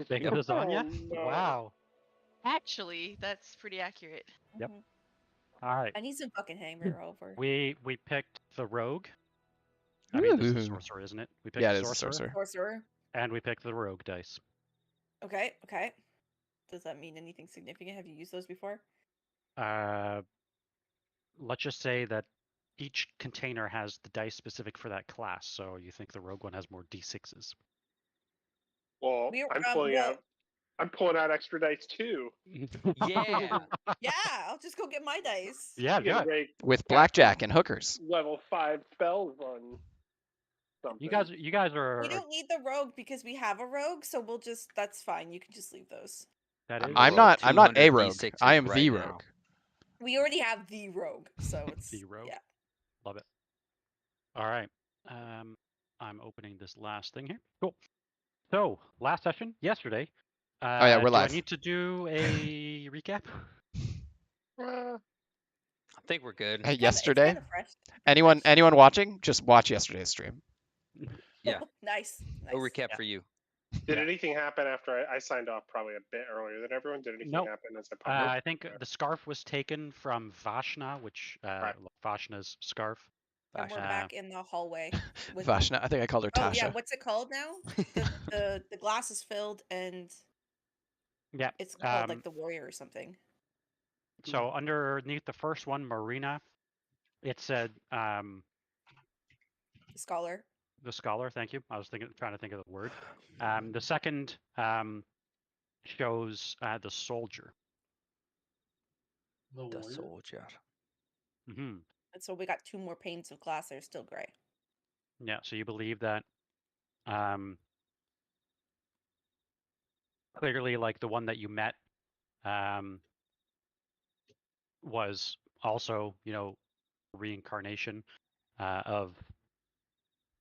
Think of lasagna? Oh, no. Wow. Actually, that's pretty accurate. Yep. Mhm. All right. I need some fucking hangover over. We picked the rogue. I mean, this is a Ooh. sorcerer, isn't it? We picked Yeah, the it is a sorcerer, sorcerer. Sorcerer. and we picked the rogue dice. Okay, okay. Does that mean anything significant? Have you used those before? Let's just say that each container has the dice specific for that class, so you think the rogue one has more d6s. Well, We- I'm um, pulling well- out. I'm pulling out extra dice too. Yeah. Yeah, I'll just go get my dice. Yeah, You gotta good. make With blackjack and hookers. level 5 spells on something. You guys are. We don't need the rogue because we have a rogue, so we'll just, that's fine. You can just leave those. That is. I'm roll not a 200 rogue. D6s I am right the now. rogue. We already have the rogue, so it's The rogue. yeah. Love it. All right. I'm opening this last thing here. Cool. So last session yesterday. yeah, we're do live. I need to do a recap? Uh, I think we're good. Hey, It's yesterday. kinda fresh. Anyone watching? Just watch yesterday's stream. Yeah. Nice. No Nice. recap Yeah. for you. did anything happen after I signed off probably a bit earlier than everyone? Did anything Nope. happen as I popped I think the scarf was taken from Vashna, which Vashna's scarf. And we're Vashna. back in the hallway. with- Vashna. I think I called her Oh Tasha. yeah, what's it called now? The glass is filled and Yeah. it's called like the warrior or something. So underneath the first one, Marina, it said The scholar. the scholar. Thank you. I was trying to think of the word. The second shows the soldier. The soldier. Hmm. And so we got 2 more panes of glass that are still gray. Yeah. So you believe that clearly, like the one that you met, was also, reincarnation of,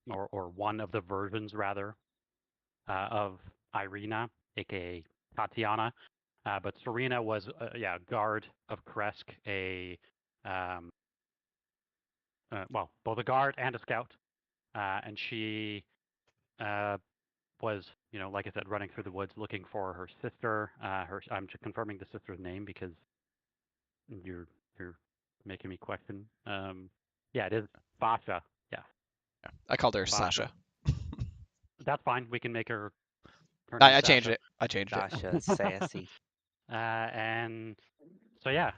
or one of the versions rather, of Irina, aka Tatiana. But Serena was, guard of Kresk, both a guard and a scout, and she was, like I said, running through the woods looking for her sister. I'm just confirming the sister's name because you're making me question. Yeah, it is Basha. Yeah, I called her Sasha. Sasha. that's fine. We can make her. I changed it. I changed it. Dasha sassy. And so yeah,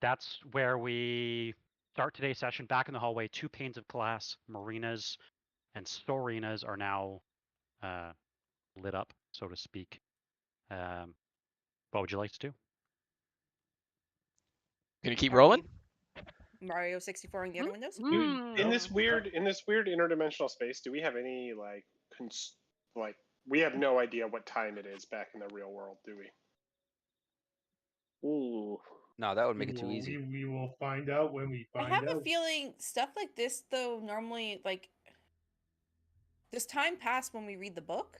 that's where we start today's session. Back in the hallway, 2 panes of glass. Marina's and Storina's are now lit up, so to speak. What would you like to do? Gonna keep Are rolling? Mario 64 in the other windows? in this weird interdimensional space, do we have any we have no idea what time it is back in the real world, do we? Ooh. No, that would make it too easy. We will find out when we I find have out. a feeling stuff like this though normally like does time pass when we read the book?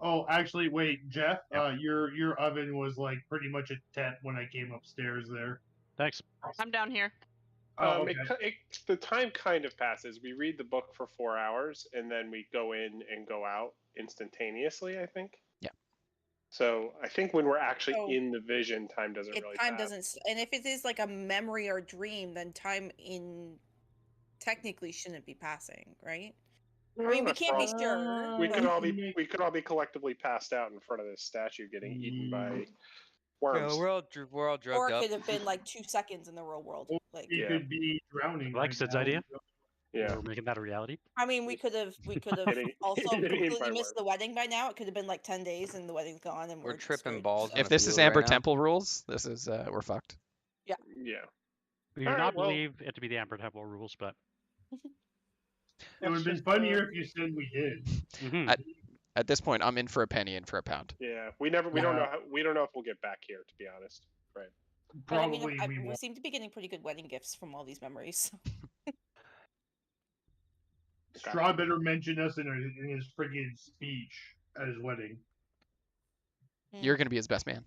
Oh, actually, wait, Jeff. Your oven was like pretty much a tent when I came upstairs there. Thanks. I'm down here. Oh, okay. The time kind of passes. We read the book for 4 hours, and then we go in and go out instantaneously, I think. Yeah. So I think when we're actually So, in the vision, time doesn't really Time pass. doesn't, and if it is like a memory or dream, then time technically shouldn't be passing, right? I mean, we That's can't be wrong. sure. We but- could all be collectively passed out in front of this statue getting eaten by worms. Yeah, we're all drugged Or it up. could have been like 2 seconds in the real world. Like, It Yeah. could be drowning. Like right Sid's now. idea? Yeah. We're making that a reality. I mean, we could have Getting- also getting eaten completely by missed the wedding by now. It could have been like 10 days and the wedding's gone and We're we're tripping screwed. balls. So- on If the this is field Amber right now. Temple rules, this is we're fucked. Yeah. We do All right, not well- believe it to be the Amber Temple rules, but It would have been funnier if you said we did. Mhm. At this point, I'm in for a penny, in for a pound. Yeah. We don't know. We don't know if we'll get back here, to be honest. Right. But I Probably mean, we we won't. seem to be getting pretty good wedding gifts from all these memories. Strahd better mention us in his friggin' speech at his wedding. You're gonna be his best man.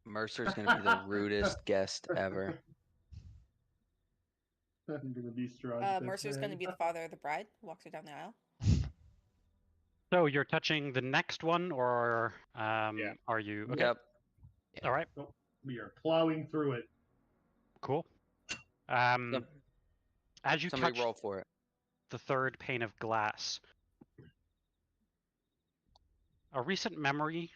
Mercer's gonna be the rudest guest ever. I'm gonna be Strahd's best Mercer's going to man. be the father of the bride who walks her down the aisle. So you're touching the next one, or are you? Okay. Yep. All right. Nope. We are plowing through it. Cool. Some- As you Somebody touch roll for it. the third pane of glass, a recent memory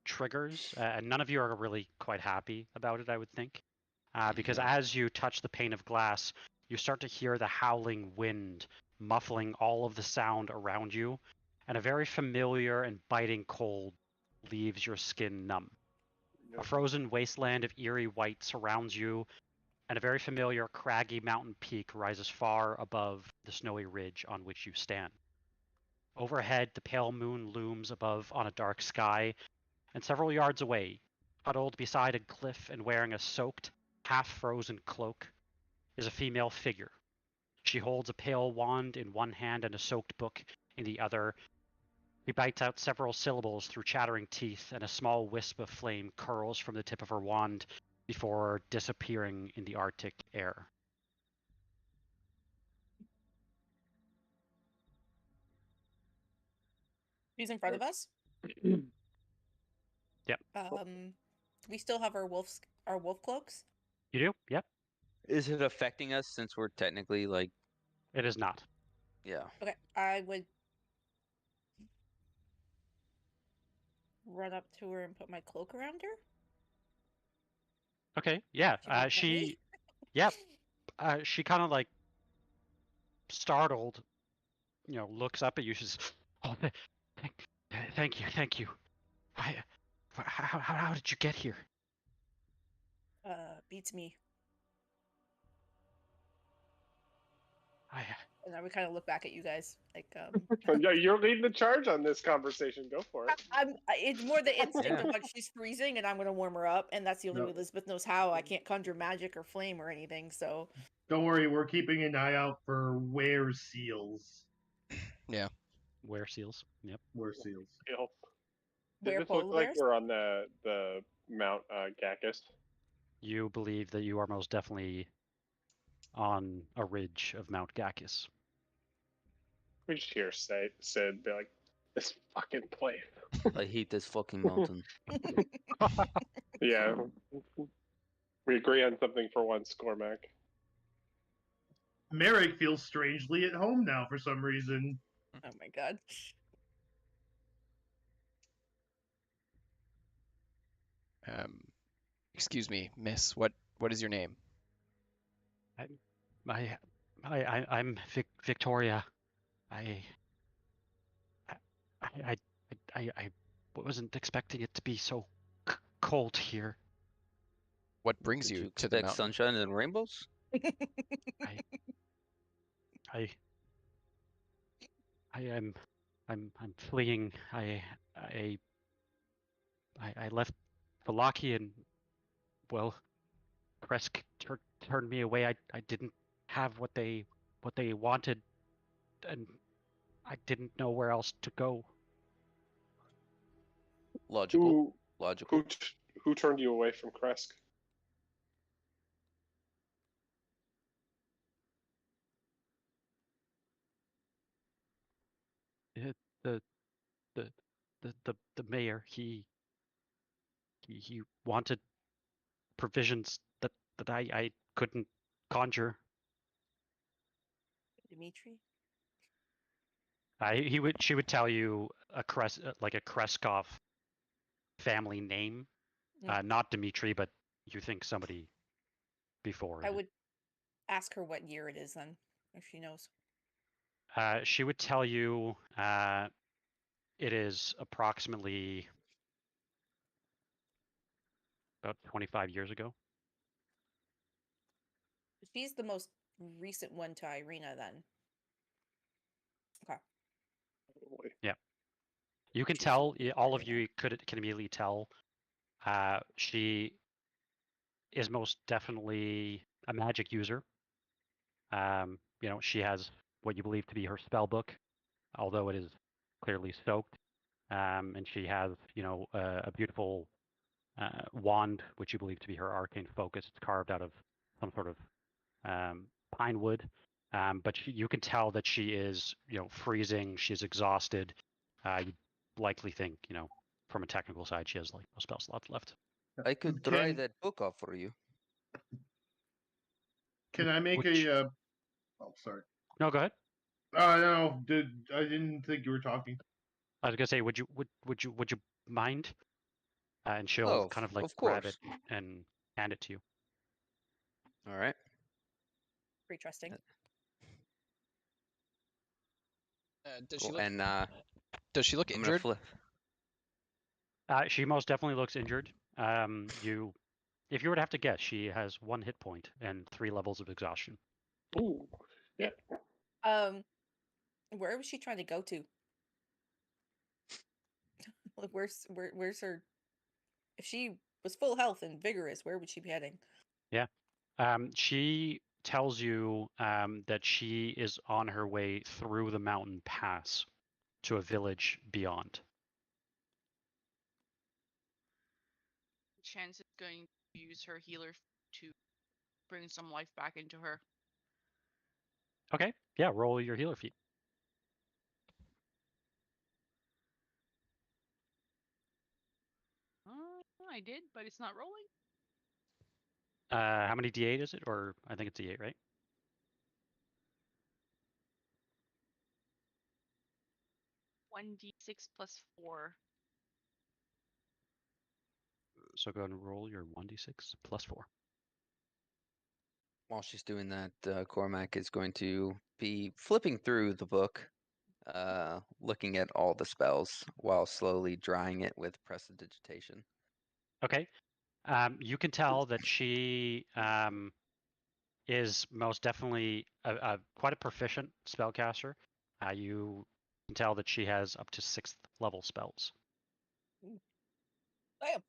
triggers, and none of you are really quite happy about it, I would think, because No. as you touch the pane of glass, you start to hear the howling wind muffling all of the sound around you, and a very familiar and biting cold leaves your skin numb. A frozen wasteland of eerie white surrounds you, and a very familiar craggy mountain peak rises far above the snowy ridge on which you stand. Overhead, the pale moon looms above on a dark sky, and several yards away, huddled beside a cliff and wearing a soaked, half-frozen cloak, is a female figure. She holds a pale wand in one hand and a soaked book in the other. She bites out several syllables through chattering teeth, and a small wisp of flame curls from the tip of her wand before disappearing in the Arctic air. She's in front of us. Yep. We still have our wolf cloaks. You do? Yep. Is it affecting us since we're technically like? It is not. Yeah. Okay, I would run up to her and put my cloak around her. Okay. Yeah. She won't let me? She. Yep. She kind of like startled, looks up at you. She's, oh, thank you. How did you get here? Beats me. I And I would kind of look back at you guys, like, Yeah, you're leading the charge on this conversation. Go for it. it's more the instinct Yeah. of like she's freezing and I'm gonna warm her up, and that's the only Yep. way Lisbeth knows how. I can't conjure magic or flame or anything, so Don't worry, we're keeping an eye out for were seals. wear seals. Yep. Were seals. Does wear this polar look like bears. we're on the Mount Gakis? You believe that you are most definitely on a ridge of Mount Gakis. We just hear Sid be like, "This fucking place." I hate this fucking mountain. Yeah, we agree on something for once, Cormac. Merek feels strangely at home now for some reason. Oh my god. Excuse me, miss. What is your name? I'm Victoria. I wasn't expecting it to be so cold here. What brings Did you you to the expect mountain? sunshine and rainbows? I'm fleeing. I left Valaki, and well, Kresk turned me away. I didn't have what they wanted, and I didn't know where else to go. Logical. Logical. Who turned you away from Kresk? The mayor, he wanted provisions that I couldn't conjure. Dimitri? She would tell you a Kreskov family name, not Dimitri, but you think somebody before. I would ask her what year it is then, if she knows. She would tell you it is approximately about 25 years ago. She's the most recent one to Irina then. Okay. Yeah. You can She's tell, the all of Irina. you can immediately tell, she is most definitely a magic user. She has what you believe to be her spell book, although it is clearly soaked. And she has, a beautiful wand, which you believe to be her arcane focus. It's carved out of some sort of pine wood. But you can tell that she is, freezing. She's exhausted. You likely think, from a technical side, she has like no spell slots left. I could dry Can- that book off for you. Can I make Which- a? Oh, sorry. No, go ahead. No, I didn't think you were talking. I was gonna say, would you mind? And she'll Oh, kind of like of grab course. it and hand it to you. All right. Pretty trusting. Does she Cool. look? And Does she look I'm gonna injured? flip. She most definitely looks injured. If you were to have to guess, she has 1 hit point and 3 levels of exhaustion. Ooh, yeah. Where was she trying to go to? Like, where's her? If she was full health and vigorous, where would she be heading? She tells you that she is on her way through the mountain pass to a village beyond. Chance is going to use her healer to bring some life back into her. Okay, yeah, roll your healer feat. I did, but it's not rolling. How many D8 is it? Or I think it's D8, right? One D6 plus 4. So go ahead and roll your 1d6 plus 4. While she's doing that, Cormac is going to be flipping through the book, looking at all the spells while slowly drying it with prestidigitation. Okay. You can tell that she is most definitely quite a proficient spellcaster. You can tell that she has up to 6th level spells. Damn.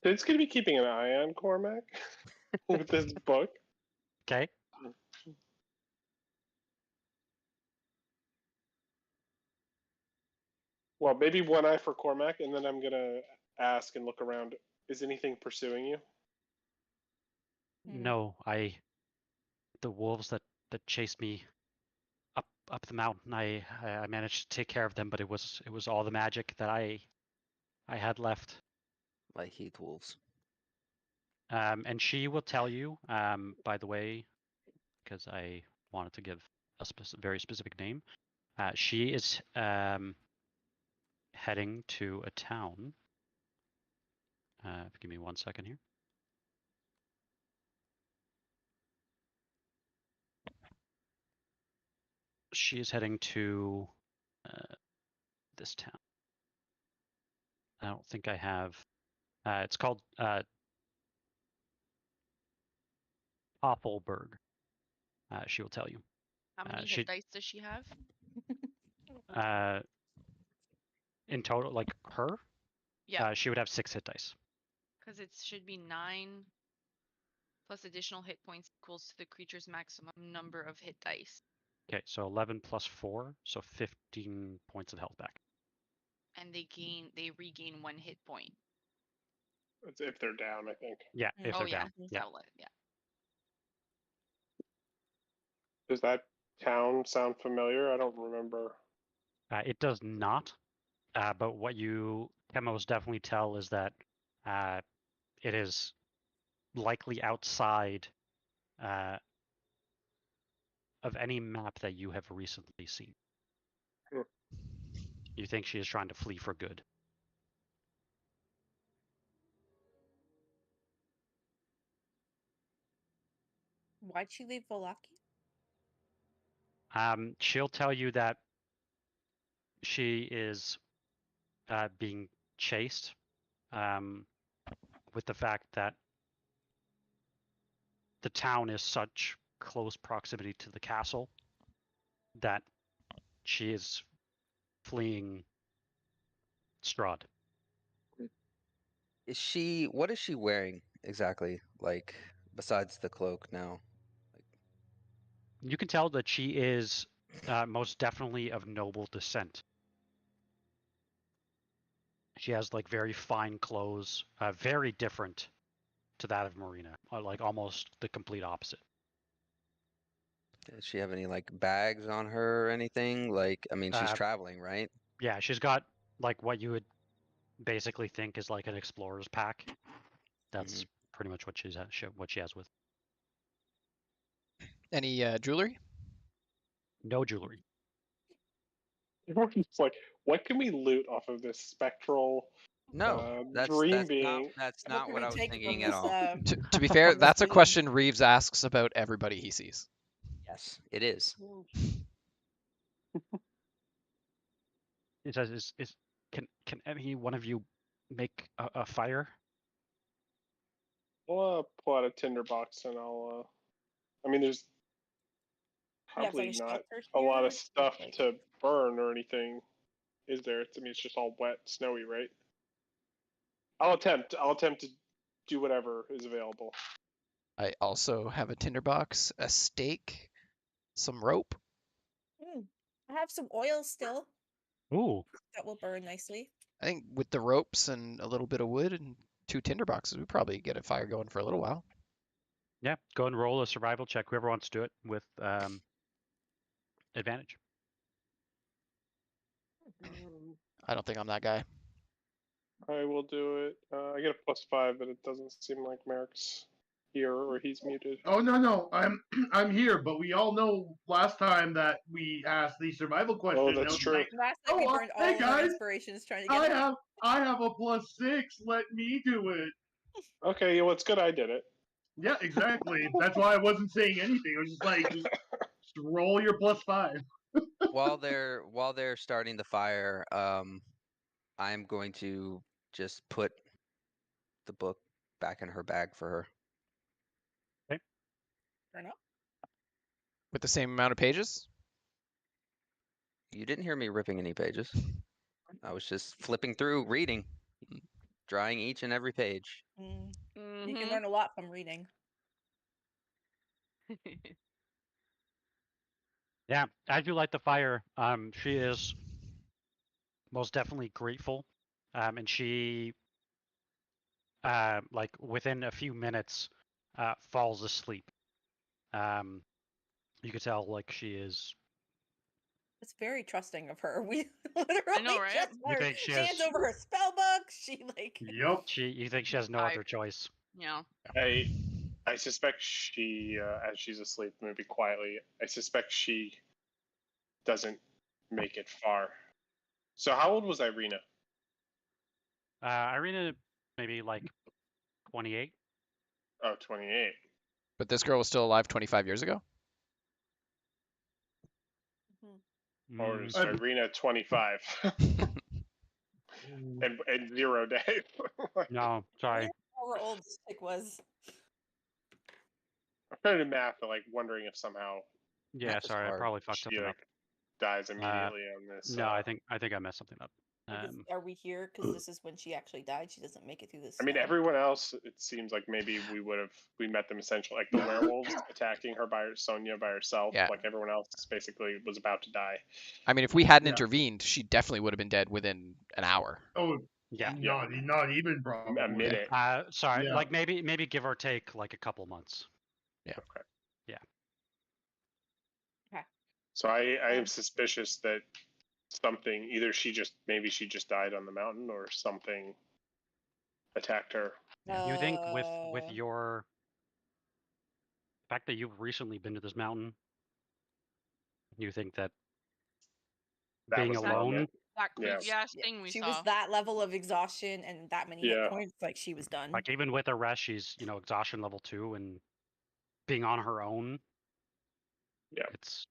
It's going to be keeping an eye on Cormac with this book. Okay. Well, maybe one eye for Cormac, and then I'm going to ask and look around. Is anything pursuing you? No, the wolves that chased me up the mountain, I managed to take care of them, but it was all the magic that I had left. Like heath wolves. And she will tell you, by the way, because I wanted to give a very specific name. She is heading to a town. Give me 1 second here. She is heading to this town. I don't think I have. It's called Toppelberg. She will tell you. How many she- hit dice does she have? In total, like her, Yeah, she would have 6 hit dice. because it should be 9 plus additional hit points equals to the creature's maximum number of hit dice. Okay, so 11 plus 4, so 15 points of health back. And they regain 1 hit point. It's if they're down, I think. Yeah, if Oh they're yeah, down. Yeah. yeah. Does that town sound familiar? I don't remember. It does not, but what you can most definitely tell is that it is likely outside of any map that you have recently seen. Hmm. You think she is trying to flee for good. Why'd she leave Volaki? She'll tell you that she is being chased with the fact that the town is such close proximity to the castle that she is fleeing Strahd. What is she wearing exactly? Like, besides the cloak now? You can tell that she is most definitely of noble descent. She has like very fine clothes, very different to that of Marina, like almost the complete opposite. Does she have any like bags on her or anything? Like, I mean, she's traveling, right? Yeah, she's got like what you would basically think is like an explorer's pack. That's pretty much what what she has with. Any jewelry? No jewelry. It's like, what can we loot off of this spectral No, dream being? that's What not can what we I was take thinking from at this, all. To be fair, This that's a looting. question Reeves asks about everybody he sees. Yes, it is. It says, can any one of you make a fire? I'll pull out a tinderbox and I'll. I mean, there's You have, probably like, a not shelter a lot here? of stuff Like- to burn or anything, is there? I mean, it's just all wet, snowy, right? I'll attempt to do whatever is available. I also have a tinderbox, a stake, some rope. I have some oil still Ooh, that will burn nicely. I think with the ropes and a little bit of wood and 2 tinderboxes, we probably get a fire going for a little while. yeah. Go and roll a survival check. Whoever wants to do it with advantage. I don't think I'm that guy. I will do it. I get a +5, but it doesn't seem like Merek's here or he's muted. Oh no, I'm here, but we all know last time that we asked the survival question. Oh, that's it was true. like, Last night we Oh, burned hey, all of our guys, inspirations trying to get it. I have a +6. Let me do it. Okay, yeah, well, it's good I did it. Yeah, exactly. That's why I wasn't saying anything. I was just like, just roll your +5. While they're starting the fire, I'm going to just put the book back in her bag for her. Fair enough. With the same amount of pages? You didn't hear me ripping any pages. I was just flipping through, reading, drawing each and every page. You can learn a lot from reading. Yeah, as you light the fire, she is most definitely grateful, and she, like within a few minutes, falls asleep. You could tell like she is. It's very trusting of her. We literally right? just You her think she hands has- over her spell book. She like Yep. You think she has no I- other choice? Yeah. I suspect she, as she's asleep, maybe quietly, I suspect she doesn't make it far. So how old was Irina? Irina, maybe like 28. Oh, 28. But this girl was still alive 25 years ago? Or Mm, is Irina 25? and 0 days. no, sorry. how old this chick was. I'm trying to do math, but like wondering if somehow Yeah, Math is sorry, I hard. probably fucked she something like up. dies immediately on this. No, I think I messed something up. Are we here because this is when she actually died? She doesn't make it through this. I mean, snow. everyone else. It seems like maybe we met them essentially like the werewolves attacking her Sonia by herself. Yeah. Like everyone else basically was about to die. I mean, if we hadn't Yeah. intervened, she definitely would have been dead within an hour. Oh, Yeah. not even probably. A minute. Sorry, Yeah. like maybe give or take like a couple months. Okay. Yeah. Okay. So I am suspicious that something either maybe she just died on the mountain or something attacked her. You think with Uh, your fact that you've recently been to this mountain, you think that That being was the alone, moment. That Yeah. creepy ass yeah, thing we she saw. was that level of exhaustion and that many Yeah. hit points, like she was done. like even with a rest, she's exhaustion level 2 and being on her own. Yeah. It's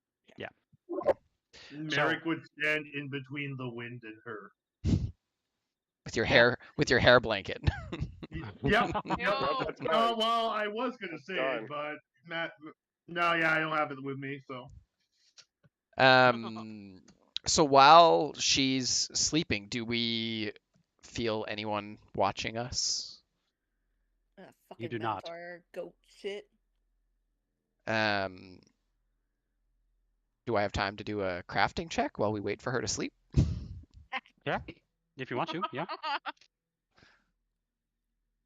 Merek would stand in between the wind and her. With your hair blanket. Yep. Yo. That's Oh fine. well, I was gonna say Done. it, but Matt. No, yeah, I don't have it with me, so. So while she's sleeping, do we feel anyone watching us? Fucking do not. Minotaur goat shit. Do I have time to do a crafting check while we wait for her to sleep? yeah. If you want to, yeah.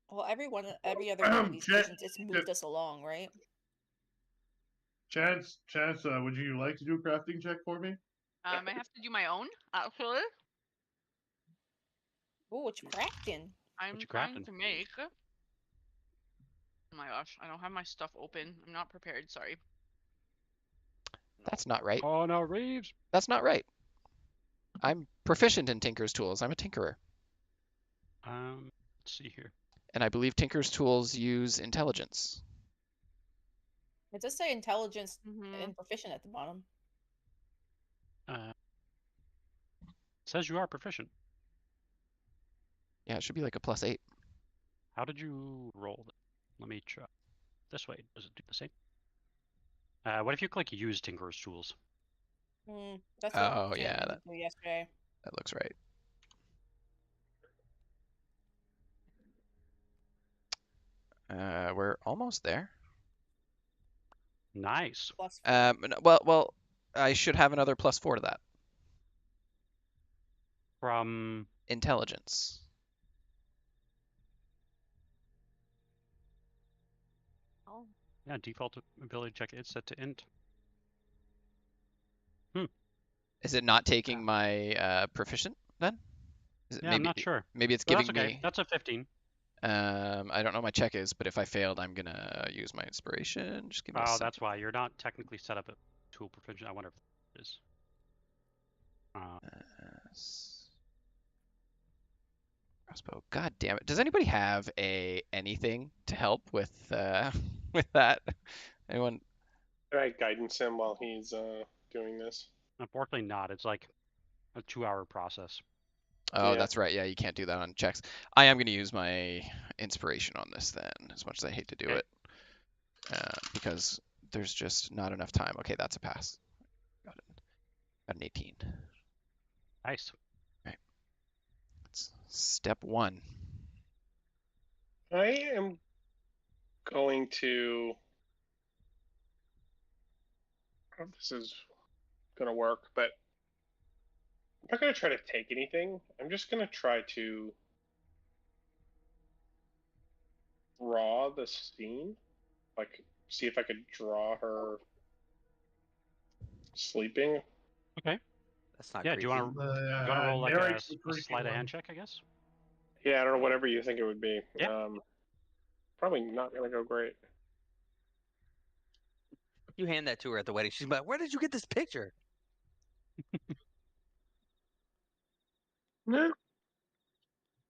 Well, every other one of these Chet- missions just moved us along, right? Chance, would you like to do a crafting check for me? I have to do my own, actually. Oh, what you crafting? I'm you trying crafting? to make. Oh my gosh, I don't have my stuff open. I'm not prepared. Sorry. That's not right. Oh no, Reeves. That's not right. I'm proficient in Tinker's tools. I'm a tinkerer. Let's see here. And I believe Tinker's tools use intelligence. It does say intelligence Mm-hmm. and proficient at the bottom. It says you are proficient. Yeah, it should be like a +8. How did you roll? Let me try. This way, does it do the same? What if you click use Tinker's tools? That's what Oh, Jim yeah, did yesterday. that looks right. We're almost there. Nice. +4. Well, I should have another +4 to that. From Intelligence. Oh. yeah, default ability check. It's set to int. Is it not taking my proficient then? Is it Yeah, maybe, I'm not sure. Maybe it's But giving that's okay. me. That's a 15. I don't know what my check is, but if I failed, I'm gonna use my inspiration. Just give me a Oh, second. that's why you're not technically set up a tool proficient. I wonder if it is. Crossbow. God damn it! Does anybody have anything to help with with that? Anyone? Can I guidance him while he's doing this? Unfortunately, not. It's like a 2-hour process. Oh, Yeah. that's right. Yeah, you can't do that on checks. I am gonna use my inspiration on this then, as much as I hate to do Okay. it, because there's just not enough time. Okay, that's a pass. Got it. Got an 18. Nice. Right. That's step 1. I am going to. I don't know if this is gonna work, but I'm not gonna try to take anything. I'm just gonna try to draw the scene, like see if I could draw her sleeping. Okay. That's not Yeah. Do you creepy. want to roll like a Merek's the creepy sleight of one. hand check? I guess. Yeah, I don't know, whatever you think it would be. Yeah. Probably not gonna go great. You hand that to her at the wedding. She's like, "Where did you get this picture?" No,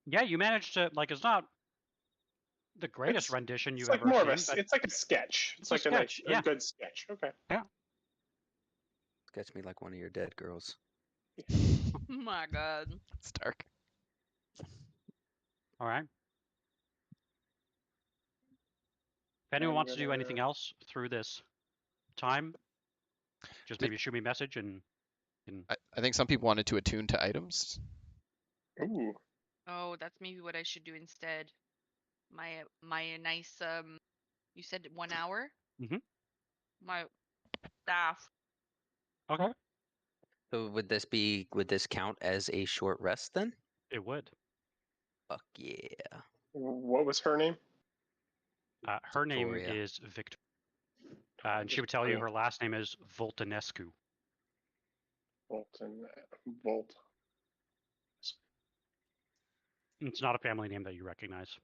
Yeah, you managed to like. It's not the greatest It's- rendition you've it's like ever more seen, of a. but It's like a sketch. It's a like sketch, a yeah. good sketch. Okay. Sketch me like one of your dead girls. Oh my god. It's dark. all right. If anyone I'm wants to do gonna- anything else through this time, just Did- maybe shoot me a message and. I think some people wanted to attune to items. Ooh. Oh, that's maybe what I should do instead. My nice you said 1 hour? Mhm. My staff. Okay. So would this count as a short rest then? It would. Fuck yeah. What was her name? Her name Victoria. is Victor. And she would tell you her last name is Voltanescu. Volt. It's not a family name that you recognize.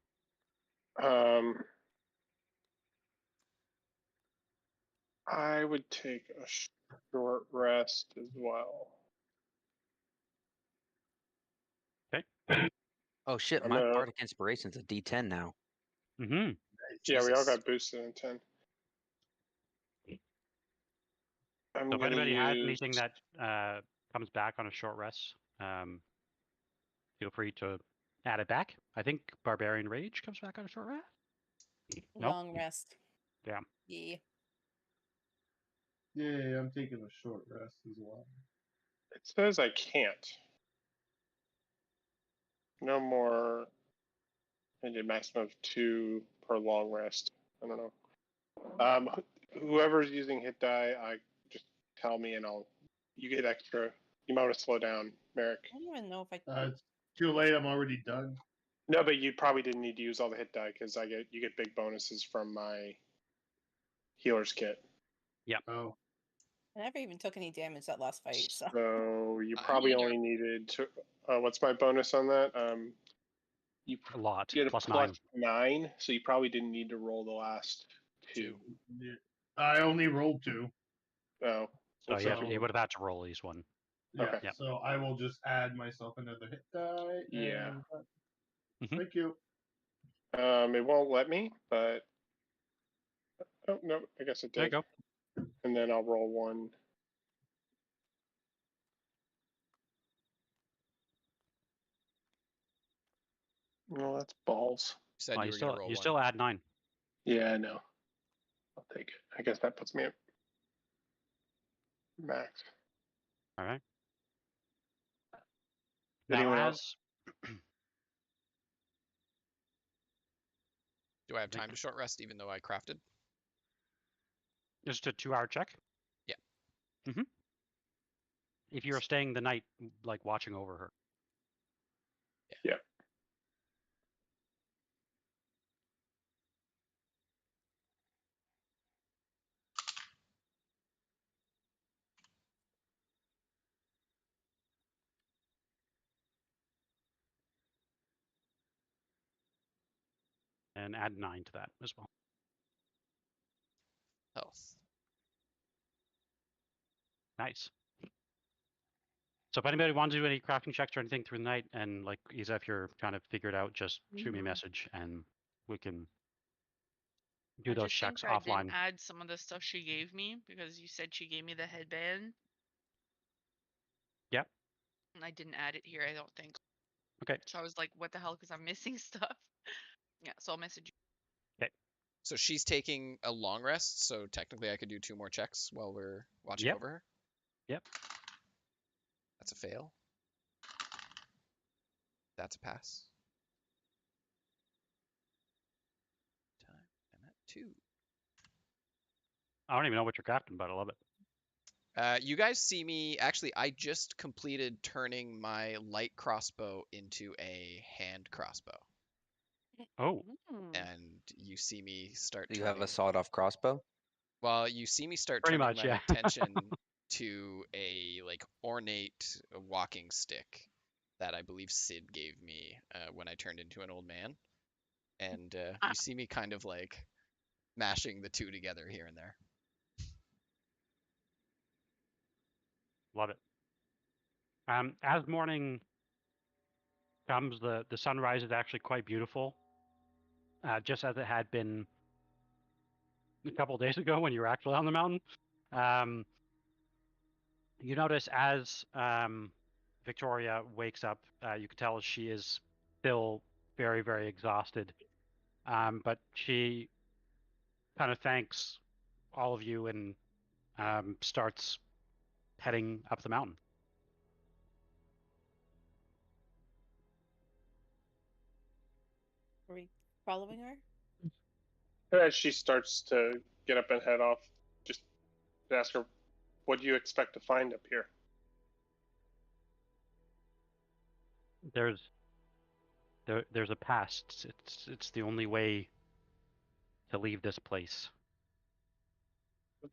I would take a short rest as well. Okay. Oh shit, I'm my gonna- bardic inspiration's a D10 now. Mm-hmm. Yeah, we all Jesus. got boosted in 10. I'm So if gonna anybody has use- anything that comes back on a short rest, feel free to add it back. I think Barbarian Rage comes back on a short rest. Nope. Long rest. Yeah. Yeah. Yeah, I'm taking a short rest as well. It says I can't. No more. I did maximum of 2 per long rest. I don't know. Whoever's using hit die, I just tell me and you get extra. You might want to slow down, Merek. I don't even know if I It's too late. I'm already done. No, but you probably didn't need to use all the hit die because you get big bonuses from my healer's kit. Oh, I never even took any damage that last fight. So So you I probably either. only needed to. What's my bonus on that? You A lot. get a Plus plus 9. 9, so you probably didn't need to roll the last 2. Yeah. I only rolled 2. Oh, So looks yeah, like you would have had to roll at least one. Yeah. Okay. Yeah. So I will just add myself another hit die. Yeah. Mhm. Thank you. It won't let me, but oh no, I guess it There you did. go. And then I'll roll 1. Well, that's balls. You said Well, you you were gonna still roll you one. still add 9. Yeah, I know. I'll take it. I guess that puts me at max. All right. Now, Anyone else? as Do I have time to short rest even though I crafted? just a 2-hour check. Yeah. Mm-hmm. If you're staying the night, like watching over her. Yeah. And add 9 to that as well. Health. Nice. So if anybody wants to do any crafting checks or anything through the night, and like Isa, if you're trying to figure it out, just shoot me a message and we can do I those just checks think I offline. didn't add some of the stuff she gave me because you said she gave me the headband. Yep. And I didn't add it here, I don't think. Okay. So I was like, what the hell? Because I'm missing stuff. Yeah, so I'll message you. So she's taking a long rest, so technically I could do 2 more checks while we're watching Yep. over her. Yep. That's a fail. That's a pass. Time. I'm at 2. I don't even know what you're crafting, but I love it. You guys see me. Actually, I just completed turning my light crossbow into a hand crossbow, Oh, and you see me start. Do you have turning... a sawed-off crossbow? Well, you see me start Pretty turning much, my yeah. attention to a like ornate walking stick that I believe Sid gave me when I turned into an old man, and you see me kind of like mashing the two together here and there. Love it. As morning comes, the sunrise is actually quite beautiful, just as it had been a couple of days ago when you were actually on the mountain. You notice as Victoria wakes up, you can tell she is still very, very exhausted, but she kind of thanks all of you and starts heading up the mountain. Are we following her? As she starts to get up and head off, just ask her, what do you expect to find up here? There's a past. It's the only way to leave this place.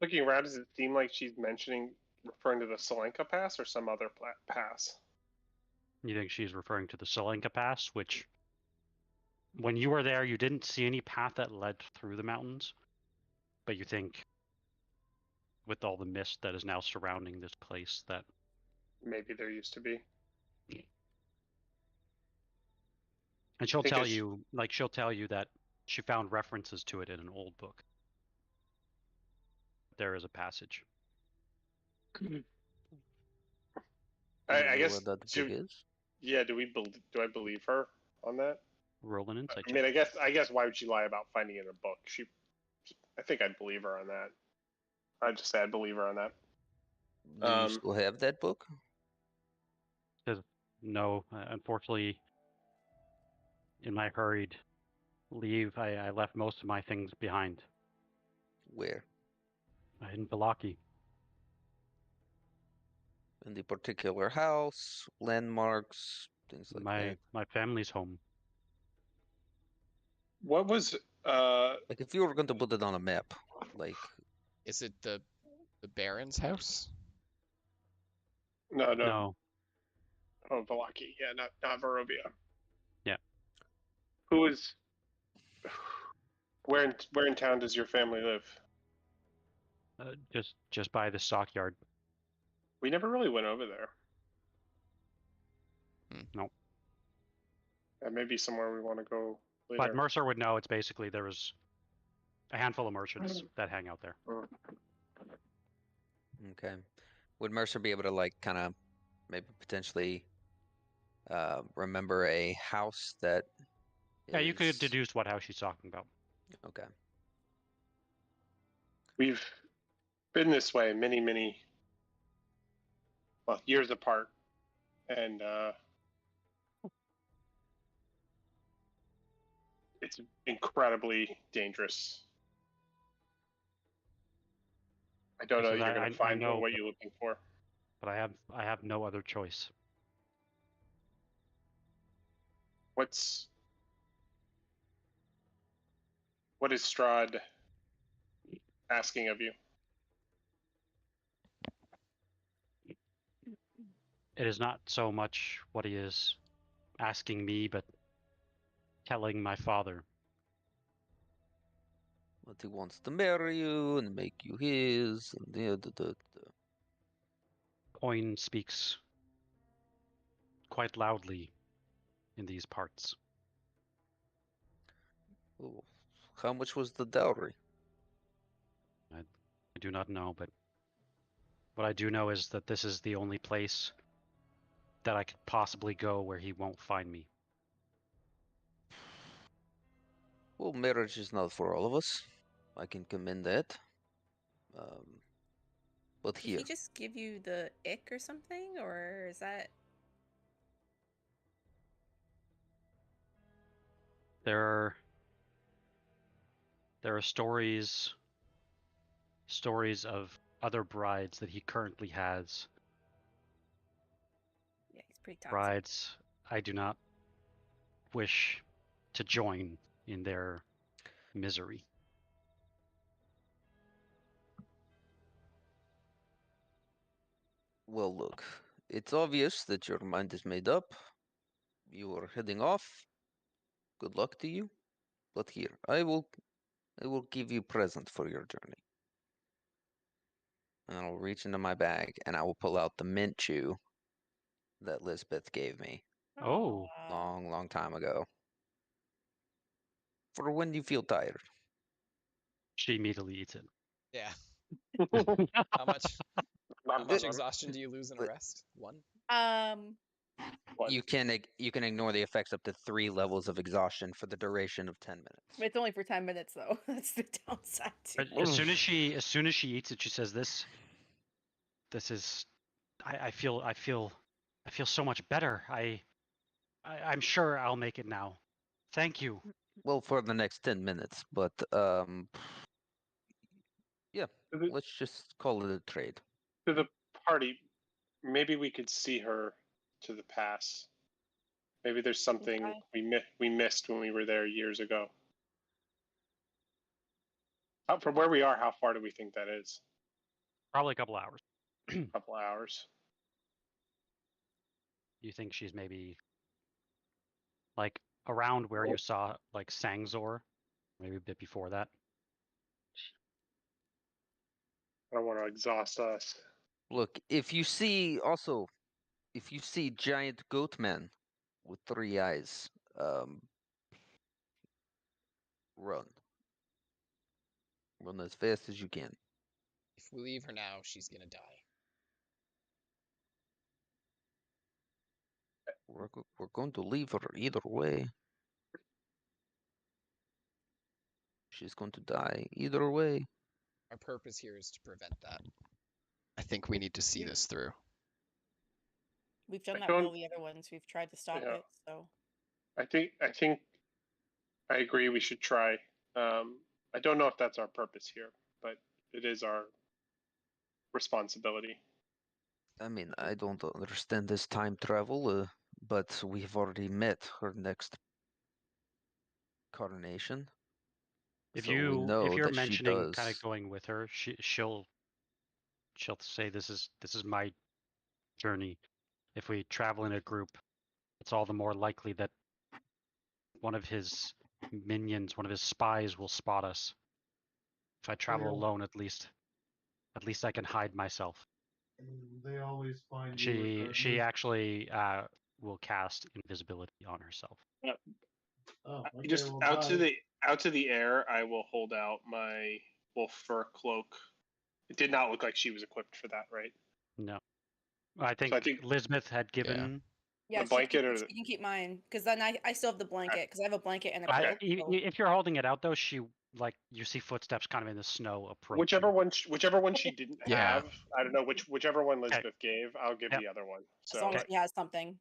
Looking around, does it seem like she's referring to the Solenka Pass or some other pass? You think she's referring to the Solenka Pass, which, when you were there, you didn't see any path that led through the mountains, but you think, with all the mist that is now surrounding this place, that Maybe there used to be. and she'll think tell it's- you, like she'll tell you that she found references to it in an old book. There is a passage. I guess. What that book is? Yeah, do I believe her on that? Roll an insight I check. mean, I guess why would she lie about finding it in a book? I think I'd believe her on that. I'd just say I'd believe her on that. Do you still have that book? No, unfortunately, in my hurried leave, I left most of my things behind Where? in Balaki. In the particular house, landmarks, things like that. My family's home. What was Like if you were going to put it on a map, like Is it the Baron's house? no. No, Oh, Valaki. Yeah, not Barovia. Who is? Where in town does your family live? Just by the stockyard. We never really went over there. No. That may be somewhere we want to go later. But Mercer would know. It's basically there was a handful of merchants that hang out there. Okay. Would Mercer be able to like kind of maybe potentially remember a house that? Yeah, you could is- deduce what house she's talking about. Okay. We've been this way many, well, years apart, and it's incredibly dangerous. I don't know Because that you're going I to find know, what you're looking for. but I have no other choice. What is Strahd asking of you? It is not so much what he is asking me, but telling my father. But he wants to marry you and make you his, and the. Coin speaks quite loudly in these parts. Oh, how much was the dowry? I do not know, but what I do know is that this is the only place that I could possibly go where he won't find me. Well, marriage is not for all of us. I can commend that. But Did here, he just give you the ick or something, or is that? There are stories of other brides that he currently has. Yeah, he's pretty toxic. Brides I do not wish to join in their misery. well, look, it's obvious that your mind is made up. You are heading off. Good luck to you. But here, I will give you a present for your journey. And I'll reach into my bag and I will pull out the mint chew that Lisbeth gave me Oh. long time ago. For when you feel tired. She immediately eats it. Yeah. How much exhaustion do you lose in a But- rest? 1? What? You can ignore the effects up to 3 levels of exhaustion for the duration of 10 minutes. It's only for 10 minutes though. That's the downside to But as soon as she eats it, she says, "This is, I feel so much better. I'm sure I'll make it now. Thank you." Well, for the next 10 minutes, but yeah, To let's just call it a trade. the party, maybe we could see her to the pass. Maybe there's something Okay. we missed when we were there years ago. From where we are, how far do we think that is? Probably a couple hours. A couple hours. You think she's maybe like around where you saw like Sangzor, maybe a bit before that. I don't want to exhaust us. Look, if you see giant goat men with 3 eyes, run as fast as you can. If we leave her now, she's gonna die. We're going to leave her either way. She's going to die either way. Our purpose here is to prevent that. I think we need to see this through. We've done I that with don't- all the other ones. We've tried to stop Yeah. it. So I think I agree. We should try. I don't know if that's our purpose here, but it is our responsibility. I mean, I don't understand this time travel, but we've already met her next carnation. If So we you're know that she mentioning kind of does. going with her, she'll say, this is my journey. If we travel in a group, it's all the more likely that one of his minions, one of his spies will spot us. If I travel Well- alone, at least I can hide myself. They always find you. She regardless. actually will cast invisibility on herself. Oh, okay, Just well, out to bye. the air, I will hold out my wolf fur cloak. It did not look like she was equipped for that, right? No, I think, I think- Lisbeth had given. Yeah, The blanket or she the- can keep mine because then I still have the blanket because I have a blanket and a Okay. cloak. so- If you're holding it out though, she you see footsteps kind of in the snow approaching. Whichever one she didn't Yeah. have, I don't know whichever one Lisbeth gave, I'll give Yep. the other one. As So long as she has something.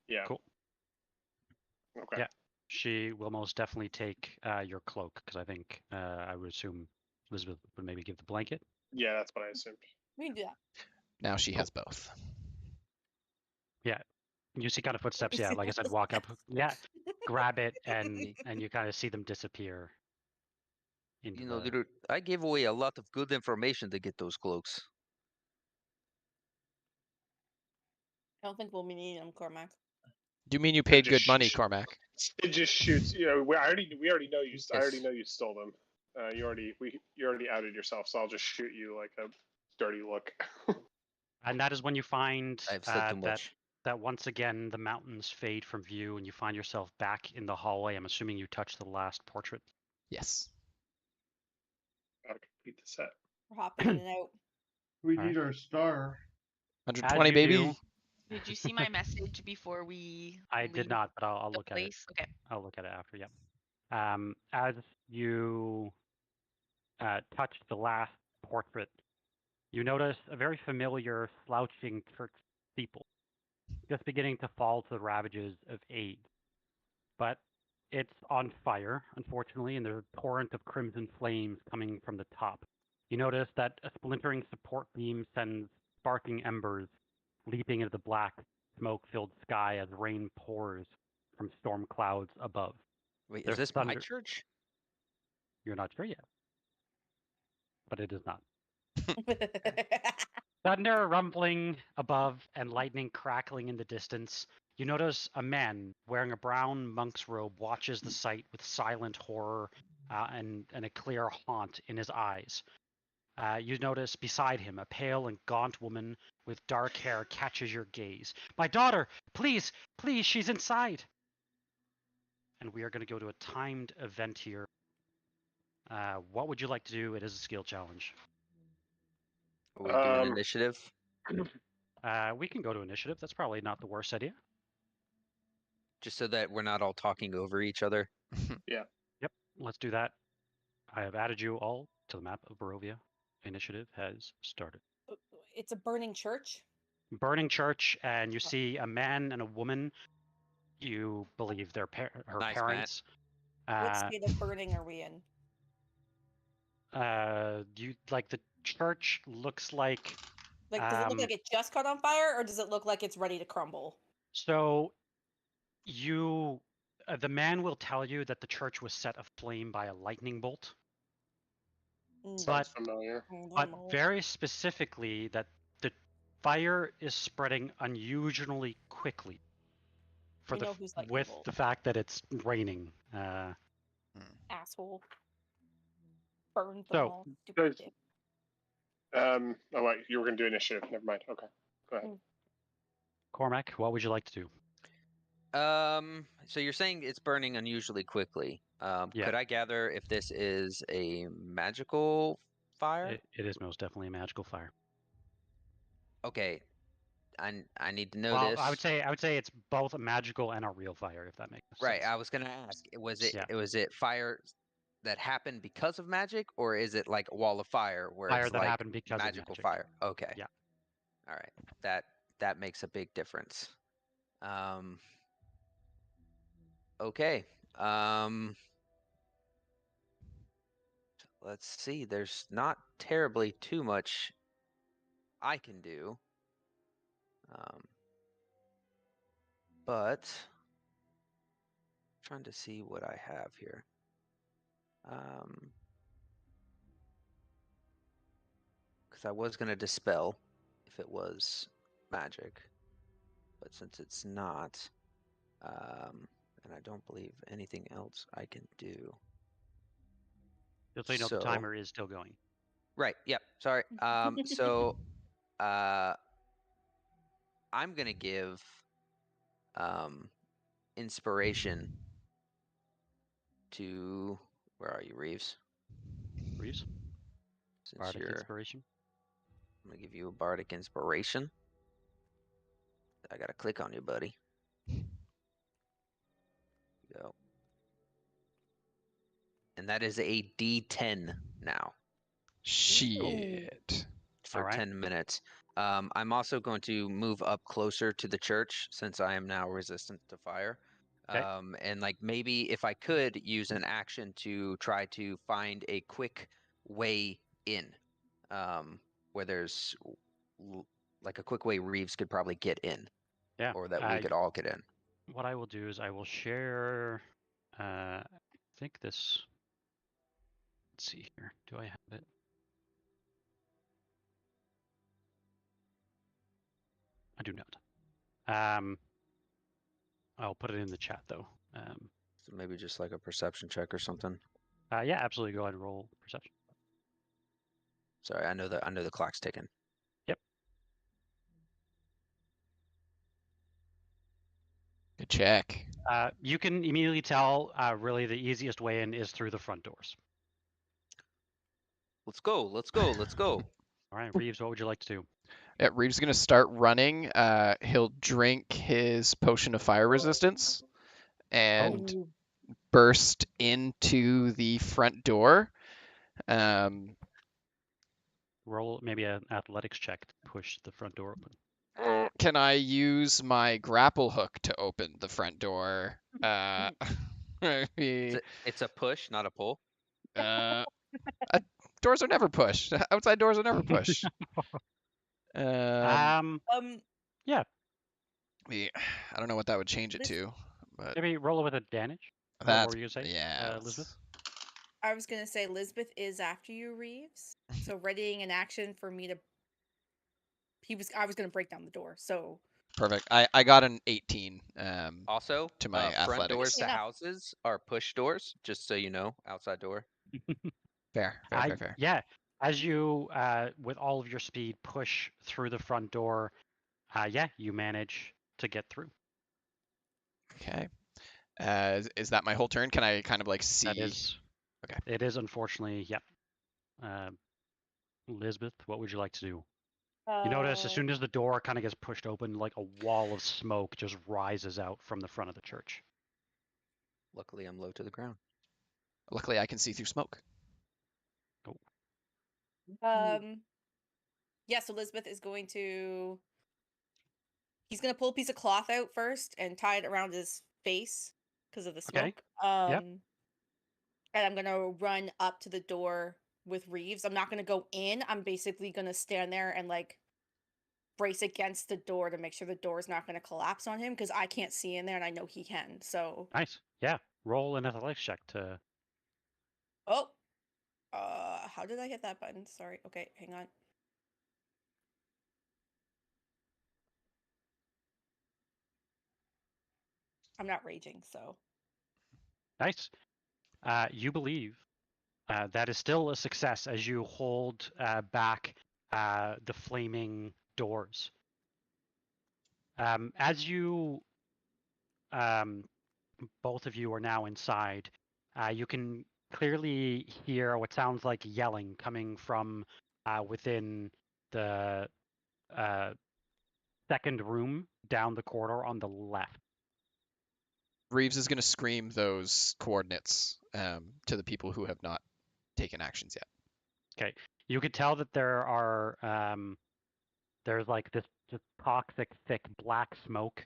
yeah. Cool. Okay. Yeah. She will most definitely take your cloak because I think I would assume Elizabeth would maybe give the blanket. Yeah, that's what I assumed. We can do that. Now she has both. You see kind of footsteps, yeah, like I said, walk up, yeah, grab it, and you kind of see them disappear. Into You know, the, dude, I gave away a lot of good information to get those cloaks. I don't think we'll be needing them, Cormac. Do you mean you paid just good money, sh- Cormac? It just shoots. You know, we already know you. I already Yes. know you stole them. You already outed yourself, so I'll just shoot you like a dirty look. and that is when you find I've said too that much. once again the mountains fade from view and you find yourself back in the hallway. I'm assuming you touched the last portrait. Yes. Gotta complete the set. We're hopping in and out. We Alright. need our star. 120, you baby. do- Did you see my message before we? I leave did not, but I'll the look at it. place? Okay. I'll look at it after. Yep. As you touch the last portrait, you notice a very familiar slouching church steeple, just beginning to fall to the ravages of age. But it's on fire, unfortunately, and there's a torrent of crimson flames coming from the top. You notice that a splintering support beam sends sparking embers leaping into the black, smoke-filled sky as rain pours from storm clouds above. Wait, There's is this my thunder. church? You're not sure yet, but it is not. Thunder rumbling above and lightning crackling in the distance. You notice a man wearing a brown monk's robe watches the sight with silent horror and a clear haunt in his eyes. You notice beside him a pale and gaunt woman with dark hair catches your gaze. My daughter, please, she's inside. And we are going to go to a timed event here. What would you like to do? It is a skill challenge. Are we doing Um, initiative? We can go to initiative. That's probably not the worst idea. Just so that we're not all talking over each other. Yep, let's do that. I have added you all to the map of Barovia. Initiative has started. It's a burning church. Burning church, and you see a man and a woman. You believe they're her Nice, parents. What state of burning are we in? You like the church looks like. Like, does it look like it just caught on fire, or does it look like it's ready to crumble? So, the man will tell you that the church was set aflame by a lightning bolt. Sounds familiar. But very specifically, that the fire is spreading unusually quickly. For We know who's lightning with bolt. the fact that it's raining. Asshole. Burn them So, all. Stupid guys- dick. Oh wait, you were gonna do initiative. Never mind. Okay, go ahead. Cormac, what would you like to do? So you're saying it's burning unusually quickly. Yeah. Could I gather if this is a magical fire? It is most definitely a magical fire. Okay. I need to know Well, this. I would say it's both a magical and a real fire, if that makes sense. Right, I was gonna ask, was it fire that happened because of magic, or is it like a wall of fire where Fire it's that like happened because of magical magic. fire? Okay. Yeah. All right. That makes a big difference. Okay. Let's see. There's not terribly too much I can do. But trying to see what I have here. Because I was gonna dispel if it was magic, but since it's not, and I don't believe anything else I can do. Just so you know, the So- timer is still going. Right. Yep. Sorry. So, I'm gonna give inspiration to. Where are you, Reeves? Reeves, Since bardic you're, inspiration. I'm gonna give you a bardic inspiration. I gotta click on you, buddy. Go. And that is a D10 now Shit. for Alright. 10 minutes. I'm also going to move up closer to the church since I am now resistant to fire. Okay. And like maybe if I could use an action to try to find a quick way in, where there's like a quick way Reeves could probably get in, Yeah. or that we could all get in. What I will do is I will share. I think this. Let's see here. Do I have it? I do not. I'll put it in the chat though. So maybe just like a perception check or something. Yeah, absolutely. Go ahead and roll perception. Sorry, I know the clock's ticking. Good check. You can immediately tell. Really, the easiest way in is through the front doors. Let's go. Let's go. Let's go. All right, Reeves, what would you like to do? Yeah, Reeves is gonna start running. He'll drink his potion of fire resistance and Oh, burst into the front door. Roll maybe an athletics check to push the front door open. Can I use my grapple hook to open the front door? Maybe, It's a push, not a pull. doors are never pushed. Outside doors are never pushed. Yeah, I don't know what that would change it This- to, but maybe roll it with advantage. What that's were you gonna say? yeah. Lisbeth? I was gonna say Lisbeth is after you, Reeves. So readying an action for me to. I was gonna break down the door. So Perfect. I got an 18. Also, To my front athletics. doors to Enough. houses are push doors, just so you know, outside door. Fair. Yeah, as you, with all of your speed, push through the front door, yeah, you manage to get through. Okay. Is that my whole turn? Can I kind of like see? That is. Okay. It is unfortunately, yep. Lisbeth, what would you like to do? You notice as soon as the door kind of gets pushed open, like a wall of smoke just rises out from the front of the church. Luckily, I'm low to the ground. Luckily, I can see through smoke. Yeah, so Lisbeth is going to. He's gonna pull a piece of cloth out first and tie it around his face because of the Okay. smoke. Yep. And I'm gonna run up to the door with Reeves. I'm not gonna go in. I'm basically gonna stand there and like brace against the door to make sure the door is not gonna collapse on him because I can't see in there and I know he can. So Nice. Yeah. Roll an athletics check to. how did I hit that button? Sorry. Okay, hang on. I'm not raging, so Nice. You believe that is still a success as you hold back the flaming doors. As you, both of you are now inside, you can clearly hear what sounds like yelling coming from within the second room down the corridor on the left. Reeves is going to scream those coordinates to the people who have not taken actions yet. Okay, you could tell that there are there's like this just toxic, thick black smoke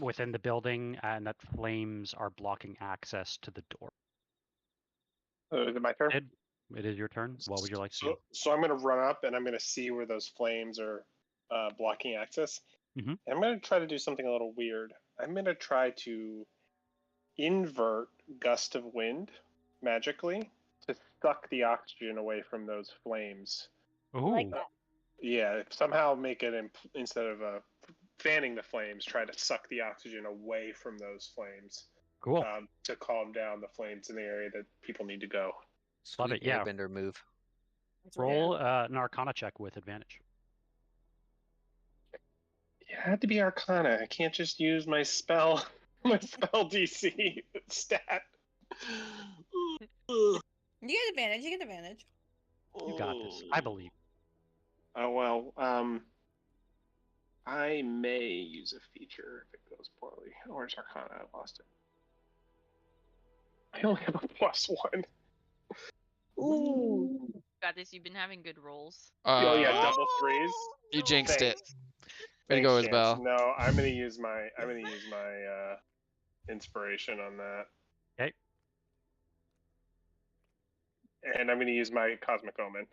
within the building, and that flames are blocking access to the door. Is it my turn? It is your turn. What would you like to do? So I'm going to run up and I'm going to see where those flames are blocking access. Mhm. And I'm going to try to do something a little weird. I'm going to try to invert gust of wind magically to suck the oxygen away from those flames. Ooh, like that. Yeah, somehow make it instead of a fanning the flames, try to suck the oxygen away from those flames. Cool. To calm down the flames in the area that people need to go. Love Sweet it, yeah. airbender move. That's right. Roll an Arcana check with advantage. It had to be Arcana. I can't just use my spell DC stat. You get advantage. You get advantage. You got this. I believe. Oh well. I may use a feature if it goes poorly. Where's Arcana? I lost it. I only have a +1. Ooh. Got this. You've been having good rolls. Oh yeah, double threes. You jinxed it. Thanks. Way to go, Thanks, Chance. Isabel. No, I'm gonna use my inspiration on that. Okay. And I'm gonna use my Cosmic Omen.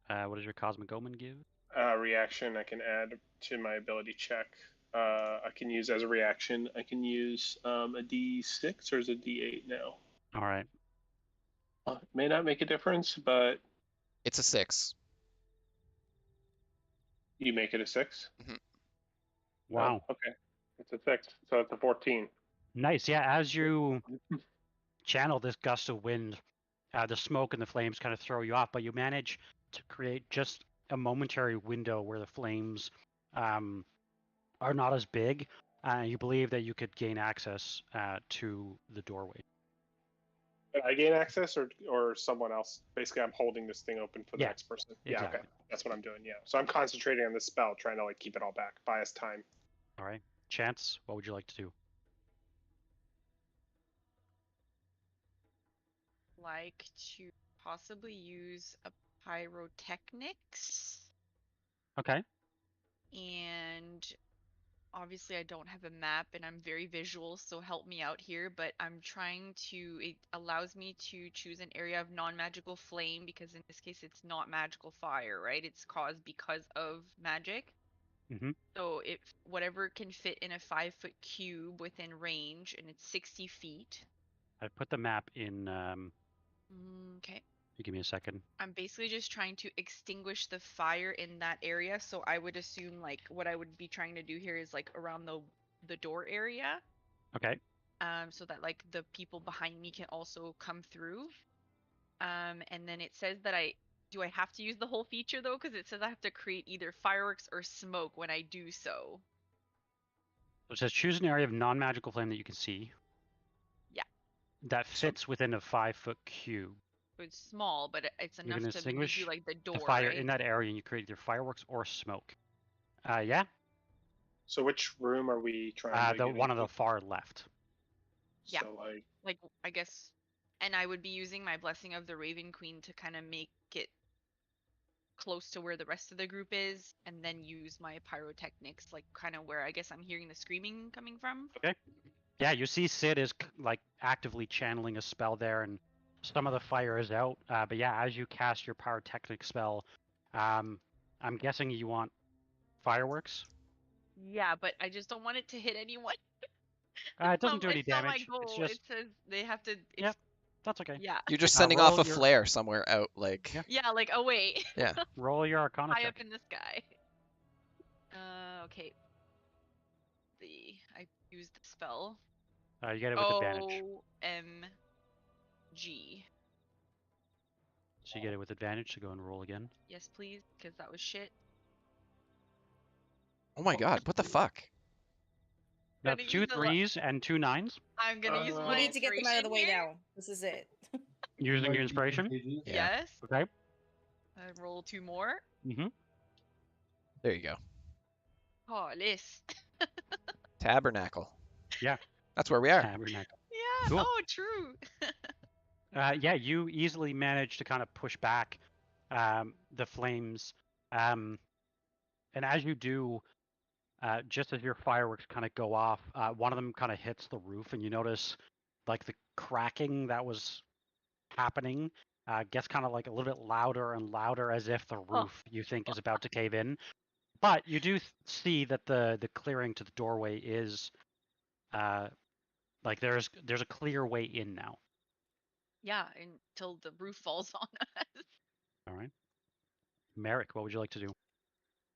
What does your Cosmic Omen give? Reaction I can add to my ability check. I can use as a reaction. I can use a D6 or is it D8 now? All right. May not make a difference, but It's a 6. you make it a 6. Wow. Oh, okay, it's a 6, so it's a 14. Nice. Yeah, as you channel this gust of wind, the smoke and the flames kind of throw you off, but you manage to create just a momentary window where the flames are not as big. You believe that you could gain access to the doorway. I gain access, or someone else. Basically, I'm holding this thing open for the Yeah, next person. exactly. Yeah, okay, that's what I'm doing. Yeah, so I'm concentrating on this spell, trying to like keep it all back, buy us time. All right. Chance, what would you like to do? Like to possibly use a pyrotechnics, Okay. and obviously I don't have a map and I'm very visual, so help me out here, but I'm trying to, it allows me to choose an area of non-magical flame, because in this case it's not magical fire, right? It's caused because of magic. Mhm. So if whatever can fit in a 5-foot cube within range, and it's 60 feet. I put the map in. Okay. You give me a second. I'm basically just trying to extinguish the fire in that area, so I would assume like what I would be trying to do here is like around the door area, Okay. so that like the people behind me can also come through. And then it says that I have to use the whole feature though, because it says I have to create either fireworks or smoke when I do so. So it says choose an area of non-magical flame that you can see. Yeah. That fits within a 5-foot cube. So it's small, but it's You enough can to maybe extinguish do like the door, The fire right? in that area, and you create either fireworks or smoke. Yeah. So which room are we trying to The get one on into? the far left. Yeah. So Like I guess, and I would be using my Blessing of the Raven Queen to kind of make it close to where the rest of the group is, and then use my pyrotechnics, like kind of where I guess I'm hearing the screaming coming from. Okay. Yeah, you see Sid is like actively channeling a spell there, and some of the fire is out. But yeah, as you cast your pyrotechnic spell, I'm guessing you want fireworks. Yeah, but I just don't want it to hit anyone. It doesn't do any It's not my damage. goal. It's just It says they have to. It's, Yep. That's okay. Yeah. You're just sending off roll a your- flare somewhere out, like. Yeah. Yeah, like oh wait. Yeah. Roll your Arcana High check. up in the sky. Okay. I used the spell. You get it with advantage. OMG. So you get it with advantage. So go and roll again. Yes, please, because that was shit. Oh my god, what the fuck? You have Gonna 2 use a lo- 3s and 2 9s. I'm gonna use We my We need to get them out of the way inspiration here. now. This is it. Using your inspiration. Yeah. Yes. Okay. I roll 2 more. Mm-hmm. There you go. Oh, list. Tabernacle. Yeah. That's where we are. Tabernacle. Yeah. Cool. Oh, true. Yeah, you easily manage to kind of push back the flames. And as you do, just as your fireworks kind of go off, one of them kind of hits the roof, and you notice like the cracking that was happening gets kind of like a little bit louder and louder, as if the roof you think is about to cave in. But you do see that the clearing to the doorway is like there's a clear way in now. Yeah, until the roof falls on us. All right. Merek, what would you like to do?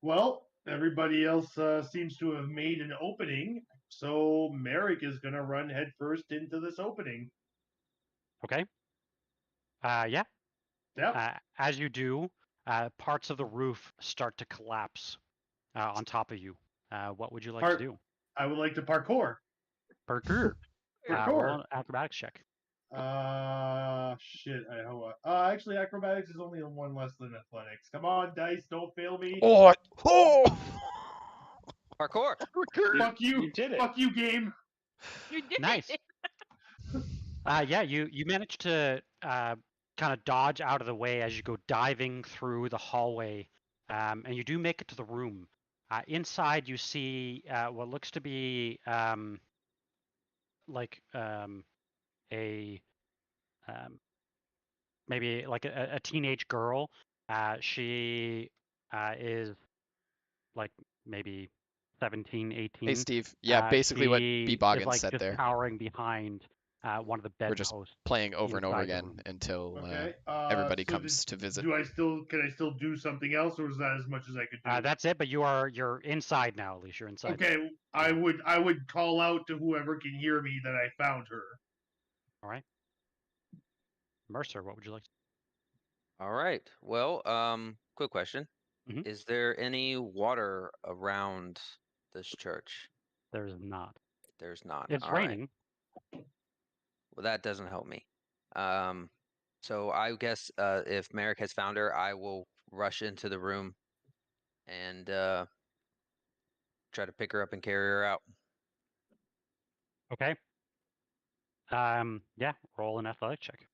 Well, everybody else seems to have made an opening, so Merek is going to run headfirst into this opening. Okay. Yeah. Yep. As you do, parts of the roof start to collapse on top of you. What would you like to do? I would like to parkour. Parkour. Parkour. Roll an acrobatics check. Shit. Actually, acrobatics is only one less than athletics. Come on, dice, don't fail me. Oh! Parkour. Fuck you. You did it. Fuck you, game. You did Nice. it. Yeah, you manage to kind of dodge out of the way as you go diving through the hallway, and you do make it to the room. Inside, you see what looks to be like maybe like a teenage girl. She is like maybe 17, 18. Hey, Steve. Yeah, basically what she B. is Boggins like said just there. cowering behind one of the We're just bedposts. playing over and over inside the again room. until Okay. everybody so comes to visit. can I still do something else, or is that as much as I could do? That's it. But you're inside now. At least you're inside. Okay. I would call out to whoever can hear me that I found her. All right. Mercer, what would you like? All right. Well, quick question. Mhm. Is there any water around this church? There's not. There's not. It's All right. raining. Well, that doesn't help me. So I guess if Merek has found her, I will rush into the room and try to pick her up and carry her out. Okay. Yeah. Roll an athletic check.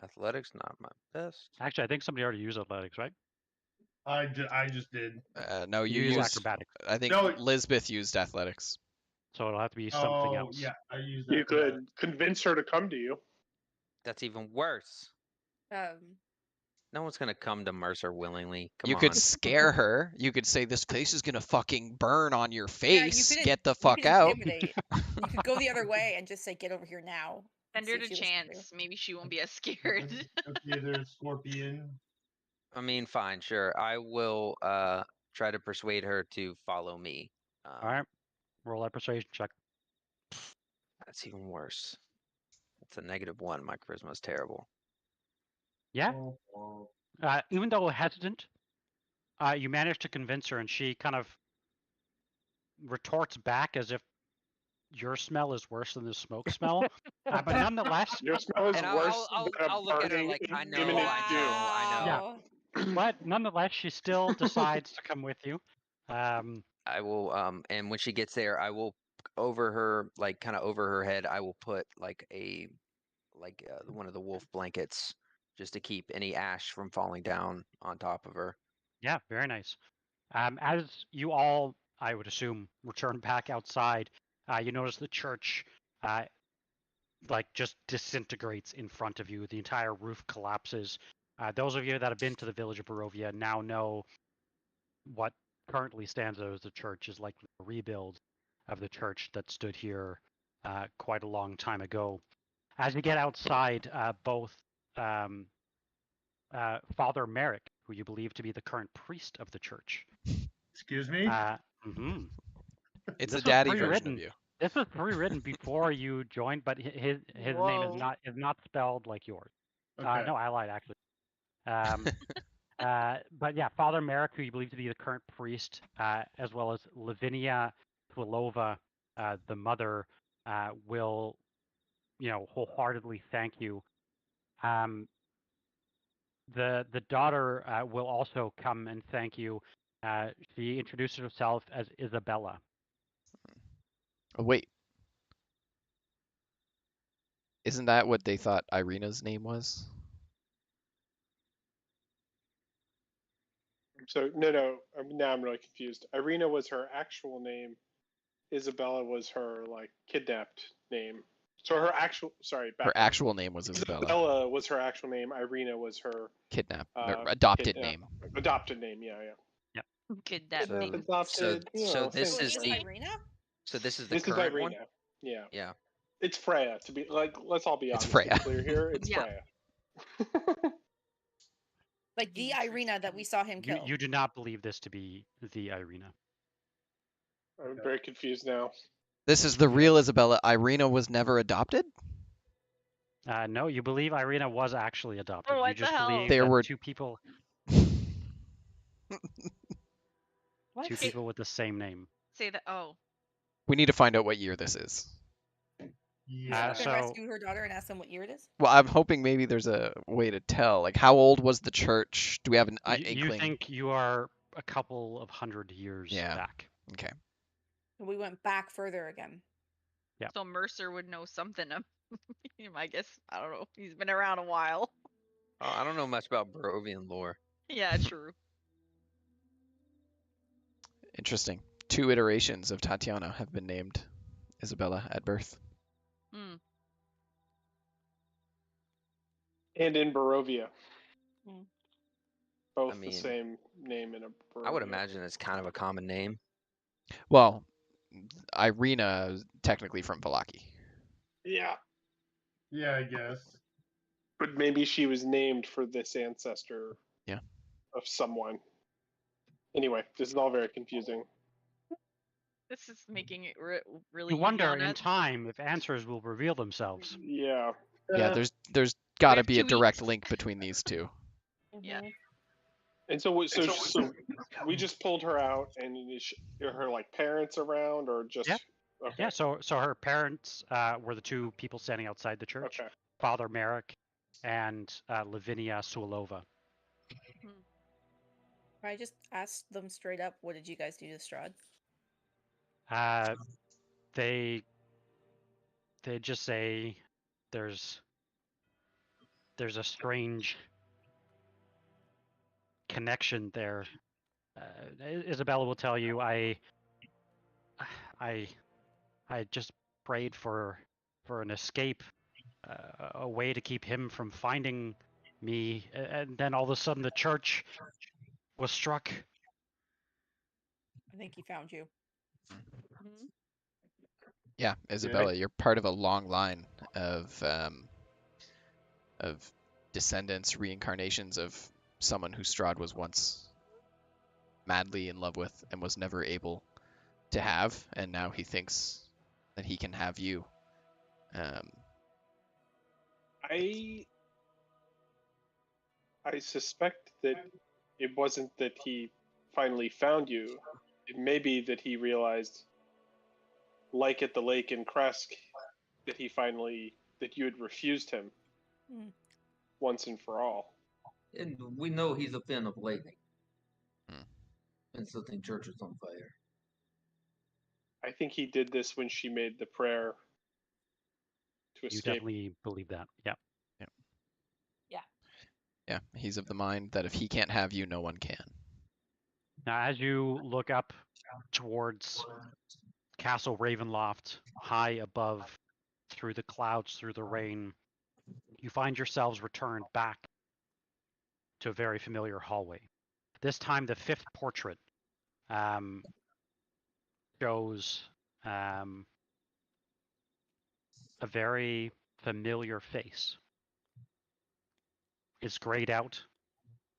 Athletics, not my best. Actually, I think somebody already used athletics, right? I just did. No, you used used. acrobatics. I think No, Lisbeth used athletics. So it'll have to be something else. Yeah, I used. You could convince her to come to you. That's even worse. No one's gonna come to Mercer willingly. Come You on. could scare her. You could say this place is gonna fucking burn on your face. could Get the you fuck could out. intimidate. You could go the other way and just say, "Get over here now." Send See her if to she listens to you. chance. Maybe she won't be as scared. Okay, there's Scorpion. I mean, fine, sure. I will try to persuade her to follow me. All right. Roll a persuasion check. That's even worse. That's a -1. My charisma is terrible. Yeah. Even though hesitant, you manage to convince her, and she kind of retorts back as if your smell is worse than the smoke smell. But nonetheless, Your smell is And worse than a I'll look at her burning, like, I know, imminent doom. I know. but nonetheless, she still decides to come with you. I will and when she gets there, I will over her, like kind of over her head, I will put like one of the wolf blankets just to keep any ash from falling down on top of her. Yeah, very nice. As you all, I would assume, return back outside, you notice the church like just disintegrates in front of you. The entire roof collapses. Those of you that have been to the village of Barovia now know what currently stands there as the church is like a rebuild of the church that stood here quite a long time ago. As you get outside, both Father Merek, who you believe to be the current priest of the church. Excuse me? It's This a daddy was version pre-written. of you. This was pre-written before you joined, but his name is not spelled like yours. Okay. No, I lied actually. But yeah, Father Merek, who you believe to be the current priest, as well as Lavinia Twilova, the mother, will, wholeheartedly thank you. The daughter will also come and thank you. She introduces herself as Isabella. Oh, wait. Isn't that what they thought Irina's name was? So no. Now I'm really confused. Irina was her actual name. Isabella was her kidnapped name. So her actual Her actual name was Isabella. Isabella was her actual name. Irina was her adopted name. Adopted name. Yeah. Kidnapping. Adopted. So this same is thing. Irina? So this is the This is current Irina. one? Yeah. Yeah. It's Freya. To be let's all be honest. It's Freya. And clear here. It's Yeah. Freya. Like the Irina that we saw him kill. You do not believe this to be the Irina. I'm very confused now. This is the real Isabella. Irina was never adopted? No, you believe Irina was actually adopted. what You the just hell? believe There that were- two people What? two people with the same name. Say that. Oh, We need to find out what year this is. Yeah. Can so- rescue her daughter and ask them what year it is? Well, I'm hoping maybe there's a way to tell. Like, how old was the church? Do we have an You inkling? think you are a couple of 100 years Yeah. back. Okay. We went back further again. Yeah. so Mercer would know something. I guess I don't know. He's been around a while. Oh, I don't know much about Barovian lore. Yeah, true. Interesting. 2 iterations of Tatiana have been named Isabella at birth. Hmm. And in Barovia. Hmm. Both I the mean, same name in a Barovia. I would imagine it's kind of a common name. Well, Irina is technically from Vallaki. Yeah, Yeah, I guess. but maybe she was named for this ancestor. Yeah. Of someone. Anyway, this is all very confusing. This is making it really You easy wonder on in us. time if answers will reveal themselves. Yeah. Yeah, there's got to have be a 2 direct weeks. link between these two. Yeah. And so we just pulled her out, and are her like parents around, or just Yeah. Okay. Yeah, so her parents were the two people standing outside the church, Okay. Father Merek and Lavinia Suilova. I just asked them straight up, what did you guys do to Strahd? They just say there's a strange connection there. Isabella will tell you I just prayed for an escape, a way to keep him from finding me, and then all of a sudden the church was struck. I think he found you. Mhm. Yeah, Isabella, you're part of a long line of descendants, reincarnations of someone who Strahd was once madly in love with and was never able to have, and now he thinks that he can have you. I suspect that it wasn't that he finally found you. It may be that he realized, like at the lake in Kresk, that you had refused him once and for all. And we know he's a fan of lightning. Hmm. And still think church is on fire. I think he did this when she made the prayer to You escape. definitely believe that. Yeah. Yeah, he's of the mind that if he can't have you, no one can. Now, as you look up towards Castle Ravenloft, high above, through the clouds, through the rain, you find yourselves returned back to a very familiar hallway. This time, the 5th portrait shows a very familiar face. It's grayed out,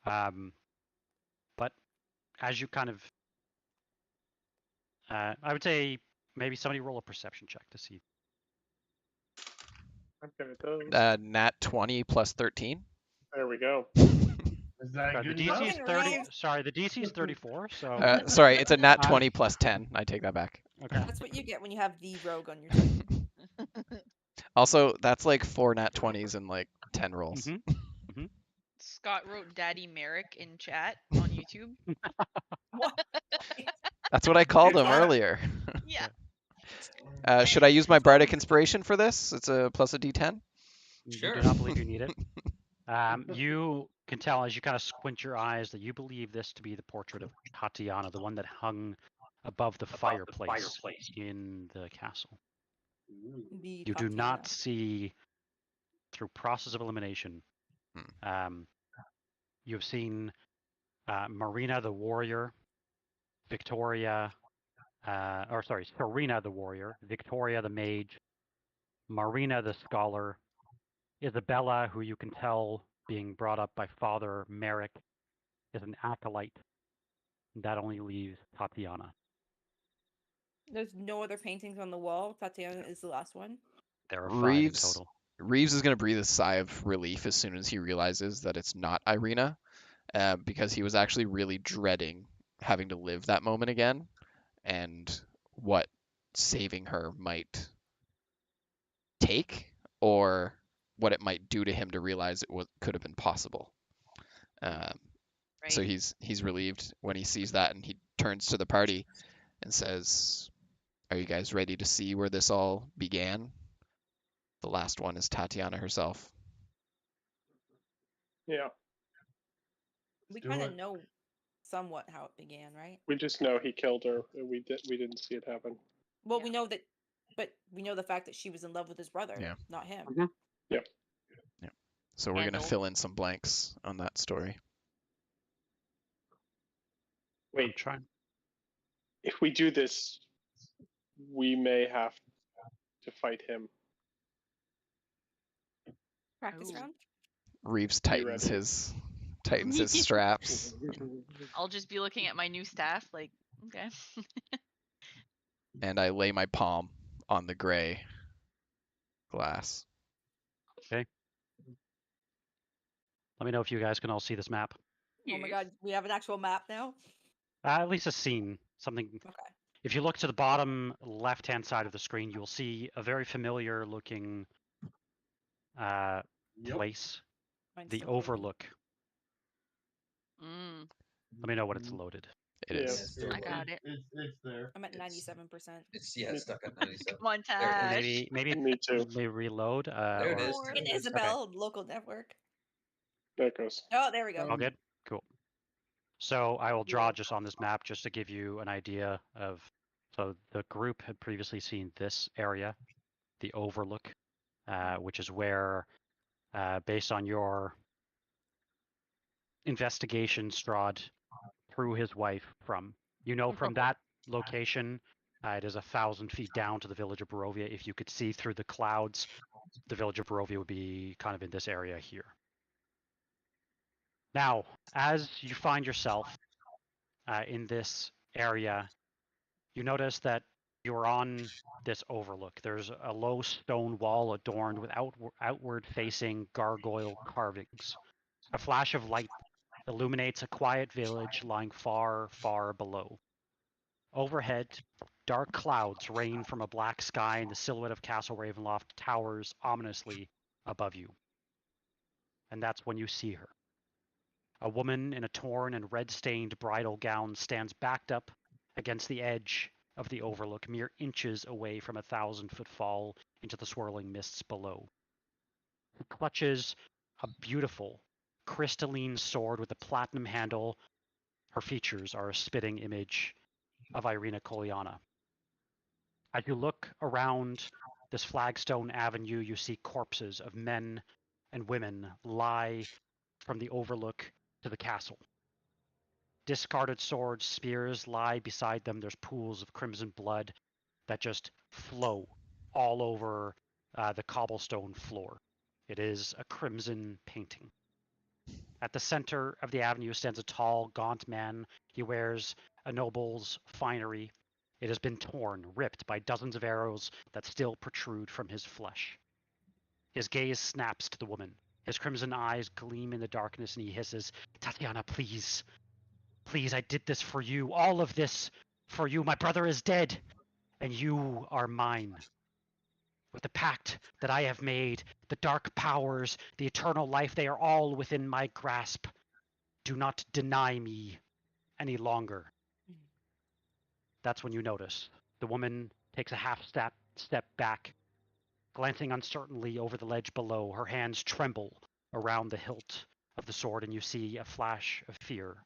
but as you kind of, I would say maybe somebody roll a perception check to see. I'm good at those. Nat 20 plus 13. There we go. Is that The good DC enough? is Fucking 30. roll. Sorry, the DC is 34. So Sorry, it's a nat Um, 20 plus 10. I take that back. okay. That's what you get when you have the rogue on your team. Also, that's like 4 nat 20s and like 10 rolls. Mhm. Scott wrote Daddy Merek in chat on YouTube. What? That's what I called him What? earlier. Yeah. Should I use my bardic inspiration for this? It's a plus a d10. You Sure. do not believe you need it. You can tell as you kind of squint your eyes that you believe this to be the portrait of Tatiana, the one that hung above the fireplace in the castle. The You do Tatiana. not see, through process of elimination, you've seen Marina the warrior, Victoria, Serena the warrior, Victoria the mage, Marina the scholar, Isabella, who you can tell being brought up by Father Merek, is an acolyte. That only leaves Tatiana. There's no other paintings on the wall. Tatiana is the last one. There are 5 in Reeves total. Reeves is going to breathe a sigh of relief as soon as he realizes that it's not Irina, because he was actually really dreading having to live that moment again, and what saving her might take, or what it might do to him to realize it could have been possible. So Right. he's relieved when he sees that, and he turns to the party and says, "Are you guys ready to see where this all began?" The last one is Tatiana herself. Yeah. We do kind of it. know somewhat how it began, right? We just know he killed her. We didn't see it happen. Well, Yeah. we know that, but we know the fact that she was in love with his brother, Yeah. not him. Yep. So we're going to Handle. fill in some blanks on that story. I'm Wait, trying. if we do this, we may have to fight him. Practice Ooh. round. Reeves Be tightens ready. his straps, I'll just be looking at my new staff, like, okay. and I lay my palm on the gray glass. Let me know if you guys can all see this map. Oh my god, we have an actual map now. At least a scene. Something. Okay. If you look to the bottom left-hand side of the screen, you'll see a very familiar-looking Yep. place. Mine's The still loading. Overlook. Mm, Let me know when it's loaded. It Yeah. is. I got it. It's there. I'm at It's- 97%. It's stuck at 97. Come on, There it is. Tash. Maybe Me too. they reload. There it or- is. Or- There In it is. Isabel, local network. There it goes. Oh, there we go. All good? Cool. So I will draw just on this map just to give you an idea of. So the group had previously seen this area, the Overlook, which is where, based on your investigation, Strahd threw his wife from. You know, from that location, it is 1,000 feet down to the village of Barovia. If you could see through the clouds, the village of Barovia would be kind of in this area here. Now, as you find yourself in this area, you notice that you're on this overlook. There's a low stone wall adorned with outward-facing gargoyle carvings. A flash of light illuminates a quiet village lying far, far below. Overhead, dark clouds rain from a black sky, and the silhouette of Castle Ravenloft towers ominously above you. And that's when you see her. A woman in a torn and red-stained bridal gown stands backed up against the edge of the overlook, mere inches away from a 1,000-foot fall into the swirling mists below. She clutches a beautiful, crystalline sword with a platinum handle. Her features are a spitting image of Irina Koliana. As you look around this flagstone avenue, you see corpses of men and women lie from the overlook to the castle. Discarded swords, spears lie beside them. There's pools of crimson blood that just flow all over the cobblestone floor. It is a crimson painting. At the center of the avenue stands a tall, gaunt man. He wears a noble's finery. It has been torn, ripped by dozens of arrows that still protrude from his flesh. His gaze snaps to the woman. His crimson eyes gleam in the darkness, and he hisses, "Tatiana, please. Please, I did this for you. All of this for you. My brother is dead, and you are mine. With the pact that I have made, the dark powers, the eternal life, they are all within my grasp. Do not deny me any longer." That's when you notice. The woman takes a half-step back, glancing uncertainly over the ledge below. Her hands tremble around the hilt of the sword, and you see a flash of fear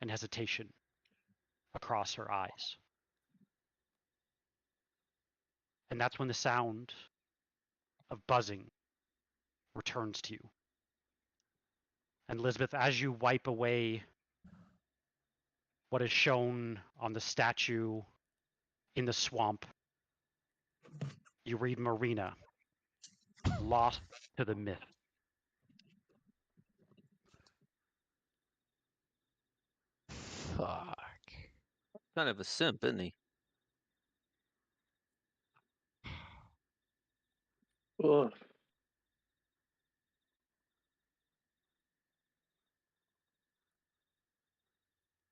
and hesitation across her eyes. And that's when the sound of buzzing returns to you. And Lisbeth, as you wipe away what is shown on the statue in the swamp, you read Marina, lost to the myth. Fuck. Kind of a simp, isn't he? Ugh.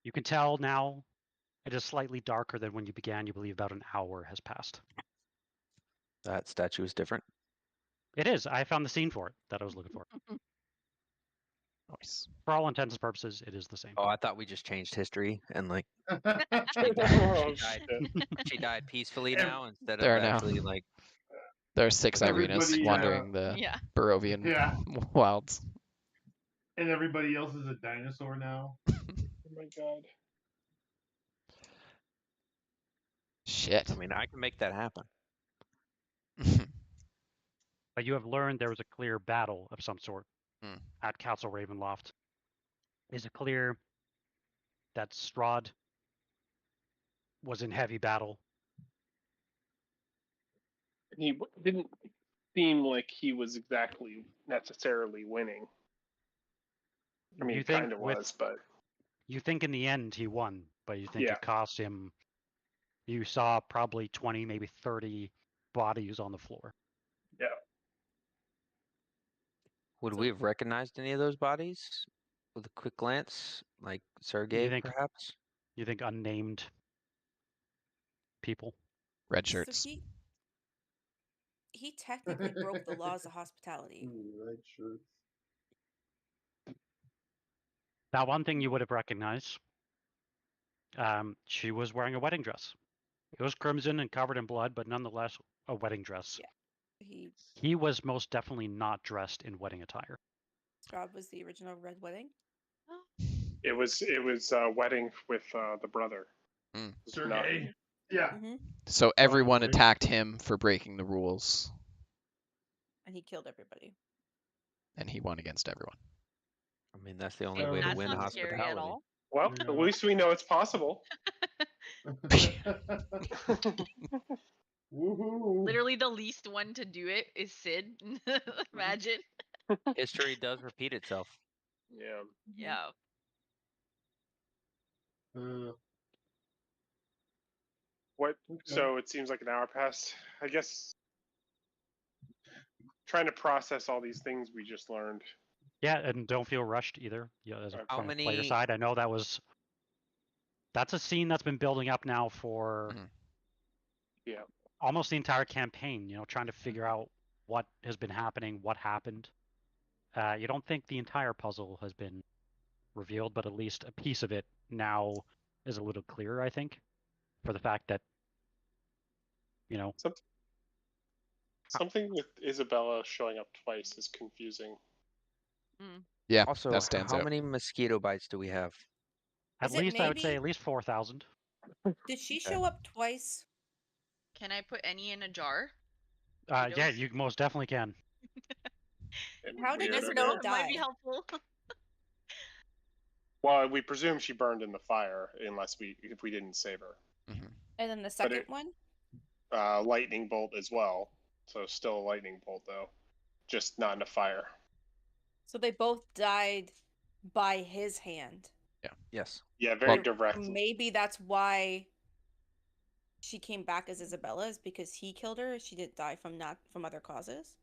You can tell now it is slightly darker than when you began. You believe about an hour has passed. That statue is different. It is. I found the scene for it that I was looking for. Nice. For all intents and purposes, it is the same. Oh, I thought we just changed history and like Oh, died. shit. she died peacefully Ev- now instead There of now. actually like. There are 6 Everybody, Irenas wandering the Yeah. Barovian Yeah. wilds. And everybody else is a dinosaur now. Oh my god. Shit. I mean, I can make that happen. But you have learned there was a clear battle of some sort Hmm. at Castle Ravenloft. Is it clear that Strahd was in heavy battle? He didn't seem like he was exactly necessarily winning. I mean, You he think kind of with- was, but You think in the end he won, but you think Yeah. it cost him. You saw probably 20, maybe 30 bodies on the floor. yeah. Would we have recognized any of those bodies with a quick glance, like Sergei, think- perhaps? You think unnamed people? Red So shirts. he technically broke the laws of hospitality. Red shirts. Now, one thing you would have recognized. She was wearing a wedding dress. It was crimson and covered in blood, but nonetheless a wedding dress. Yeah. He was most definitely not dressed in wedding attire. Strahd was the original Red Wedding. It was a wedding with the brother. Hmm. It was not- Sergey. Yeah. Mm-hmm. So everyone Probably. attacked him for breaking the rules, And he killed everybody. and he won against everyone. I mean, that's the only Oh, way to That's win not scary at hospitality. all. Well, Yeah. at least we know it's possible. Woohoo. Literally, the least one to do it is Sid. Imagine. History does repeat itself. Yeah. Yeah. What? Okay. So it seems like an hour passed. I guess trying to process all these things we just learned. Yeah, and don't feel rushed either. Yeah, as a, How from a player many- side, I know that's a scene that's been building up now for Mhm. Yeah. almost the entire campaign. You know, trying to figure out what has been happening, what happened. You don't think the entire puzzle has been revealed, but at least a piece of it now is a little clearer, I think, for the fact that, you know, Something with Isabella showing up twice is confusing. Yeah, Also, that stands how out. many mosquito bites do we have? at Is it least I would say maybe- at least 4,000. Did she Okay. show up twice? Can I put any in a jar? Yeah, Potatoes? you most definitely can. How did Weird, Isabella okay. It might be die? helpful. Well, we presume she burned in the fire, unless if we didn't save her. And then the second it- one? Lightning bolt as well. So still a lightning bolt though, just not in a fire. So they both died by his hand. Yes. Yeah, very Well- direct. Maybe that's why she came back as Isabella, is because he killed her. She didn't die from other causes.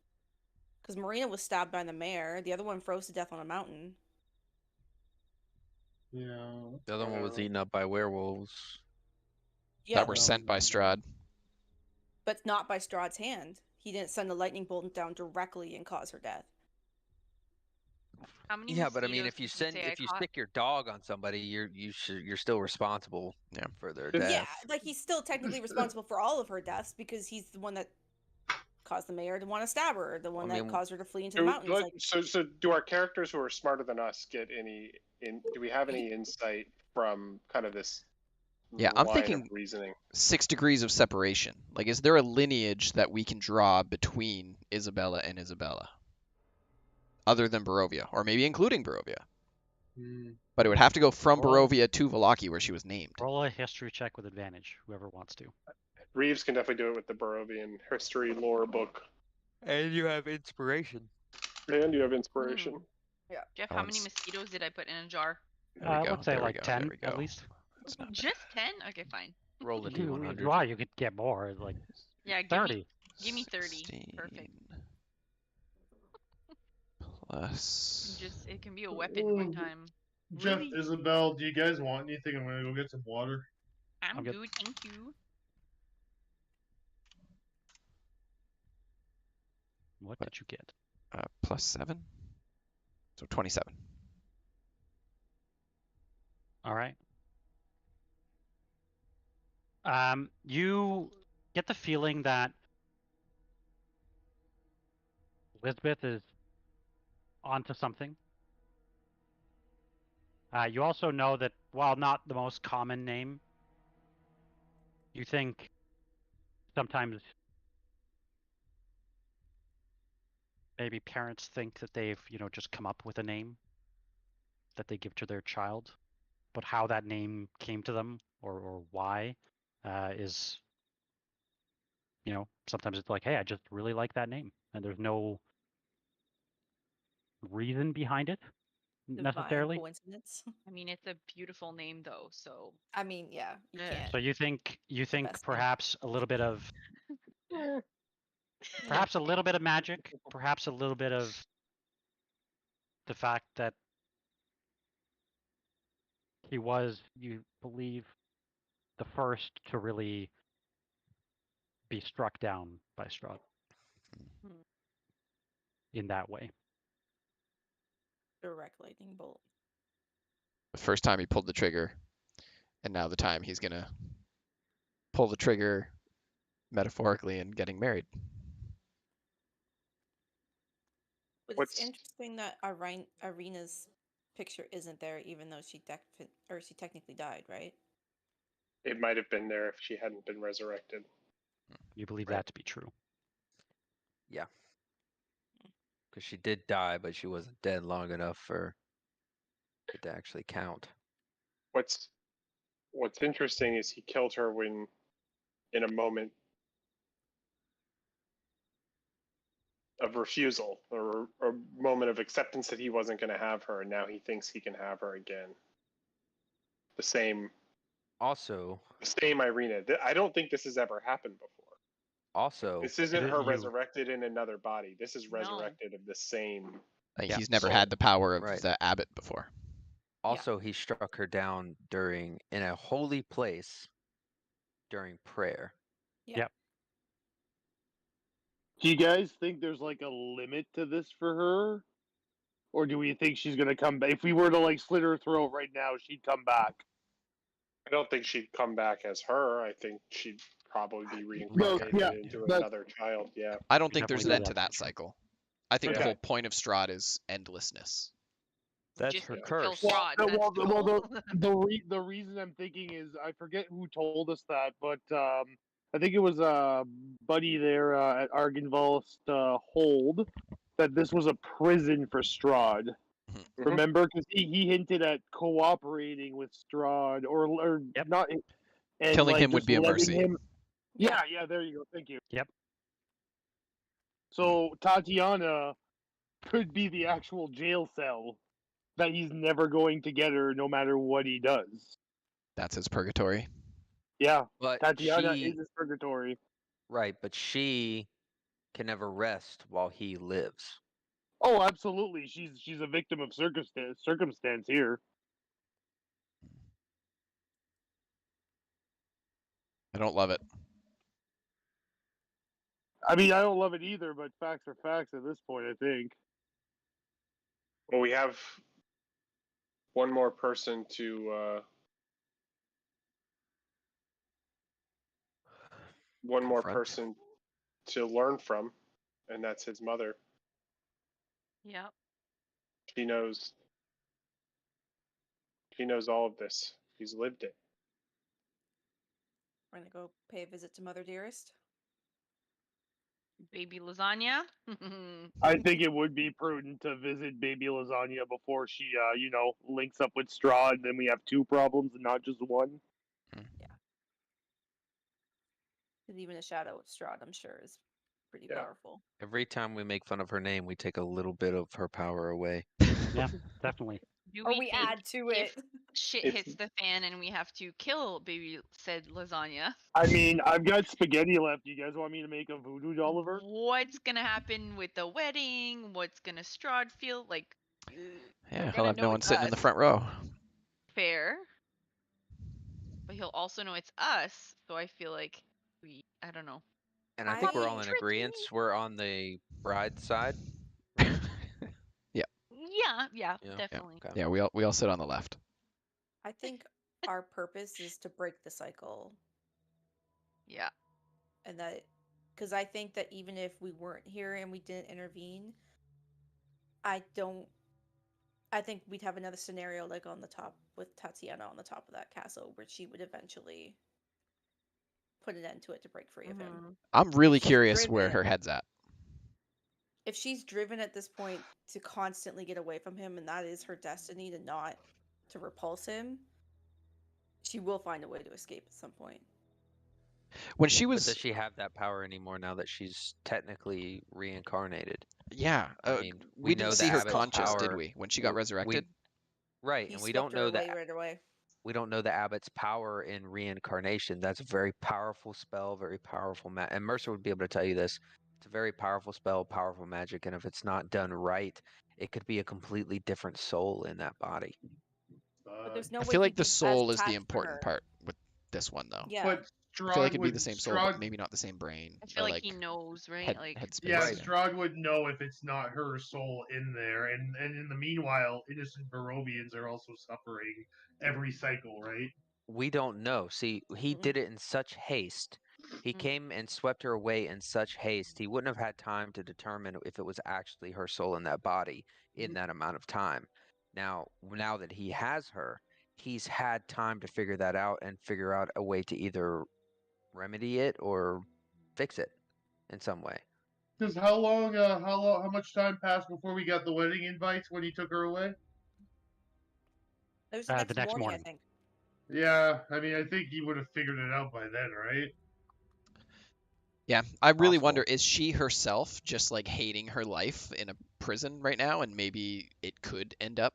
Because Marina was stabbed by the mayor. The other one froze to death on a mountain. Yeah. The other one was eaten up by werewolves. Yeah, That were sent by Strahd. but not by Strahd's hand. He didn't send the lightning bolt down directly and cause her death. How many Yeah, but I mean, mosquitoes if you did say I if you caught? stick your dog on somebody, you're still responsible. Yeah. For their Yeah, death. Yeah, like he's still technically responsible for all of her deaths because he's the one that caused the mayor to want to stab her, the one I that mean, caused her to flee into the mountains. Like, So do our characters who are smarter than us get any? Do we have any insight from kind of this? Yeah, I'm line thinking- of reasoning. 6 degrees of separation. Like, is there a lineage that we can draw between Isabella and Isabella? Other than Barovia, or maybe including Barovia. But it would have to go from Roll- Barovia to Vallaki, where she was named. Roll a history check with advantage, whoever wants to. Reeves can definitely do it with the Barovian history lore book, And you have inspiration. and you have inspiration. Jeff, That how many one's- mosquitoes did I put in a jar? There we go. Let's say there we like go. 10 there we go. at least. That's not bad. Just 10? Okay, fine. Roll a d100. Wow, you could get more. Like Yeah, give 30. me 30. 16 Perfect. Plus. Just it can be a weapon one time. Jeff, Really? Isabel, do you guys want anything? I'm gonna go get some water. I'm good. good, thank you. What did you get? Plus 7. So 27. All right. You get the feeling that Lisbeth is onto something. You also know that while not the most common name, you think sometimes maybe parents think that they've, just come up with a name that they give to their child, but how that name came to them or why is, sometimes it's like, hey, I just really like that name, and there's no reason behind it Divine necessarily. coincidence. I mean, it's a beautiful name though, so I mean, yeah, you Yeah. can't. So you think best name. perhaps a little bit of magic, perhaps a little bit of the fact that he was, you believe, the first to really be struck down by Strahd Hmm. in that way. Direct lightning bolt. The first time he pulled the trigger, and now the time he's gonna pull the trigger metaphorically and getting married. But What's- it's interesting that Irina's picture isn't there, even though she technically died, right? It might have been there if she hadn't been resurrected. You believe Right. that to be true. Yeah. Because she did die, but she wasn't dead long enough for it to actually count. What's interesting is he killed her when, in a moment of refusal or a moment of acceptance that he wasn't going to have her, and now he thinks he can have her again. The same Also, Irina. I don't think this has ever happened before. This isn't her resurrected in another body. This is No. resurrected of the same. Like Yeah. he's never So- had the power of Right. the abbot before. also he struck her down in a holy place during prayer. Do you guys think there's like a limit to this for her? Or do we think she's gonna come back? If we were to like slit her throat right now, she'd come back. I don't think she'd come back as her. I think she'd probably be reincarnated yeah, into but- another child. Yeah. I don't think there's an Definitely end do to that. that cycle. I think the Okay. whole point of Strahd is endlessness. That's just her to kill curse. Strahd, that's the goal. The reason I'm thinking is I forget who told us that, but I think it was buddy there at Argynvost Hold that this was a prison for Strahd. Mhm. Remember, because he hinted at cooperating with Strahd or Yep. not, and Killing like, him would just be a letting mercy. him- Yeah, there you go. Thank you. Yep. So Tatiana could be the actual jail cell that he's never going to get her, no matter what he does. That's his purgatory. Yeah, But Tatiana she, is his purgatory. right, but she can never rest while he lives. Oh, absolutely. She's a victim of circumstance here. I don't love it. I mean, I don't love it either, but facts are facts at this point, I think. Well, we have one more person to Confront. learn from, and that's his mother. Yep. She knows all of this. She's lived it. We're gonna go pay a visit to Mother Dearest. Baby lasagna. I think it would be prudent to visit Baby Lasagna before she, links up with Strahd, and then we have two problems and not just one. Because even a shadow of Strahd, I'm sure, is pretty Yeah. powerful. Every time we make fun of her name, we take a little bit of her power away. Yeah, definitely. Do Or we we think add to if it. shit It's- hits the fan and we have to kill baby said lasagna, I mean, I've got spaghetti left. You guys want me to make a voodoo Oliver? what's gonna happen with the wedding? What's gonna Strahd feel like? Yeah, he'll gonna have no know one it's sitting in the us. front row. Fair, but he'll also know it's us. So I feel like I don't know. And I think we're all in Tricky. agreement. We're on the bride side, right? Yeah, Yeah. definitely. Okay. Yeah, we all sit on the left. I think our purpose is to break the cycle. Yeah. And that, because I think that even if we weren't here and we didn't intervene, I think we'd have another scenario like on the top with Tatiana on the top of that castle where she would eventually put an end to it to break free of him. Mhm. I'm really She's curious where her driven. head's at. If she's driven at this point to constantly get away from him and that is her destiny to repulse him, she will find a way to escape at some point. When she But was, does she have that power anymore now that she's technically reincarnated? yeah, I mean, we know didn't the see her Abbot's conscious, did power- we? When she got resurrected? Right, He and we swept don't her know away that right away. we don't know the Abbot's power in reincarnation. That's a very powerful spell, very powerful and Mercer would be able to tell you this. It's a very powerful spell, powerful magic, and if it's not done right, it could be a completely different soul in that body. But there's no I way feel like he'd the be as soul is the attached to important her. part with this one, though. Yeah. But I feel like Strahd it'd be would the same soul, Strahd, but maybe not the same brain. I feel or like he knows, right? Head, Like headspace. yeah, Right. Strahd would know if it's not her soul in there, and in the meanwhile, innocent Barovians are also suffering every cycle, right? We don't know. See, he did it in such haste. He came and swept her away in such haste. He wouldn't have had time to determine if it was actually her soul in that body in that amount of time. Now that he has her, he's had time to figure that out and figure out a way to either remedy it or fix it in some way. Because how much time passed before we got the wedding invites when he took her away? It was The the next next morning, morning. I think. Yeah, I mean, I think he would have figured it out by then, right? Yeah, I really Possible. wonder, is she herself just like hating her life in a prison right now, and maybe it could end up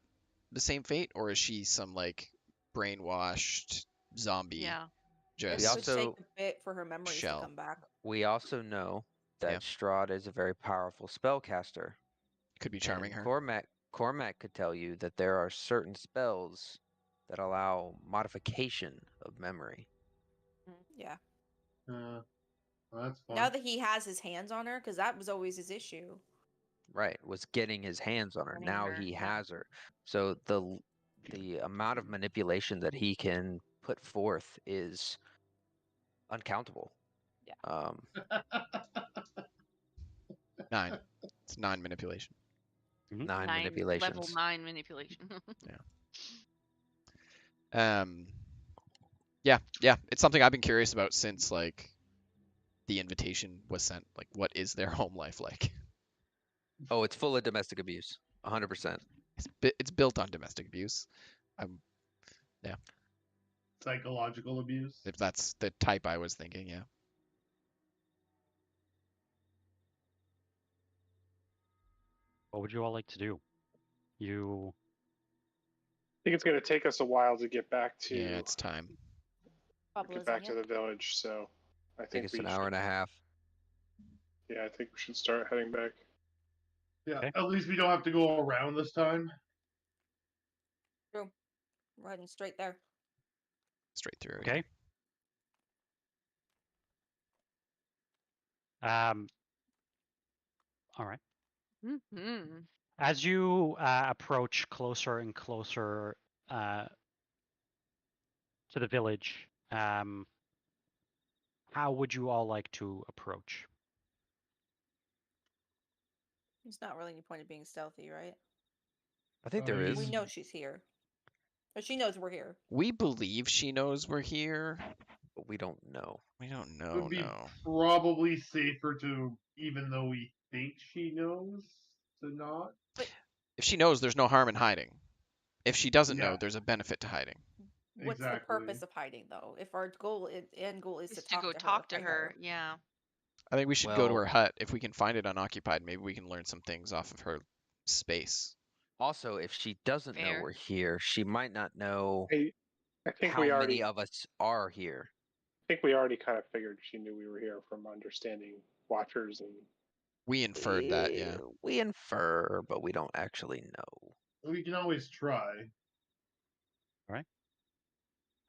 the same fate, or is she some like brainwashed zombie? yeah. It Just could take a bit for her memories shell. to come back. We also know that Yeah. Strahd is a very powerful spellcaster. Could be charming and her. Cormac could tell you that there are certain spells that allow modification of memory. Yeah. Well, that's fun. Now that he has his hands on her, because that was always his issue. Right, was getting his hands on her. Getting Now her, he yeah. has her. So the amount of manipulation that he can put forth is uncountable. Yeah. 9. It's 9 manipulation. 9 Level manipulations. 9 manipulation. Yeah, it's something I've been curious about since like the invitation was sent. Like, what is their home life like? Oh, it's full of domestic abuse. 100%. It's built on domestic abuse. Psychological abuse. If that's the type I was thinking, yeah. What would you all like to do? You I think it's going to take us a while to get back to Yeah, it's time. the village. So I I think think it's an hour and a half. Yeah, I think we should start heading back. Yeah, Okay. at least we don't have to go around this time. True. We're heading straight there. Straight through. okay? All right. Mm-hmm. As you approach closer and closer to the village, how would you all like to approach? There's not really any point in being stealthy, right? I think there is. We know she's here. Or she knows we're here. We believe she knows we're here. But we don't know. We don't It know. would be No. probably safer to, even though we think she knows, to not. If she knows, there's no harm in hiding. If she doesn't know, Yeah. there's a benefit to hiding. What's the Exactly. purpose of hiding, though? If our end goal is Just to to go talk talk to fight her. Yeah. I think we should go to Well- her hut. If we can find it unoccupied, maybe we can learn some things off of her space. Also, if she doesn't know Fair. we're here, she might not know I think how we many already. of us are here. I think we already kind of figured she knew we were here from understanding Watchers and. We inferred that, yeah. We infer, but we don't actually know. We can always try.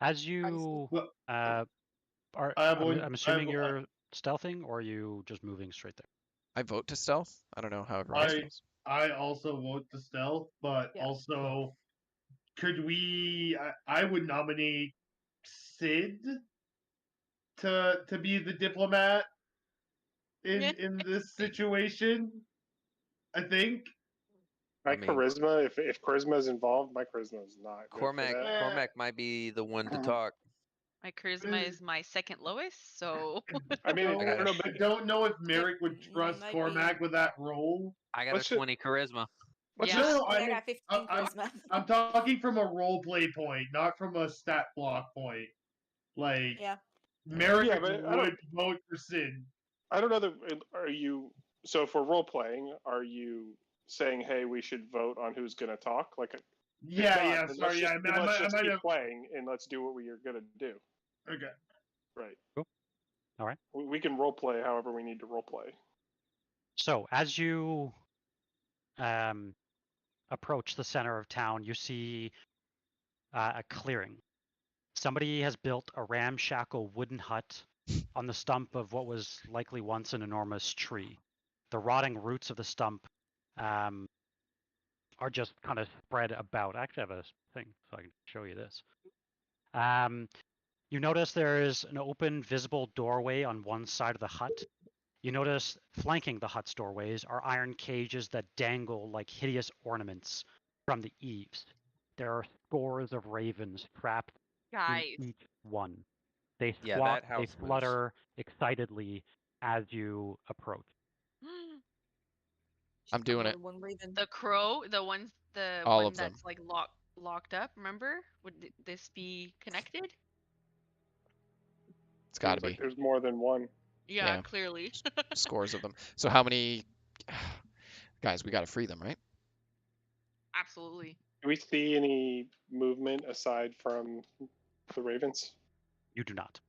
As you Well, are, I have I'm, one. I'm assuming you're stealthing, or are you just moving straight there? I vote to stealth. I don't know how everyone else feels. I also vote to stealth, but Yeah. also, could we? I would nominate Sid to be the diplomat in this situation. I think. My I mean- charisma, if charisma is involved, my charisma is not good for that. Cormac might be the one to talk. My charisma is my second lowest, so I mean, No, I don't know, I but don't know if Merek would trust might Cormac be. with that role. I got Let's a ju- 20 charisma. let's Yeah. just. No, I I mean, got 15 charisma. I'm talking from a role play point, not from a stat block point. Like, Yeah. Merek Yeah, but I don't- would vote for Sid. I don't know that. Are you? So if we're role playing, are you saying, "Hey, we should vote on who's going to talk"? Like, if Yeah, not, yeah. then Sorry, let's yeah. let's I just might keep have. playing and let's do what we are going to do. Okay. Right. Cool. All right. We can role play however we need to role play. So as you approach the center of town, you see a clearing. Somebody has built a ramshackle wooden hut on the stump of what was likely once an enormous tree. The rotting roots of the stump are just kind of spread about. I actually have a thing so I can show you this. You notice there is an open, visible doorway on one side of the hut. You notice flanking the hut's doorways are iron cages that dangle like hideous ornaments from the eaves. There are scores of ravens trapped guys. in each one. They Yeah, squawk, that they house moves. flutter excitedly as you approach. I'm doing it. One raven. The crow, the All one of them. that's like locked up. Remember? Would this be connected? It's got to Seems like be. there's more than one. Yeah, Yeah. clearly. Scores of them. So how many? Guys, we got to free them, right? Absolutely. Do we see any movement aside from the ravens? You do not.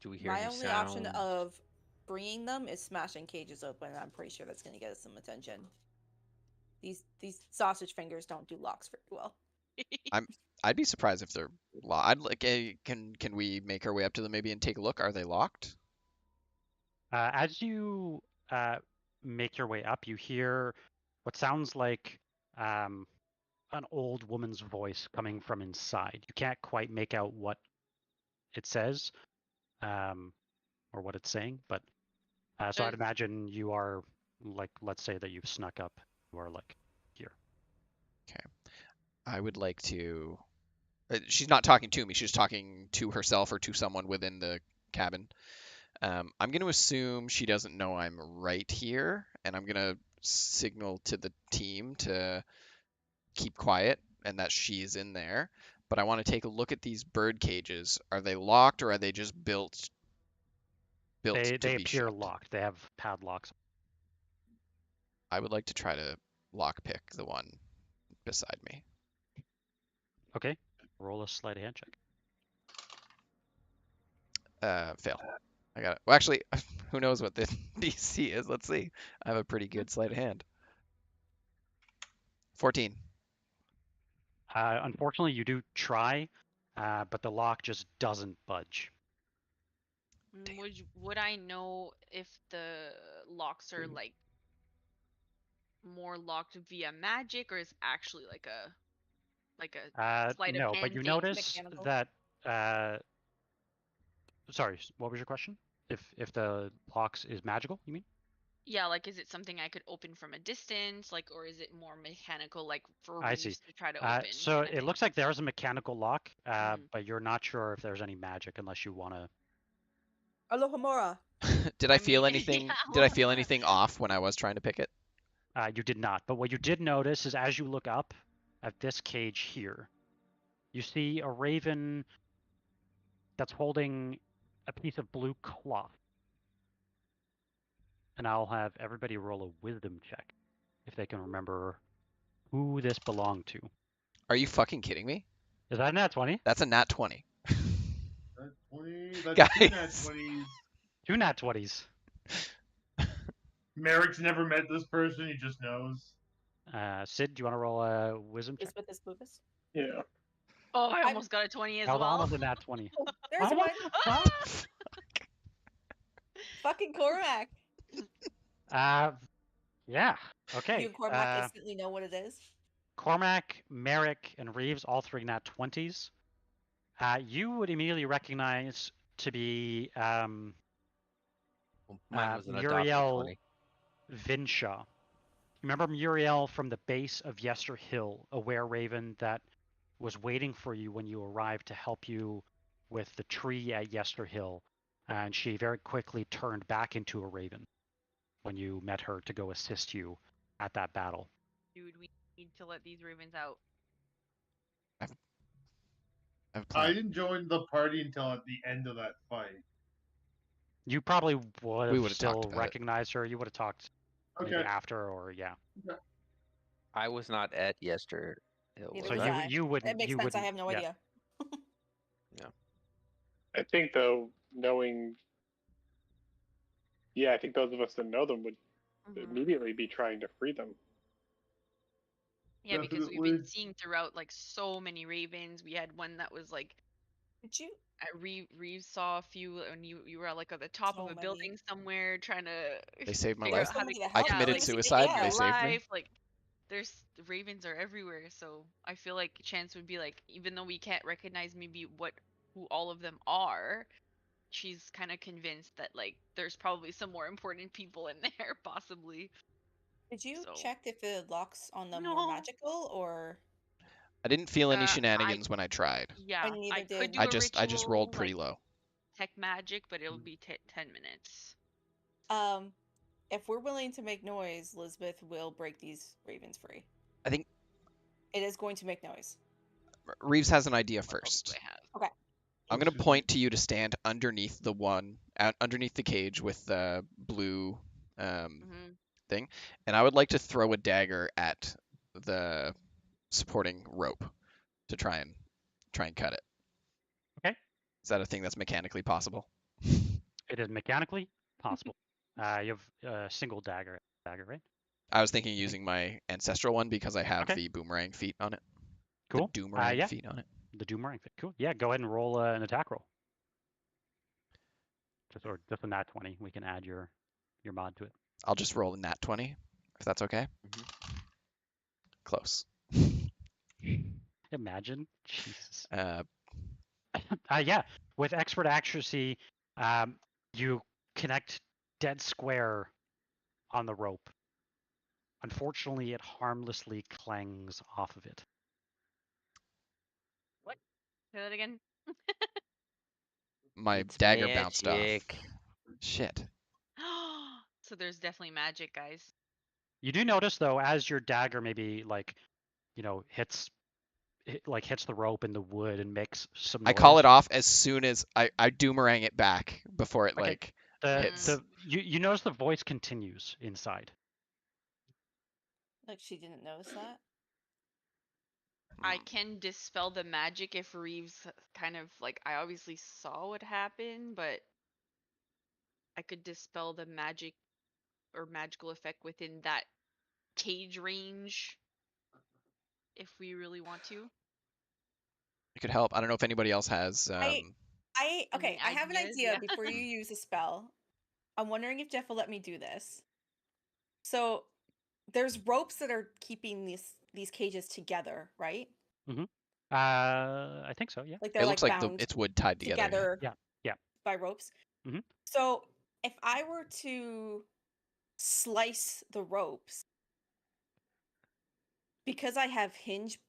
Do we hear My any only option sounds? of bringing them is smashing cages open. I'm pretty sure that's going to get us some attention. These sausage fingers don't do locks very well. I'd be surprised if they're locked. I'd like. Can we make our way up to them maybe and take a look? Are they locked? As you make your way up, you hear what sounds like an old woman's voice coming from inside. You can't quite make out what it says or what it's saying, but so I'd Does- imagine you are like, let's say that you've snuck up. You are like here. I would like to. She's not talking to me. She's talking to herself or to someone within the cabin. I'm going to assume she doesn't know I'm right here, and I'm going to signal to the team to keep quiet and that she's in there. But I want to take a look at these bird cages. Are they locked or are they just built They to be appear shut? locked. They have padlocks. I would like to try to lockpick the one beside me. Okay. Roll a sleight of hand check. Fail. I got it. Well, actually, who knows what the DC is? Let's see. I have a pretty good sleight of hand. 14. Unfortunately, you do try, but the lock just doesn't budge. Would I know if the locks are like more locked via magic, or is actually like a sleight No, of hand but you thing? notice Mechanical. that. Sorry, what was your question? If the locks is magical, you mean? Yeah, like is it something I could open from a distance, like, or is it more mechanical, like for I Reeves see. to try to open? So kinda it looks thing? like there's a mechanical lock, Mhm. but you're not sure if there's any magic unless you want to. Alohomora. Did I I feel mean, anything? yeah, Did I well, feel anything off when I was trying to pick it? You did not. But what you did notice is as you look up at this cage here, you see a raven that's holding a piece of blue cloth. And I'll have everybody roll a wisdom check if they can remember who this belonged to. Are you fucking kidding me? Is that a nat 20? That's a nat 20. That's 20. That's Guys. 2 nat 20s. 2 nat 20s. Merrick's never met this person. He just knows. Sid, do you want to roll a wisdom check? Lisbeth is Lucas. Yeah. Oh, I I'm- almost got a 20 as That was well. almost a nat 20. Oh, there's Oh, one. what the fuck? Fucking Cormac. Yeah. Okay. You and Cormac instantly know what it is. Cormac, Merek, and Reeves, all 3 nat 20s. You would immediately recognize to be Mine was an adopted Muriel 20. Vinshaw. Remember Muriel from the base of Yester Hill, a were-raven that was waiting for you when you arrived to help you with the tree at Yester Hill, and she very quickly turned back into a raven when you met her to go assist you at that battle. Dude, we need to let these ravens out. I have a I plan. didn't join the party until at the end of that fight. You probably would We have would've still talked about it. recognized her. You would have talked maybe Okay. after, or yeah. I was not at Yester Hill. Neither So was was I? I. you wouldn't. It makes you sense. I wouldn't- have no yeah. idea. I think though, knowing, I think those of us that know them would Mhm. immediately be trying to free them. Yeah, because we've Definitely. been seeing throughout like so many ravens. We had one that was like Did you? Reeves saw a few, and you were like at the top So of a many. building somewhere trying to. They saved my figure life. out how to, Somebody to I help committed you. suicide. Yeah. They saved me. alive. Like, there's the ravens are everywhere, so I feel like Chance would be like, even though we can't recognize maybe who all of them are, she's kind of convinced that like there's probably some more important people in there, possibly. Did you So- check if the locks on them No. were magical or? I didn't feel any I- shenanigans when I tried. Yeah, neither I did could do I a just ritual, rolled pretty like, low. tech magic, but it'll be 10 minutes. If we're willing to make noise, Lisbeth will break these ravens free. I think- it is going to make noise. Reeves has an idea What else first. do I have? I'm gonna point to you to stand underneath underneath the cage with the blue Mhm. thing, and I would like to throw a dagger at the supporting rope to try and cut it. Okay. Is that a thing that's mechanically possible? It is mechanically possible. You have a single dagger, right? I was thinking using my ancestral one because I have Okay. the boomerang feet on it. Cool. The doomerang yeah. feet on it. The Doomerang fit. Cool. Yeah, go ahead and roll an attack roll. Just a nat 20. We can add your mod to it. I'll just roll a nat 20, if that's okay. Mhm. Close. Imagine. Jesus. Uh, Yeah, with expert accuracy, you connect dead square on the rope. Unfortunately, it harmlessly clangs off of it. Say that again. my It's dagger bounced off. magic. Shit. So there's definitely magic, guys. You do notice though, as your dagger maybe hits the rope in the wood and makes some noise. I call it off as soon as I doomerang it back before it Okay. hits. You notice the voice continues inside. Like she didn't notice that. I can dispel the magic if Reeves kind of like I obviously saw what happened, but I could dispel the magic or magical effect within that cage range if we really want to. It could help. I don't know if anybody else has. I Any have an ideas? idea Yeah. before you use a spell. I'm wondering if Jeff will let me do this. So there's ropes that are keeping these cages together, right? I think so. Yeah. Like they're It looks like bound it's wood tied together. together Yeah. by ropes. Mhm. So if I were to slice the ropes, because I have hinge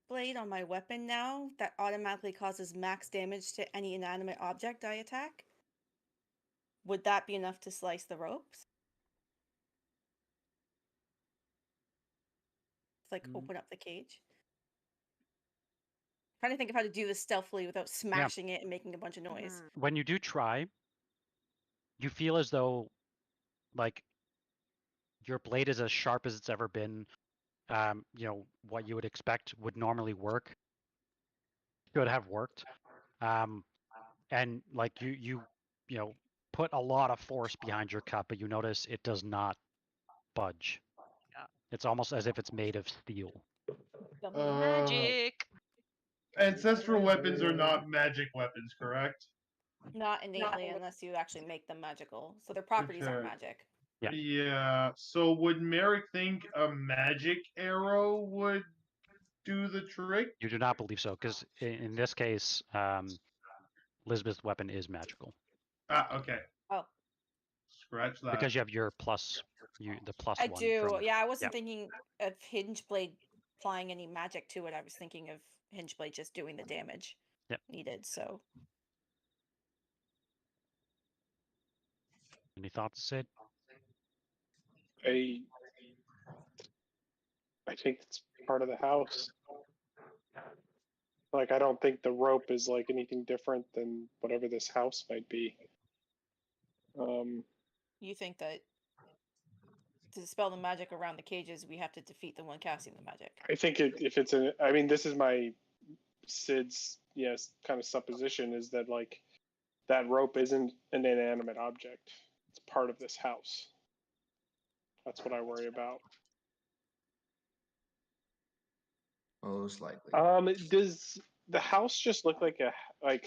blade on my weapon now, that automatically causes max damage to any inanimate object I attack. Would that be enough to slice the ropes? It's like open up the cage. Trying to think of how to do this stealthily without smashing it and making a bunch of noise. Mhm. When you do try, you feel as though like your blade is as sharp as it's ever been, what you would expect would normally work could have worked. And like you put a lot of force behind your cup, but you notice it does not budge. Yeah. It's almost as if it's made of steel. Magic. Ancestral weapons are not magic weapons, correct? Not innately, unless you actually make them magical. So their properties aren't Okay. magic. Yeah. Yeah. So would Merek think a magic arrow would do the trick? You do not believe so, because in this case, Lisbeth's weapon is magical. Ah, okay. Oh. Scratch that. Because you have your the plus I one. do. From, Yeah, I wasn't yeah. thinking of Hinge Blade applying any magic to it. I was thinking of Hinge Blade just doing the damage needed. So. Any thoughts, Sid? I think it's part of the house. Like, I don't think the rope is like anything different than whatever this house might be. You think that to dispel the magic around the cages, we have to defeat the one casting the magic? I think if it's this is my Sid's kind of supposition, is that like that rope isn't an inanimate object. It's part of this house. That's what I worry about. Most likely. Does the house just look like I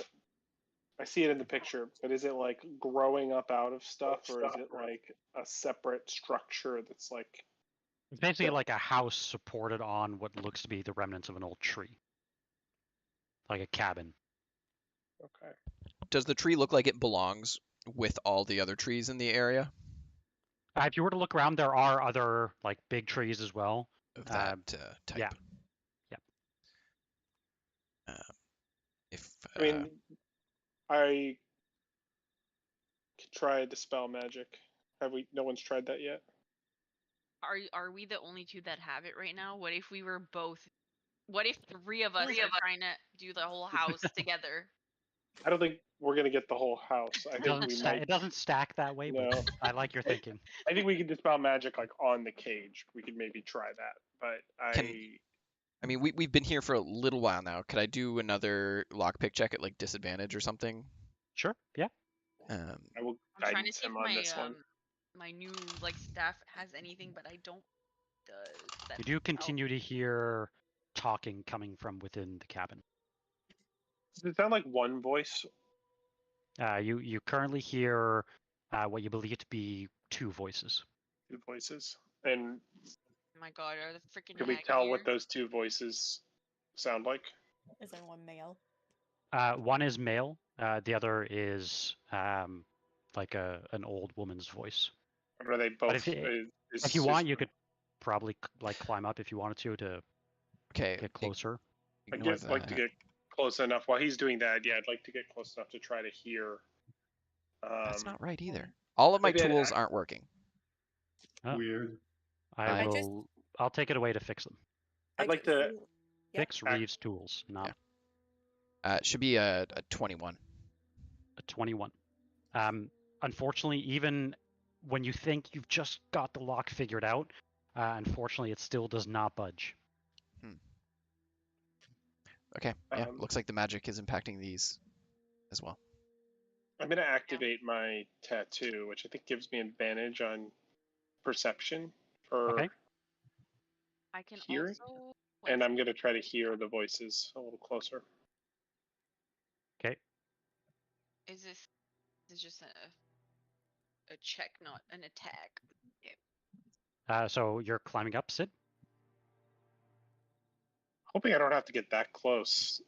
see it in the picture, but is it like growing up out of stuff, or is it like a separate structure that's like? It's basically like a house supported on what looks to be the remnants of an old tree, like a cabin. Okay. Does the tree look like it belongs with all the other trees in the area? If you were to look around, there are other like big trees as well. Of that type. Yeah. I mean, I could try dispel magic. No one's tried that yet? Are we the only two that have it right now? What if we were both? What if three of us are trying to do the whole house together? I don't think we're gonna get the whole house. I think we might. It doesn't stack that way, No. but I like your thinking. I think we can dispel magic like on the cage. We could maybe try that, but I mean, we've been here for a little while now. Could I do another lockpick check at like disadvantage or something? Sure. Yeah. I will I'm trying to guidance see if him on this one. my new like staff has anything, but I don't. You do continue to hear talking coming from within the cabin. Does it sound like one voice? You currently hear what you believe to be two voices. Two voices, and Oh my god, are the freaking? can we tell what those two voices sound like? Is anyone male? One is male. The other is like an old woman's voice. Or are they both? But if you want, you could probably like climb up if you wanted to get closer. I'd like to get close enough. While he's doing that, yeah, I'd like to get close enough to try to hear. That's not right either. All of my tools aren't working. Weird. I'll take it away to fix them. I'd like to fix Reeves' tools, not. Should be a 21. A 21. Unfortunately, even when you think you've just got the lock figured out, unfortunately, it still does not budge. Okay. Yeah. Looks like the magic is impacting these as well. I'm going to activate my tattoo, which I think gives me advantage on perception for I can hearing. also. And I'm going to try to hear the voices a little closer. Okay. Is this just a check, not an attack? Yeah. So you're climbing up, Sid? Hoping I don't have to get that close.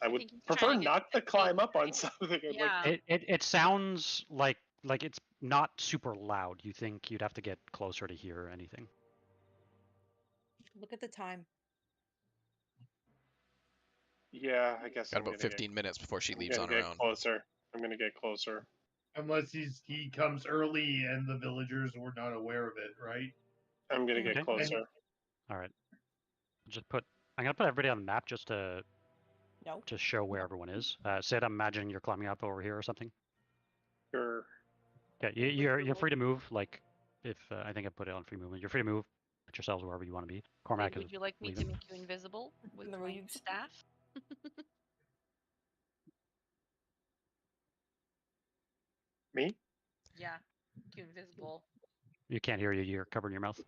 I would prefer not to climb up on something. Yeah. It sounds like it's not super loud. You think you'd have to get closer to hear anything. Look at the time. Yeah, I guess Got about 15 minutes before she leaves on her own. Closer. I'm gonna get closer. Unless he comes early and the villagers were not aware of it, right? I'm gonna get closer. All right. I'm gonna put everybody on the map just to show where everyone is. Sid, I'm imagining you're climbing up over here or something. Sure. Okay, you're free to move. Like if I think I put it on free movement, you're free to move put yourselves wherever you want to be. Cormac Would is you like me to leaving. make you invisible with The my rogues. staff? Me? Yeah, make you invisible. You can't hear you. You're covering your mouth.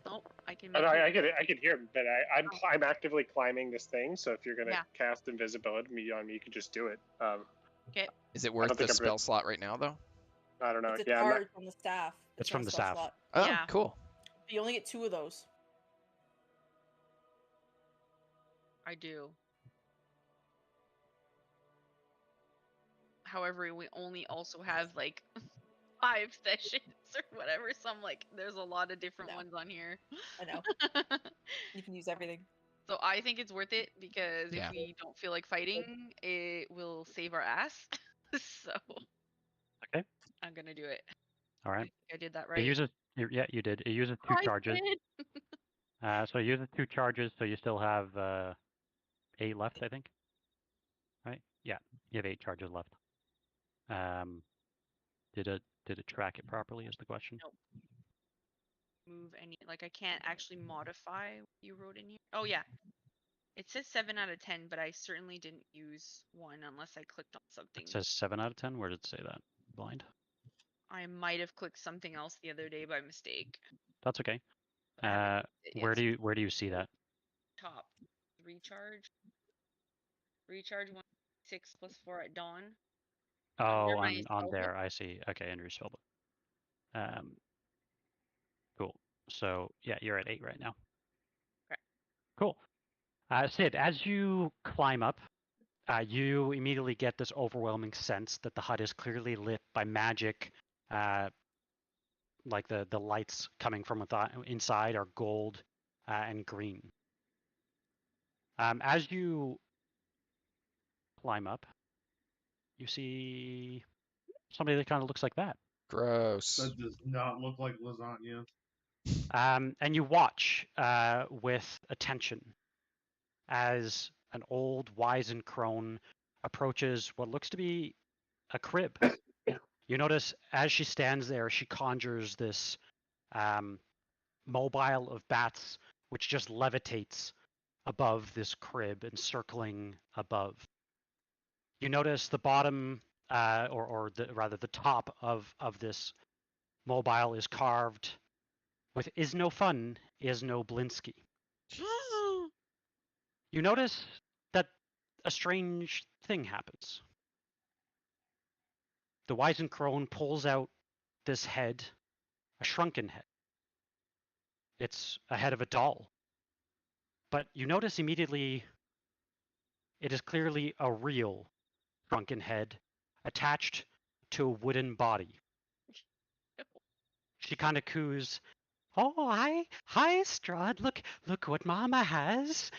Nope, I can Oh, make no, you. I could hear him, but I'm actively climbing this thing. So if you're gonna Yeah. cast invisibility on me, you can just do it. Okay. Is it don't worth think the I'm gonna- spell slot right now, though? I don't know. It's a Yeah, I'm not- charge from the staff. It's not from a the spell staff. slot. Oh, Yeah. cool. You only get 2 of those. I do. However, we only also have like 5 sessions or whatever, so I'm like, there's a lot of different No. ones on here. I know. You can use everything. So I think it's worth it because Yeah. if we don't feel like fighting, it will save our ass. So Okay. I'm gonna do it. All I right. think I did that It right. uses. Yeah, you did. It uses 2 I charges. did. So it uses 2 charges, so you still have 8 left, I think. Right? Yeah, you have 8 charges left. Did it track it properly? Is the question. Nope. Move any, like I can't actually modify what you wrote in here. Oh yeah, it says 7 out of 10, but I certainly didn't use one unless I clicked on something. It says 7 out of 10. Where did it say that? Blind. I might have clicked something else the other day by mistake. That's okay. But I haven't used it Where yet, do you see that? top recharge 1 6 plus 4 at dawn. Oh, Under my on spellbook. there. I see. Okay, under your spellbook. Cool. So yeah, you're at 8 right now. Okay. Cool. Sid, as you climb up, you immediately get this overwhelming sense that the hut is clearly lit by magic. Like the lights coming from inside are gold and green. As you climb up, you see somebody that kind of looks like that. Gross. That does not look like lasagna. And you watch with attention as an old wizened crone approaches what looks to be a crib. You notice as she stands there, she conjures this mobile of bats, which just levitates above this crib and circling above. You notice the bottom, rather the top of this mobile is carved with "Is no fun, is no Blinsky." You notice that a strange thing happens. The wizened crone pulls out this head, a shrunken head. It's a head of a doll. But you notice immediately it is clearly a real shrunken head attached to a wooden body. She kind of coos, "Oh, hi, Strahd. Look what Mama has."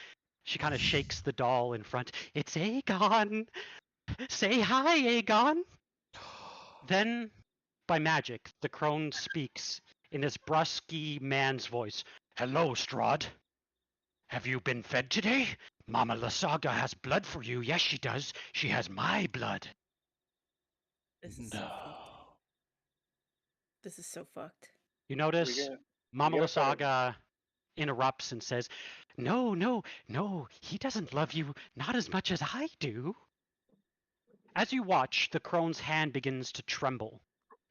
She kind of shakes the doll in front. "It's Aegon. Say hi, Aegon." Then, by magic, the crone speaks in this brusky man's voice. "Hello, Strahd. Have you been fed today? Mama Lasaga has blood for you. Yes, she does. She has my blood." This is so fucked. This is so fucked. You notice We get- Mama we gotta find Lasaga interrupts and says, No, he doesn't love you not as much as I do." As you watch, the crone's hand begins to tremble,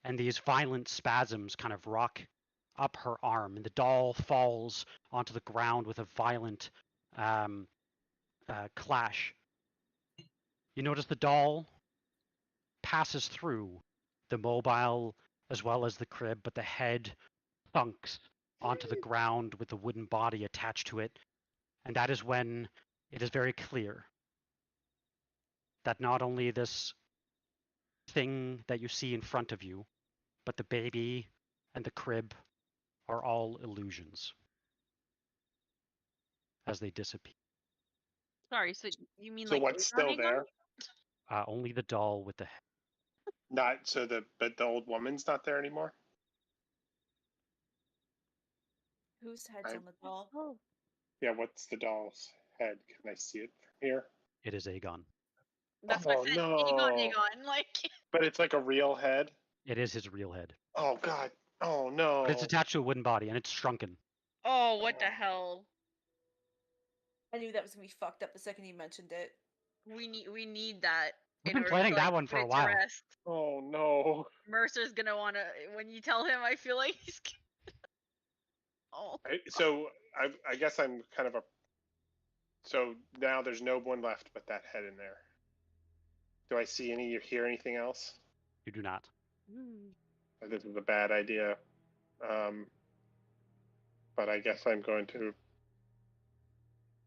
and these violent spasms kind of rock up her arm, and the doll falls onto the ground with a violent clash. You notice the doll passes through the mobile as well as the crib, but the head thunks onto the ground with the wooden body attached to it, and that is when it is very clear that not only this thing that you see in front of you, but the baby and the crib are all illusions as they disappear. Sorry, so you mean So like what's Aegon, still Aegon? there? Only the doll with the head. But the old woman's not there anymore. Whose head's I- on the doll? Oh, Yeah, what's the doll's head? Can I see it from here? It is Aegon. that's what Oh, I said. no. Aegon, like. But it's like a real head. It is his real head. Oh God. Oh no. But it's attached to a wooden body and it's shrunken. Oh, what the hell? I knew that was gonna be fucked up the second you mentioned it. We need that We've in been order planning to like that one put for a it to while. rest. Oh no. Mercer's gonna wanna when you tell him. I feel like he's. Oh. So I guess I'm kind of a. So now there's no one left but that head in there. Do I see any? Hear anything else? You do not. This is a bad idea. But I guess I'm going to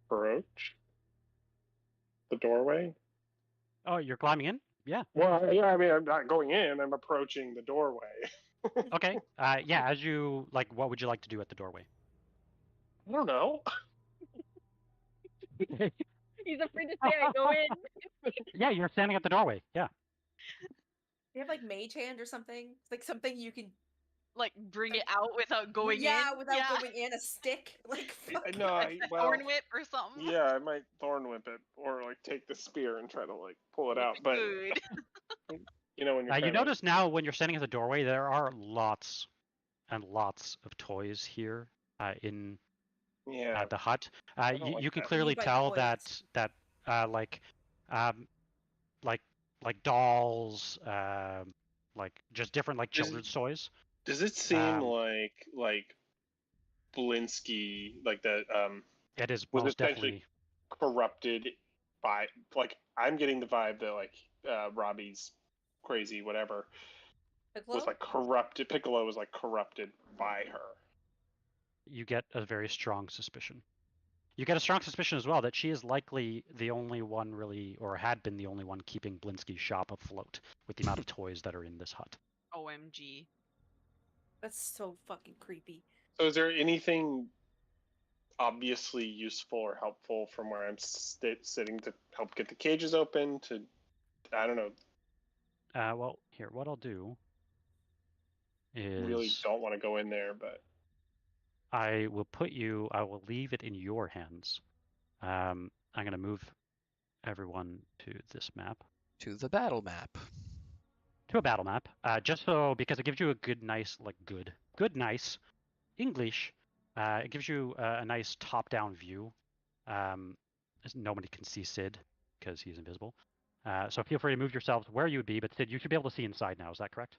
approach the doorway. Oh, you're climbing in? Yeah. Well, yeah, I mean, I'm not going in. I'm approaching the doorway. Okay. Yeah. As you like, what would you like to do at the doorway? I don't know. He's afraid to say I go in. Yeah, you're standing at the doorway. Yeah. You have like mage hand or something? It's like something you can Like bring it out without going yeah, in. without going in, a stick. Like fuck. No, Like a thorn whip or something. Yeah, I might thorn whip it or like take the spear and try to like pull it out. But Good. you know when you're You kinda- notice now when you're standing at the doorway, there are lots and lots of toys here in yeah, the hut. don't You like can that. clearly By tell toys. that like dolls, like just different like Does- children's toys. Does it seem Um, like Blinsky, like that It is was most essentially definitely. corrupted by like I'm getting the vibe that like Robbie's crazy whatever Piccolo? was like corrupted. Piccolo was like corrupted by her. You get a very strong suspicion. You get a strong suspicion as well that she is likely the only one really, or had been the only one keeping Blinsky's shop afloat with the amount of toys that are in this hut. OMG. That's so fucking creepy. So is there anything obviously useful or helpful from where I'm sitting to help get the cages open? To I don't know. Well, here, what I'll do is Really don't want to go in there, but I will leave it in your hands. I'm going to move everyone to this map, To the battle map. to a battle map, just so, because it gives you a good, nice nice English. It gives you a nice top-down view. As nobody can see Sid because he's invisible. So feel free to move yourselves where you would be, but Sid, you should be able to see inside now. Is that correct?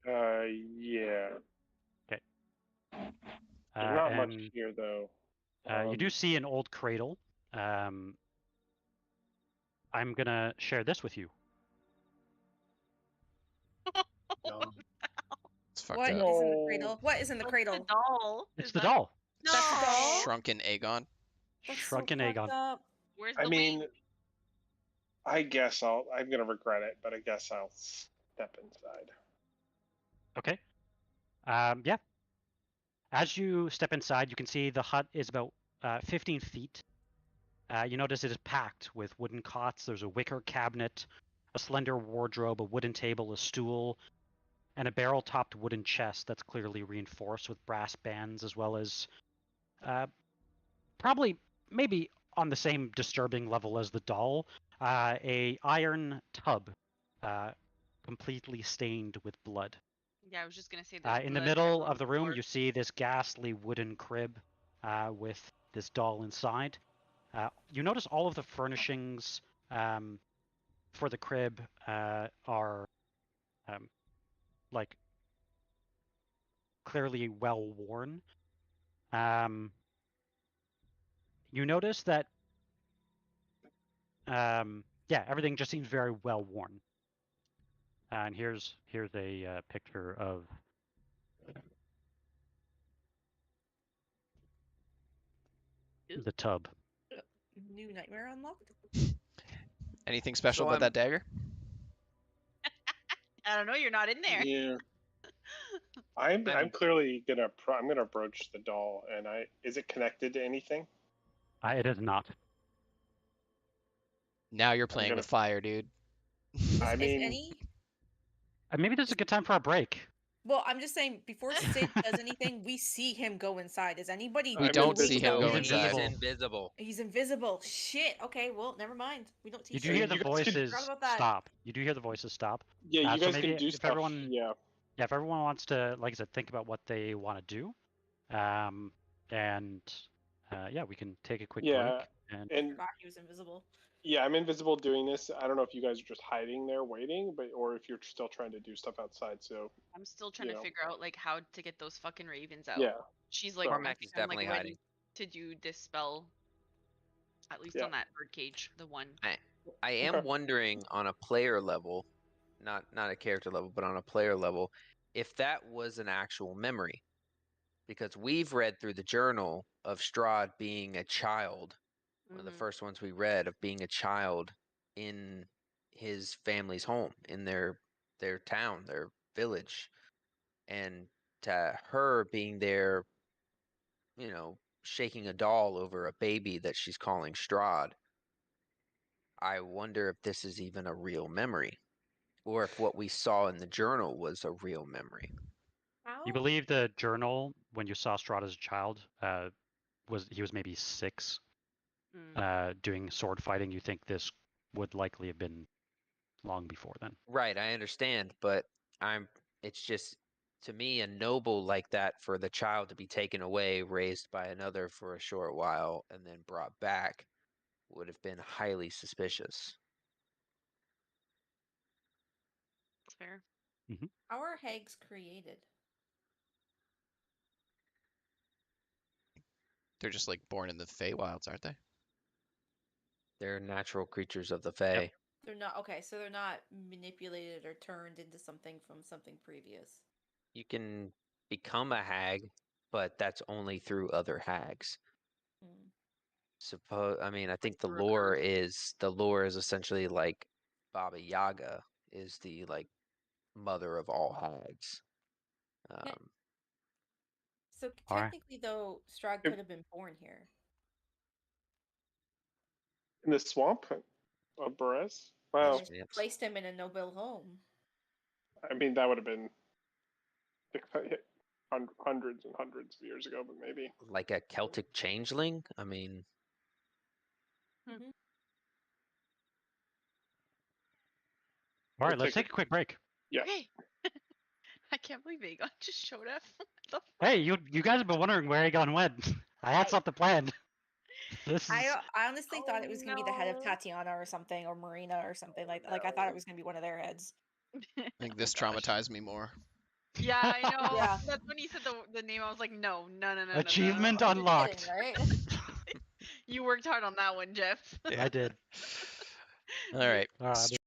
yeah. Okay. There's not much and, here though. you do see an old cradle. I'm gonna share this with you. It's fucked What up. is in the No. cradle? What is in the What's cradle? The doll. It's Is the that- doll. No. That's the doll? Shrunken Aegon. That's Shrunken so fucked Aegon. up. Where's the I mean, wing? I guess I'm gonna regret it, but I guess I'll step inside. Okay. Yeah. As you step inside, you can see the hut is about 15 feet. You notice it is packed with wooden cots. There's a wicker cabinet, a slender wardrobe, a wooden table, a stool, and a barrel-topped wooden chest that's clearly reinforced with brass bands, as well as probably maybe on the same disturbing level as the doll, a iron tub completely stained with blood. Yeah, I was just gonna say there's In the blood middle all of the over room, floor. you see this ghastly wooden crib with this doll inside. You notice all of the furnishings for the crib are like clearly well worn. You notice that everything just seems very well worn. And here's a picture of the tub. New nightmare unlocked? Anything special So about that dagger? I don't know. You're not in there. Yeah. I'm clearly I'm gonna approach the doll, and is it connected to anything? It is not. Now you're playing gonna- with fire, dude. I Is mean, any? Maybe this is a good time for a break. Well, I'm just saying, before Sid does anything, we see him go inside. Is anybody? We I'm don't see invisible. him go He's inside. invisible. He's invisible. He's invisible. Shit. Okay. Well, never mind. We don't see. You do Sid. hear the You guys can- voices Forgot about that. stop. You do hear the voices stop. yeah, you so guys maybe can do if stuff. everyone- Yeah. Yeah, if everyone wants to, like I said, think about what they want to do, And yeah, we can take a quick Yeah, break. And and Forgot he was invisible. yeah, I'm invisible doing this. I don't know if you guys are just hiding there waiting, or if you're still trying to do stuff outside. So I'm still trying You to know. figure out like how to get those fucking ravens out. yeah, She's like, Cormac is I'm like definitely ready hiding. to do this spell. At least Yeah. on that birdcage, the one. I am Okay. wondering on a player level, not a character level, but on a player level, if that was an actual memory. Because we've read through the journal of Strahd being a child, one of the first ones we read of being a child in his family's home, in their town, their village. And to her being there, shaking a doll over a baby that she's calling Strahd, I wonder if this is even a real memory, or if what we saw in the journal was a real memory. How? you believe the journal when you saw Strahd as a child he was maybe 6, doing sword fighting. You think this would likely have been long before then? Right, I understand, but it's just, to me, a noble like that, for the child to be taken away, raised by another for a short while, and then brought back, would have been highly suspicious. That's fair. How are hags created? They're just like born in the Feywilds, aren't they? They're natural creatures of the Fae. They're not okay, so they're not manipulated or turned into something from something previous. You can become a hag, but that's only through other hags. I think the lore is essentially like Baba Yaga is the mother of all hags. So All right. technically, though, Strahd If- could have been born here. in the swamp of Perez. And Wow. they placed him in a noble home. I mean, that would have been hundreds and hundreds of years ago, but maybe. Like a Celtic changeling. I mean, All right, We'll let's take a quick break. Yeah. Okay. I can't believe Aegon just showed up. What the fuck? Hey, you guys have been wondering where Aegon went. I had something planned. This is I honestly thought it was gonna be the head of no. Tatiana or something, or Marina or something like I thought it was gonna be one of their heads. I think this gosh. traumatized me more. Yeah, I know. Yeah. That's when he said the name. I was like, no. achievement You're unlocked. kidding, right? You worked hard on that one, Jeff. I did. All right. All right.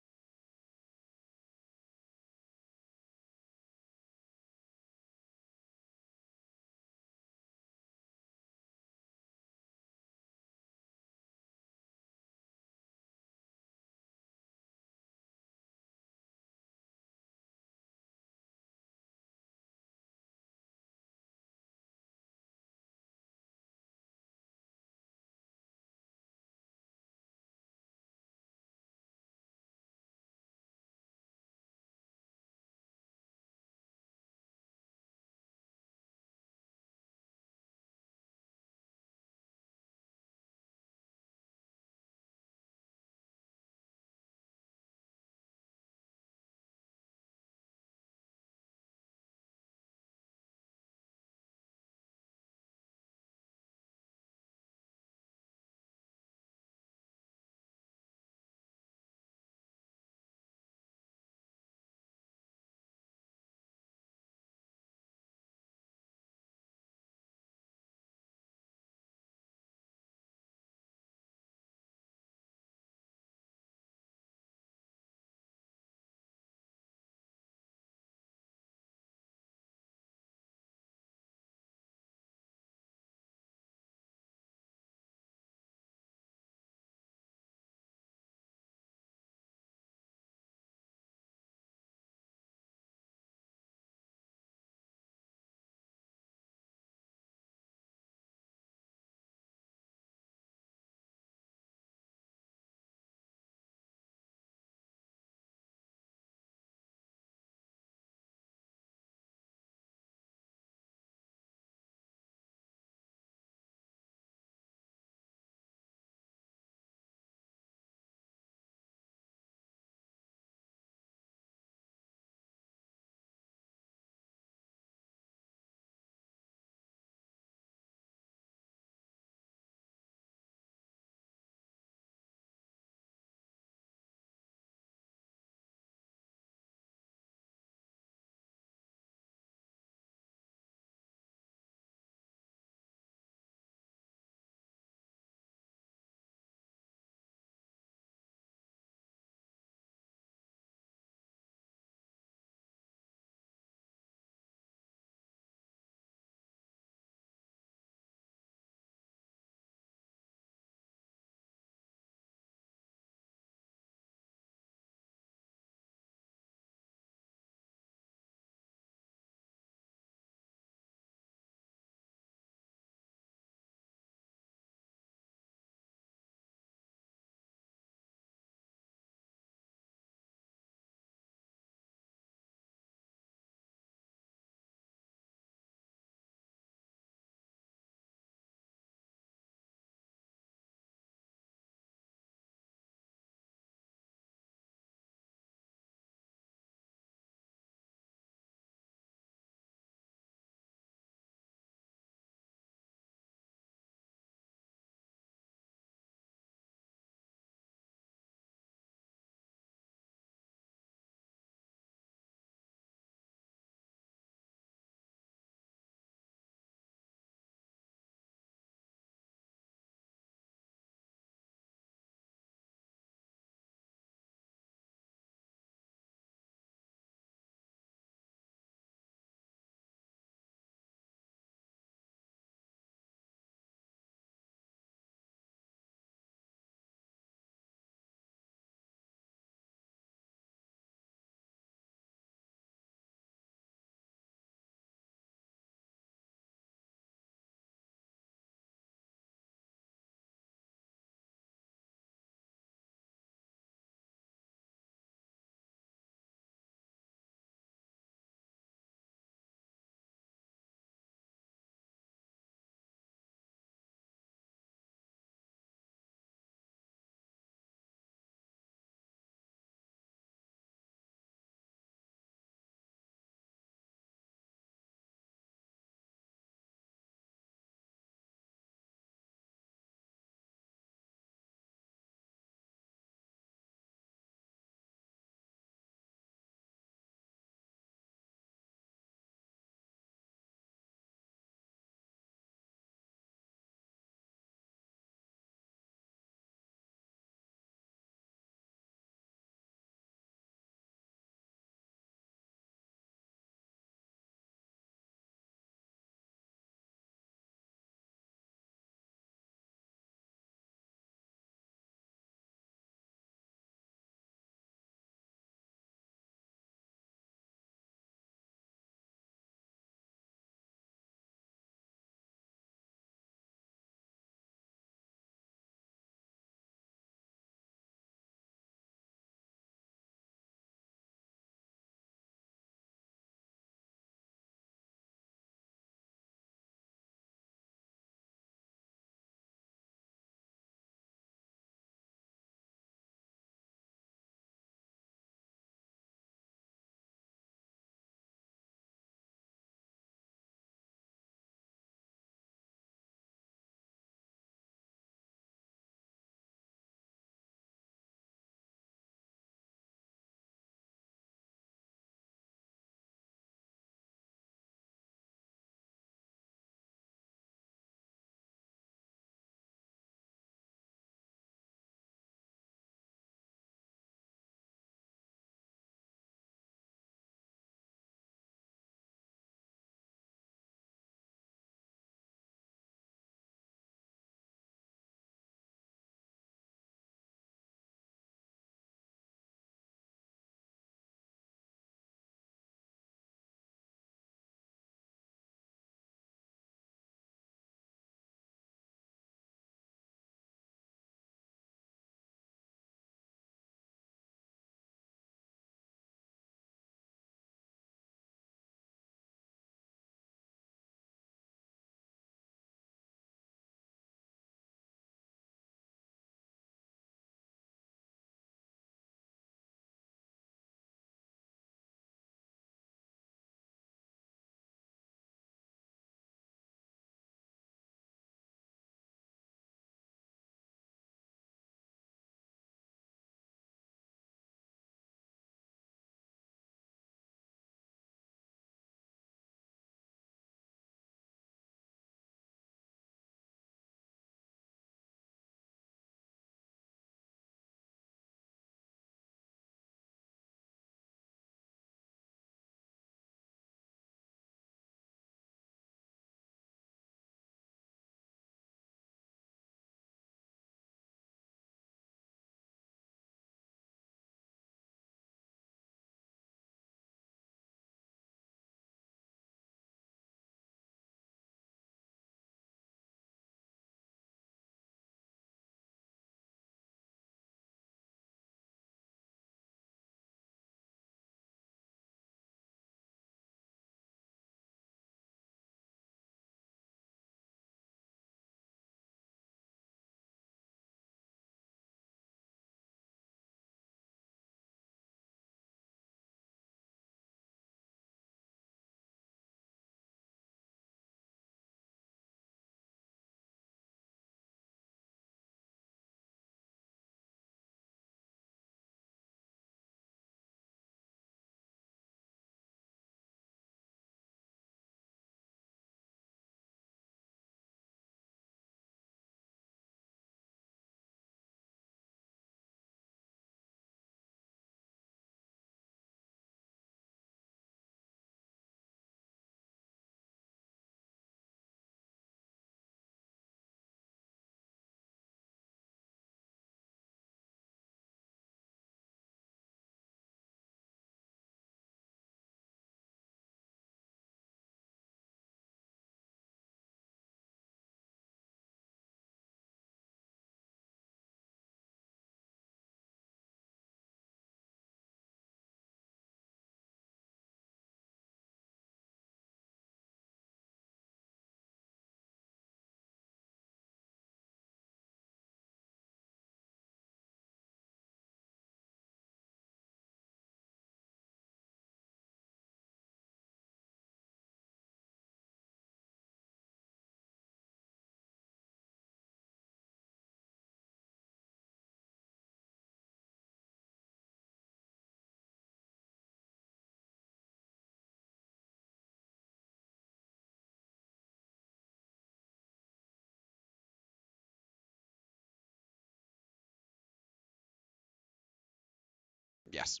Yes.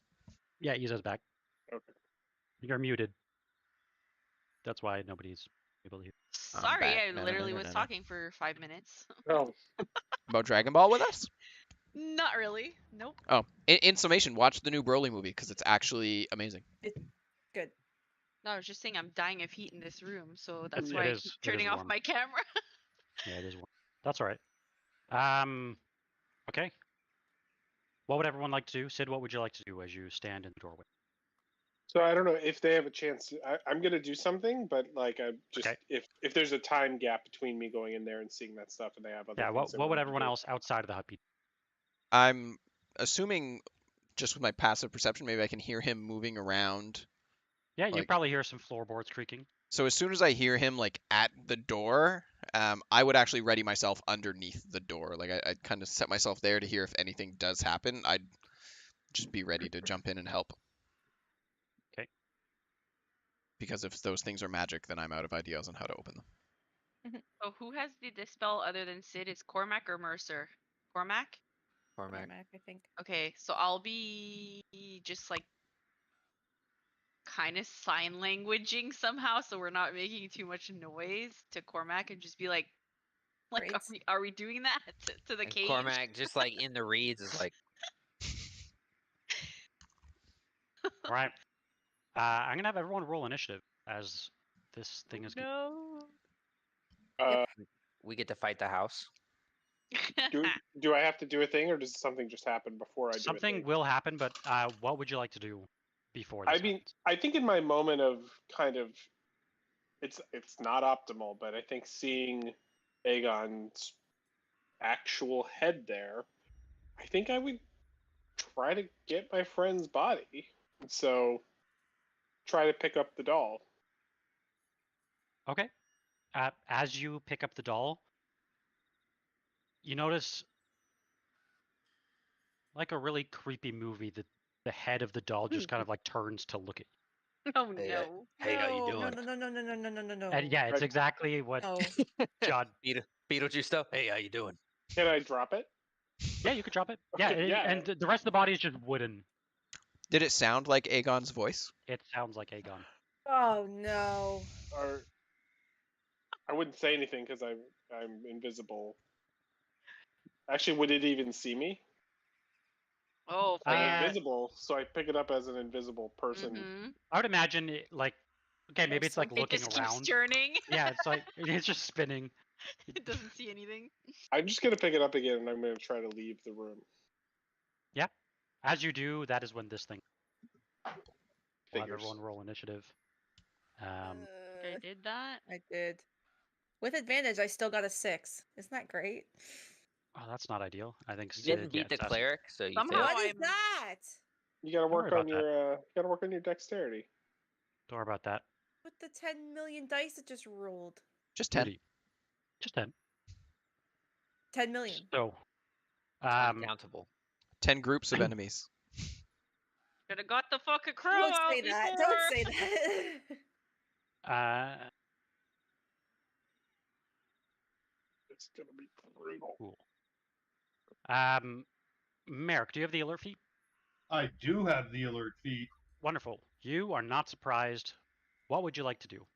Yeah, Iza's back. Okay. You're muted. That's why nobody's able to hear. I'm Sorry, back. I No, no, literally no, no, was no. talking for 5 minutes. Oh, About Dragon Ball with us? Not really. Nope. Oh, in summation, watch the new Broly movie because it's actually amazing. Good. No, I was just saying I'm dying of heat in this room, so that's It why I is- keep it is turning off warm. my camera. Yeah, it is warm. That's all right. Okay. What would everyone like to do? Sid, what would you like to do as you stand in the doorway? so I don't know if they have a chance. I'm gonna do something, but like I just Okay. if there's a time gap between me going in there and seeing that stuff, and they have other Yeah, things they what would want to everyone do. else outside of the hut be? I'm assuming, just with my passive perception, maybe I can hear him moving around. Yeah, you Like- probably hear some floorboards creaking. So as soon as I hear him like at the door, I would actually ready myself underneath the door. Like I'd kind of set myself there to hear if anything does happen. I'd just be ready to jump in and help. Okay. Because if those things are magic, then I'm out of ideas on how to open them. So who has the dispel other than Sid? Is Cormac or Mercer? Cormac? Cormac, I think. Okay, so I'll be just like kind of sign languaging somehow, so we're not making too much noise to Cormac, and just be like, Braids. are we doing that to the And cage? Cormac, just like in the reeds, is like, All right. I'm gonna have everyone roll initiative as this thing is. No. we get to fight the house. Do I have to do a thing, or does something just happen before I do a Something thing? will happen, but what would you like to do before this I mean, happens? I think in my moment of kind of, it's not optimal, but I think seeing Aegon's actual head there, I think I would try to get my friend's body. So try to pick up the doll. Okay. As you pick up the doll, you notice, like a really creepy movie, that the head of the doll just kind of like turns to look at Oh Hey, no. Hey, how you No, doing? No. you. And yeah, it's Right. exactly what No. John. Beetlejuice stuff. Hey, how you doing? Can I drop it? Yeah, you could drop it. Yeah, Okay, yeah. and the rest of the body is just wooden. Did it sound like Aegon's voice? It sounds like Aegon. Oh no. Or I wouldn't say anything because I'm invisible. Actually, would it even see me? Oh, I'm fair. invisible, so I pick it up as an invisible person. Mhm. I would imagine it, like, okay, maybe it's like It It looking just keeps around. turning. Yeah, it's like it's just spinning. It doesn't see anything. I'm just gonna pick it up again, and I'm gonna try to leave the room. As you do, that is when this thing. We'll have Figures. everyone roll initiative. Okay, I did that. I did. With advantage, I still got a 6. Isn't that great? Oh, that's not ideal. I think You Sid, didn't yeah, beat the it has- cleric, so you Somehow failed. What is I'm- that? You gotta worry work about on your dexterity. Don't worry about that. With the 10 million dice that just rolled. Just 10. Rudy. Just 10. 10 million. So, Uncountable. 10 groups of enemies. Could have got the fucking crow Don't out say that. before. Don't say that. It's gonna be brutal. cool. Merrick, do you have the alert feat? I do have the alert feat. Wonderful. You are not surprised. What would you like to do?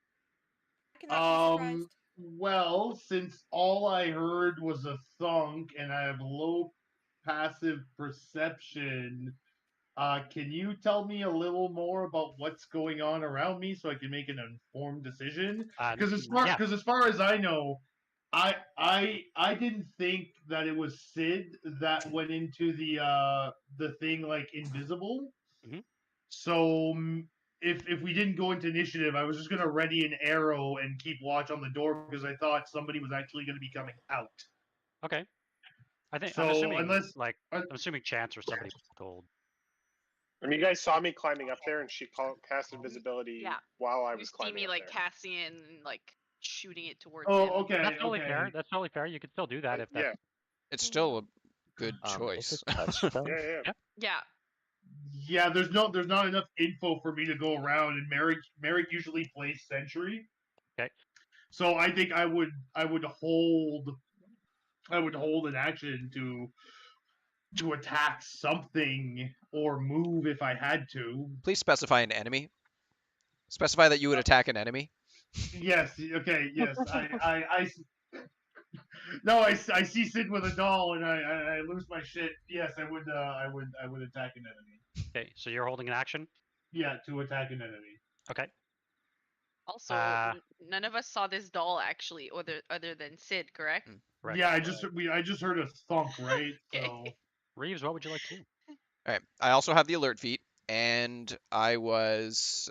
I cannot be surprised. Well, since all I heard was a thunk and I have low passive perception, can you tell me a little more about what's going on around me so I can make an informed decision? Because yeah. as far as I know, I didn't think that it was Sid that went into the thing like invisible. Mhm. So if we didn't go into initiative, I was just gonna ready an arrow and keep watch on the door because I thought somebody was actually gonna be coming out. Okay. I'm So, assuming unless- I'm assuming Chance or somebody told. And you guys saw me climbing up there, and she cast invisibility Yeah. while I You was see climbing me up like there. casting it and like shooting it towards Oh, him. okay. That's totally okay. fair. That's totally fair. You could still do that if that. Yeah, It's still a good It's choice. a touch spell. yeah. Yeah. Yeah, there's not enough info for me to go around, and Merek usually plays sentry. Okay. So I think I would hold an action to to attack something or move if I had to. Please specify an enemy. Specify that you would attack an enemy. Yes. Okay. Yes. No, I see Sid with a doll and I lose my shit. Yes, I would attack an enemy. Okay, so you're holding an action. Yeah, to attack an enemy. Okay. Also, Uh, none of us saw this doll actually, other than Sid, correct? Right. Yeah, I just heard a thunk, right? Okay. So Reeves, what would you like to do? All right. I also have the alert feat, and I was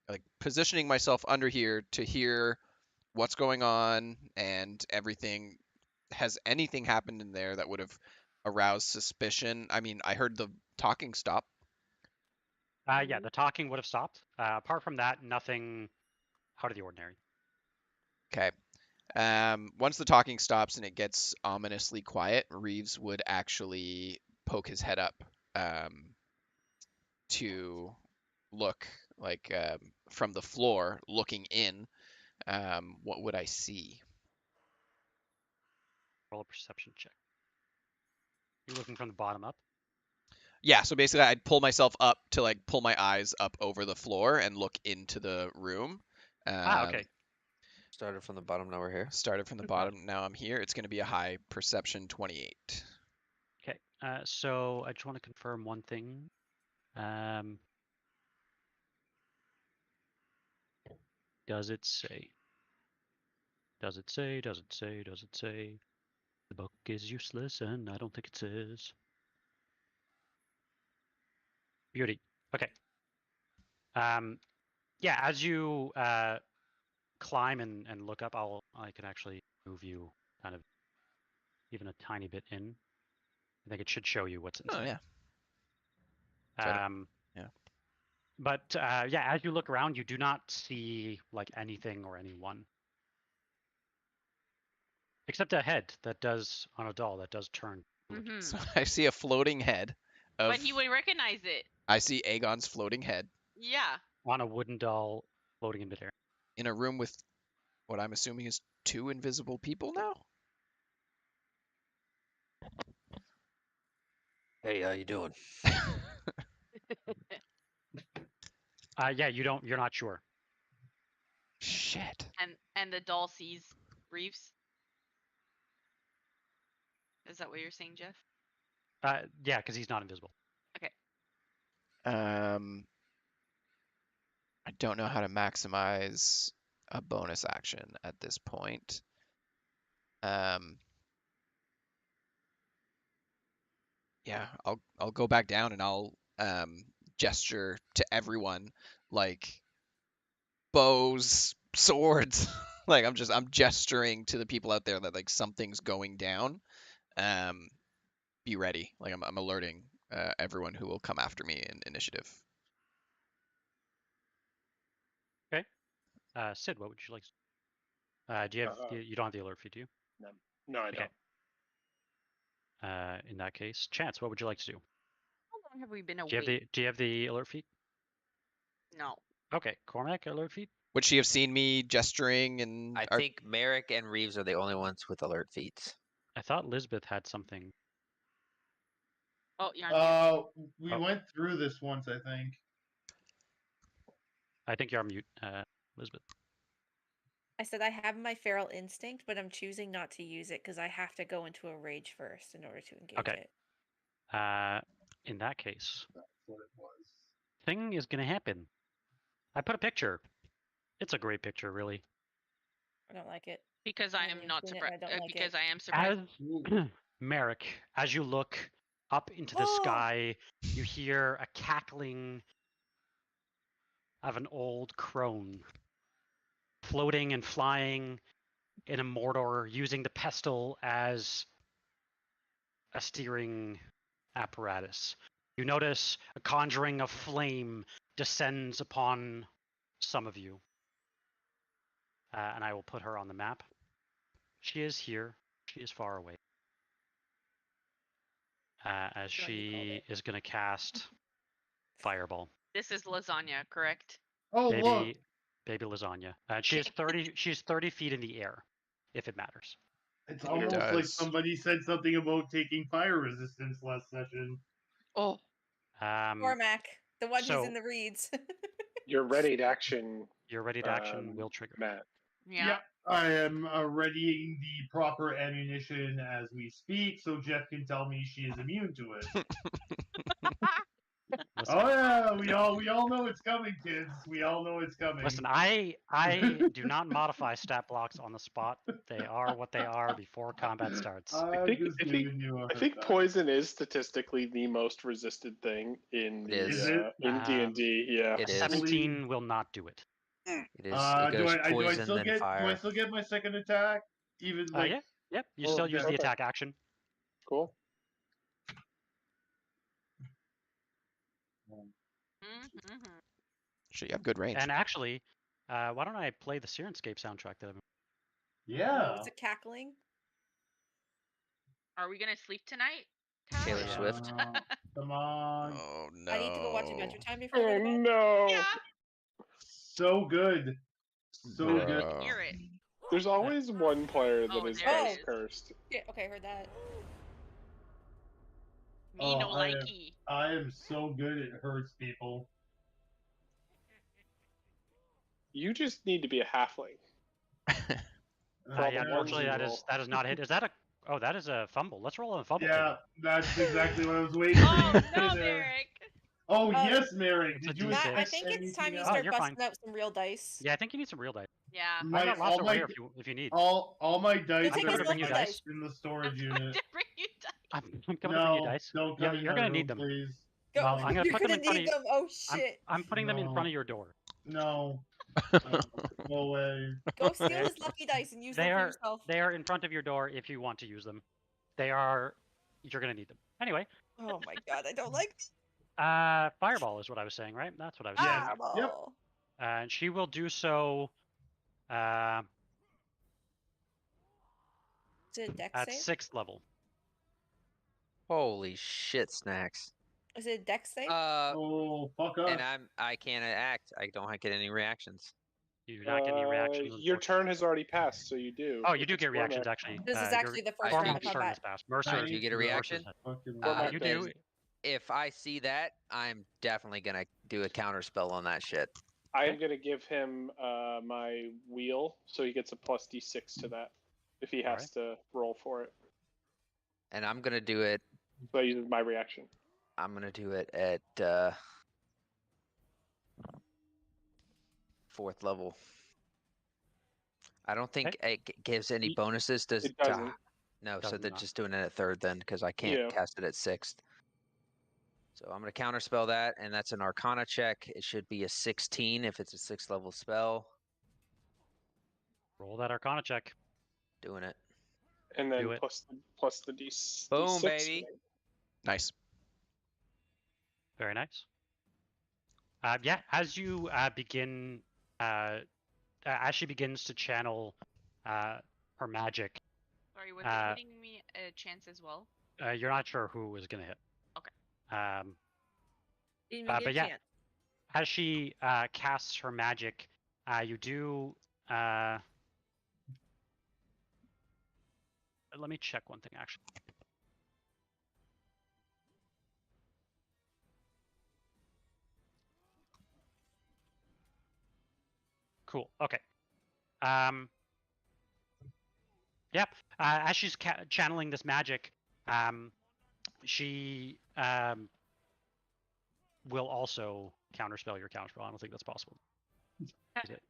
like positioning myself under here to hear what's going on and everything. Has anything happened in there that would have aroused suspicion? I mean, I heard the talking stop. Yeah, the talking would have stopped. Apart from that, nothing out of the ordinary. Okay. Once the talking stops and it gets ominously quiet, Reeves would actually poke his head up to look like from the floor, looking in. What would I see? Roll a perception check. You're looking from the bottom up. Yeah, so basically I'd pull myself up to like pull my eyes up over the floor and look into the room. Okay. Started from the bottom, now we're here. Started from the bottom, now I'm here. It's going to be a high perception 28. Okay. So I just want to confirm one thing. Does it say? Does it say? Does it say? Does it say? The book is useless, and I don't think it says. Beauty. Okay. Yeah, as you climb and look up, I can actually move you kind of even a tiny bit in. I think it should show you what's inside. Oh yeah. Yeah. But yeah, as you look around, you do not see like anything or anyone, except a head that does on a doll that does turn. So I see a floating head. But he would recognize it. I see Aegon's floating head Yeah. On a wooden doll floating in midair. in a room with what I'm assuming is 2 invisible people now. Hey, how you doing? Yeah, you're not sure. Shit. And the doll sees Reeves. Is that what you're saying, Jeff? Yeah, because he's not invisible. Okay. I don't know how to maximize a bonus action at this point. Yeah, I'll go back down and I'll gesture to everyone like bows, swords. Like I'm gesturing to the people out there that like something's going down. Be ready. Like I'm alerting everyone who will come after me in initiative. Okay. Sid, what would you like? Do you have you don't have the alert feed, do you? No, I don't. In that case, Chance, what would you like to do? How long have we been away? Do you have the alert feed? No. Okay, Cormac, alert feed. Would she have seen me gesturing and? I think Merek and Reeves are the only ones with alert feeds. I thought Lisbeth had something. Oh, you're on mute. We went through this once, I think. I think you're on mute, Lisbeth. I said I have my feral instinct, but I'm choosing not to use it because I have to go into a rage first in order to engage it. In that case, That's what it was. thing is gonna happen. I put a picture. It's a great picture, really. I don't like it. Because I am Really not seen it, surprised. I don't like Because it. I am surprised. As Merek, as you look up into the sky, you hear a cackling of an old crone floating and flying in a Mordor, using the pestle as a steering apparatus. You notice a conjuring of flame descends upon some of you. And I will put her on the map. She is here. She is far away. As she is going to cast Fireball. This is lasagna, correct? Oh, look. Baby lasagna. She is 30. She's 30 feet in the air, if it matters. It's It almost like does. somebody said something about taking fire resistance last session. Oh, Cormac, the one who's so- in the reeds. You're ready to action, Your ready to action will trigger. Matt. yeah. I am readying the proper ammunition as we speak, so Jeff can tell me she is immune to it. Listen, Oh yeah, we all know it's coming, kids. We all know it's coming. listen, I do not modify stat blocks on the spot. They are what they are before combat starts. I'm think- just I think- giving you a I think hard time. poison is statistically the most resisted thing in It is. Is it? in D&D. Yeah. It is. 17 will not do it. It is. Do It goes I poison, still then get fire. do I still get my second attack? Even like Yeah. Yep. You Oh, still use okay. the attack action. Cool. Mm-hmm. So you have good range. And actually, why don't I play the Sirenscape soundtrack that I've been... yeah. Was it cackling? Are we gonna sleep tonight? Tal? Taylor Swift. Come on. Oh no. I need to go watch Adventure Time before I go Oh to bed. no! Yeah. So good. So Bruh. good. Hear it. There's always one player that Oh, is there it dice is. cursed. Yeah, okay, heard that. Me no I am- likey. I am so good it hurts people. You just need to be a halfling. Problem yeah, one, unfortunately, that zero. is not hit. Is that a... Oh, that is a fumble. Let's roll on a fumble. Yeah, that's exactly what I was waiting for. Oh you to no, say there. Merek. Oh Oh, yes, Merek. it's a Did you D6. Matt, I expect think it's time anything you else? start you're busting fine. out some real dice. Yeah, I think you need some real dice. Yeah. I've My, got lots all over my here if you need. all my dice take his are lucky just dice. in the I'm storage going unit. to bring you dice. I'm coming to bring you No, dice. don't Yeah, come in you're my gonna room, need them. please. Go. No, I'm gonna You're put them gonna in front need of them. Oh shit. I'm putting them in front No. of your door. No. No way. Go steal his lucky dice and use them They for are yourself. they are in front of your door if you want to use them. They are. You're gonna need them anyway. Oh my god, I don't like Fireball is what I was saying, right? That's what I was saying. Yes. Fireball. Yep. And she will do so. Is it a dex At save? 6th level. Holy shit, snacks. Is it a dex save? Oh, fuck up. And I can't act. I don't get any reactions. You do not get any reactions. Your turn has already passed, so you do. Oh, you If do it's get reactions Cormac. actually. This is Your actually the first I round do of Cormac's turn has combat. passed. Mercer. Do you get a Mercer's reaction? had- Fucking Cormac you does. do. If I see that, I'm definitely gonna do a counter spell on that shit. I am going to give him my wheel, so he gets a plus d6 to that if he has to roll for it. And I'm gonna do it. So I use my reaction. I'm gonna do it at 4th level. I don't think it gives any It- bonuses. Does It doesn't. no? So Does they're not. just doing it at 3rd then, because I can't Yeah. cast it at 6th. So I'm gonna counterspell that, and that's an Arcana check. It should be a 16 if it's a 6th level spell. Roll that Arcana check. Doing it. And then Do it. plus the d6. Boom, baby. Nice. Very nice. Yeah, as you begin, as she begins to channel her magic, Sorry, was Uh, it giving me a chance as well? you're not sure who is going to hit. Okay. Didn't even but get a yeah. chance. As she casts her magic, you do. Let me check one thing actually. Cool. Okay. Yep. As she's channeling this magic, she will also counterspell your counterspell. I don't think that's possible. Is it?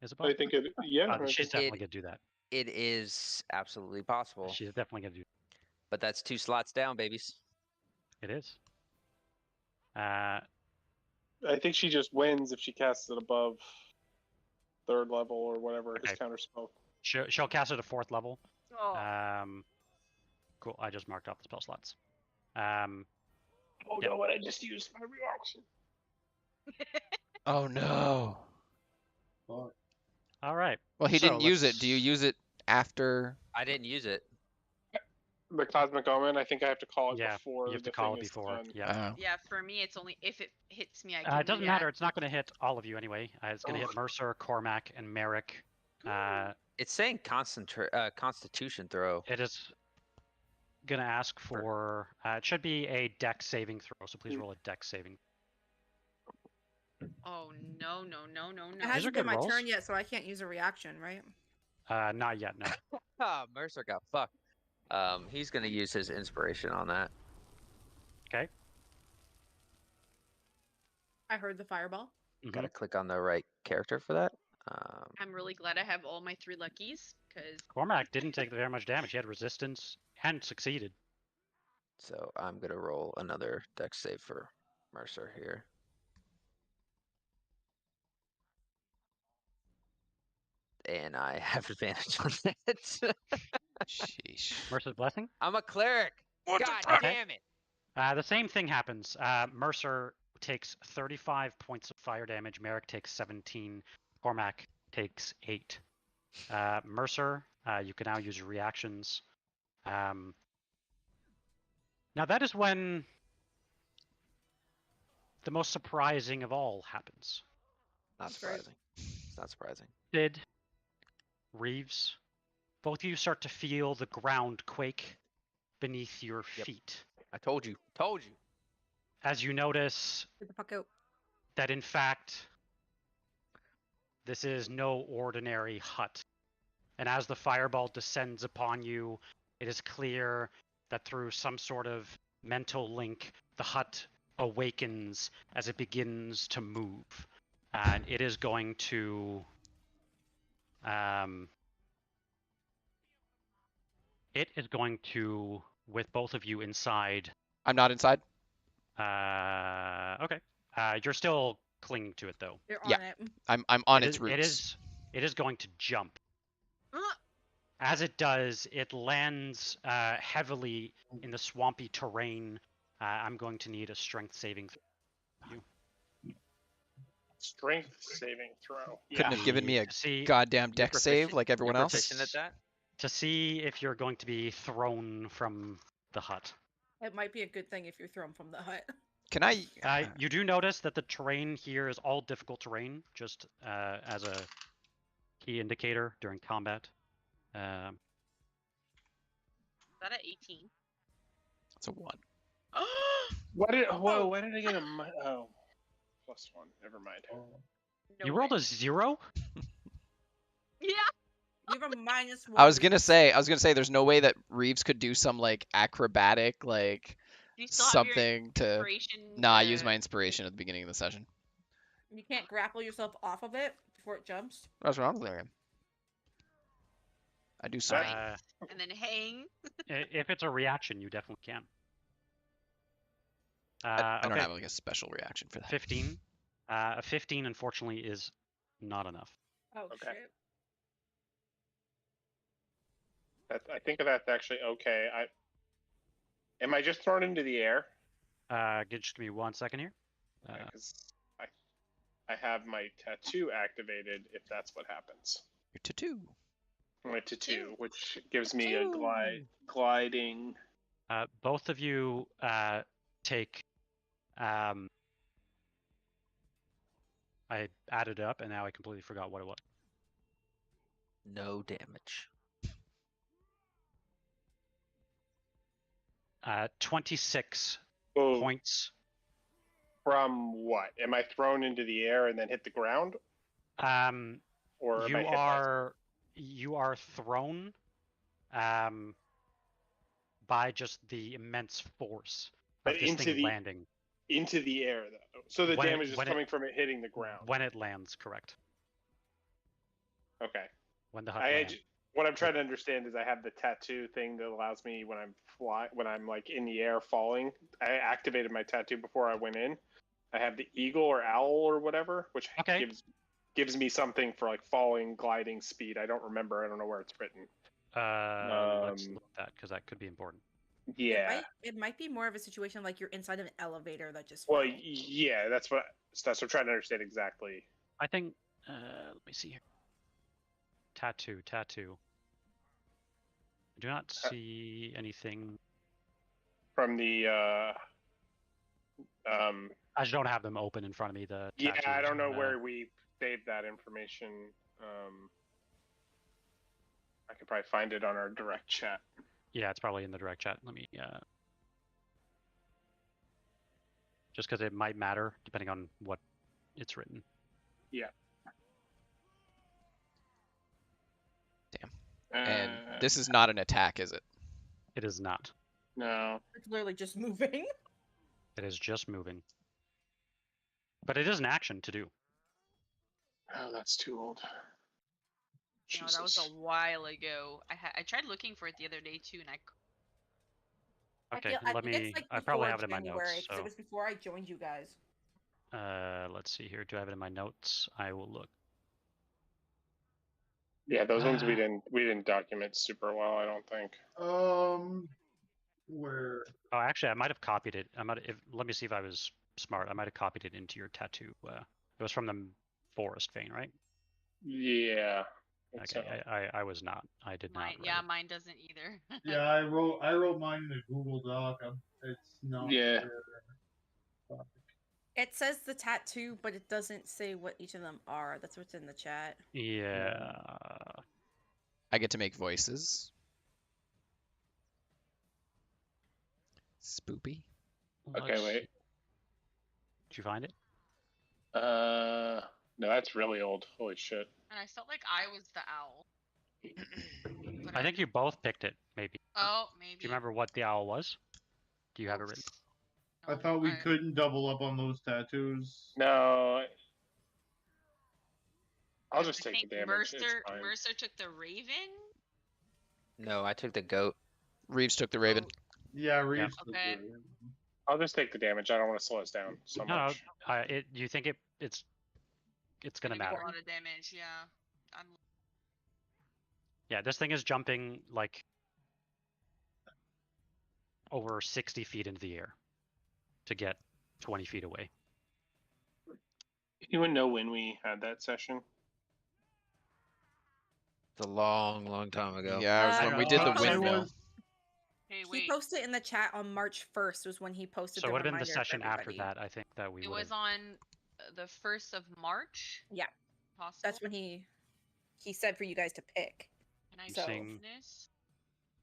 Is it I possible? think it. Yeah. She's definitely gonna do that. It is absolutely possible, She's definitely gonna do. but that's 2 slots down, babies. It is. I think she just wins if she casts it above 3rd level or whatever his Okay. counter spell. She'll cast it at 4th level. Oh, Cool. I just marked off the spell slots. Oh Yep. no! What I just used my reaction. Oh no. Fuck. All right. Well, he So didn't use it. let's- Do you use it after? I didn't use it. The cosmic omen. I think I have to call it Yeah, before you have the to call thing it is before. done. Yeah. yeah. For me, it's only if it hits me. I can It doesn't react. matter. It's not going to hit all of you anyway. It's going to hit Mercer, Cormac, and Merek. It's saying Constitution throw. It is gonna ask for. It should be a Dex saving throw. So please roll a Dex saving. Oh no. It These are hasn't been good my rolls. turn yet, so I can't use a reaction, right? Not yet. No. Mercer got fucked. He's gonna use his inspiration on that. Okay. I heard the fireball. Gotta click on the right character for that. I'm really glad I have all my 3 luckies, because Cormac didn't take very much damage. He had resistance and succeeded. So I'm gonna roll another Dex save for Mercer here. And I have advantage on that. Sheesh. Mercer's blessing. I'm a cleric. God damn it. The same thing happens. Mercer takes 35 points of fire damage. Merek takes 17. Cormac takes 8. Mercer, you can now use your reactions. Now that is when the most surprising of all happens. Not That's great. surprising. It's not surprising. Sid, Reeves, both of you start to feel the ground quake beneath your feet. I told you. Told you. As you notice Get the fuck out. that in fact this is no ordinary hut. And as the fireball descends upon you, it is clear that through some sort of mental link, the hut awakens as it begins to move. And it is going to with both of you inside. I'm not inside. Okay. You're still clinging to it though. You're Yeah. on it. I'm on its roots. It is going to jump. As it does, it lands heavily in the swampy terrain. I'm going to need a strength saving throw. Strength saving throw. Couldn't have given me a goddamn deck save like everyone You're else. proficient at that? To see if you're going to be thrown from the hut. It might be a good thing if you're thrown from the hut. Can I? You do notice that the terrain here is all difficult terrain, just as a key indicator during combat. is that at 18? It's a 1. Why did I get a +1? Never mind. No You rolled way. a 0? Yeah. You have a -1. I was gonna say there's no way that Reeves could do some like acrobatic like Do you still have your something to. inspiration Nah, I used my inspiration at the beginning of the session. You can't grapple yourself off of it before it jumps. That's wrong with him. I do so. Right. And then hang. If it's a reaction, you definitely can. I don't okay. have like a special reaction for that. 15. A 15, unfortunately, is not enough. Oh Okay. shit. I think that's actually okay. Am I just thrown into the air? Just give me 1 second here. Because I have my tattoo activated. If that's what happens. Your tattoo. My tattoo, which gives me a gliding. Both of you take. I added it up, and now I completely forgot what it was. No damage. 26 Oh, points. from what? Am I thrown into the air and then hit the ground? Or am I hit by you are thrown by just the immense force of But this into thing the- landing into the air, though? So the When it- damage is when it- coming from it hitting the ground. when it lands, correct? Okay. When the hut I lands. what I'm trying to understand is I have the tattoo thing that allows me when I'm like in the air falling. I activated my tattoo before I went in. I have the eagle or owl or whatever, which gives me something for like falling, gliding speed. I don't remember. I don't know where it's written. Let's look at that because that could be important. Yeah. It might be more of a situation like you're inside an elevator that just. Well, fell. yeah, that's what I'm trying to understand exactly. I think. Let me see here. Tattoo. I do not see anything. From the I just don't have them open in front of me. The yeah, I tattoos, don't know where we saved that information. I could probably find it on our direct chat. Yeah, it's probably in the direct chat. Let me just because it might matter depending on what it's written. Yeah. Damn. And this is not an attack, is it? It is not. No. It's literally just moving. It is just moving. But it is an action to do. Oh, that's too old. No, that was a while ago. I tried looking for it the other day too, and Okay, I let think me. it's like I probably before have it in my January, notes. 'cause So, it was before I joined you guys. let's see here. Do I have it in my notes? I will look. Yeah, those ones we didn't document super well, I don't think. Where? Oh, actually, I might have copied it. Let me see if I was smart. I might have copied it into your tattoo. It was from the Forest Vein, right? Yeah. Okay, I was not. I did not. yeah, mine doesn't either. Yeah, I wrote mine in a Google Doc. It's not. Yeah. there. It says the tattoo, but it doesn't say what each of them are. That's what's in the chat. Yeah. I get to make voices. Spoopy. Okay, wait. Did you find it? No, that's really old. Holy shit. And I felt like I was the owl. I think you both picked it, maybe. Oh, maybe. Do you remember what the owl was? Do you have it written? I thought we couldn't double up on those tattoos. No. I'll just take the damage. Mercer took the Raven? No, I took the goat. Reeves took the Raven. Yeah, Reeves took Okay. the Raven. I'll just take the damage. I don't want to slow us down so much. You think it's gonna Maybe matter? A lot of damage, yeah. Yeah, this thing is jumping like over 60 feet into the air to get 20 feet away. Anyone know when we had that session? It's a long, long time ago. Yeah, it was when we did the windmill. Hey, He posted in the chat on March 1st was when he posted So the it would have been the reminder for session after everybody. that, I think, that we It would was on the 1st of March? Yeah. Possible? That's when he said for you guys to pick. Can I So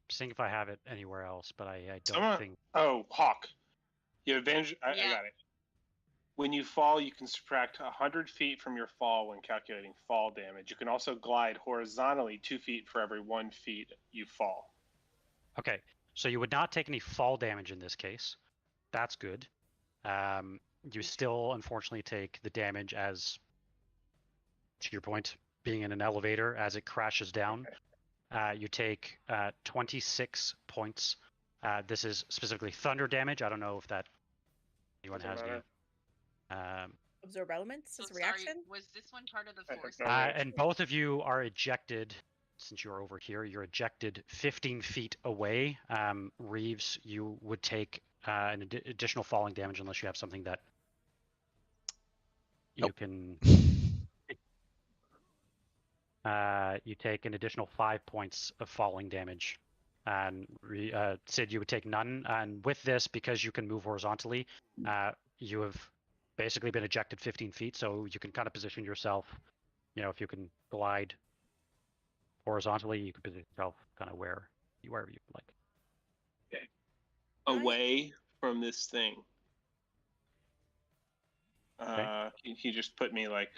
seeing if I have it anywhere else, but I don't Someone, think. Oh, Hawk. You advantage. I Yeah. got it. When you fall, you can subtract 100 feet from your fall when calculating fall damage. You can also glide horizontally 2 feet for every 1 feet you fall. Okay, so you would not take any fall damage in this case. That's good. You still, unfortunately, take the damage as, to your point, being in an elevator as it crashes down. You take 26 points. This is specifically thunder damage. I don't know if that anyone has any. Absorb elements as a sorry, reaction. was this one part of the force? And both of you are ejected. Since you're over here, you're ejected 15 feet away. Reeves, you would take an additional falling damage unless you have something that you can. You take an additional 5 points of falling damage. And Sid, you would take none. And with this, because you can move horizontally, you have basically been ejected 15 feet, so you can kind of position yourself. If you can glide horizontally, you can position yourself kind of wherever you like. Okay. Away from this thing. Okay. He just put me like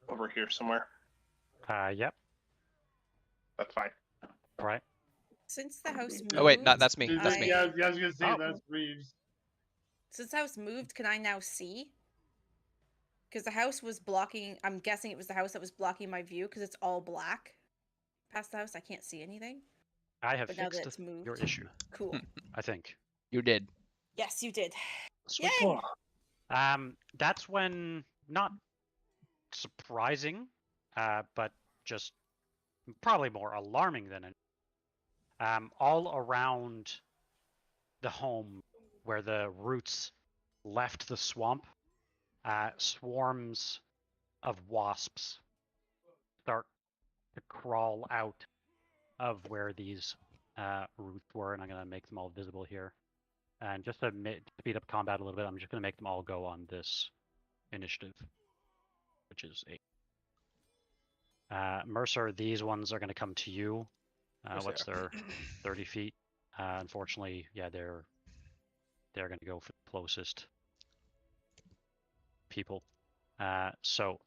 over here somewhere. Yep. That's fine. All right. Since the house moved. Oh wait, that's me. That's me. Yeah, I was gonna say that's Reeves. Since the house moved, can I now see? Because the house was blocking. I'm guessing it was the house that was blocking my view because it's all black. Past the house, I can't see anything. I have But now that fixed it's moved. your issue. Cool. I think. You did. Yes, you did. Sweet. Yay! That's when, not surprising, but just probably more alarming than all around the home where the roots left the swamp, swarms of wasps start to crawl out of where these roots were, and I'm going to make them all visible here. And just to speed up combat a little bit, I'm just going to make them all go on this initiative, which is 8. Mercer, these ones are going to come to you. course they What's their 30 feet? Unfortunately, yeah, they're going to go for the closest people. So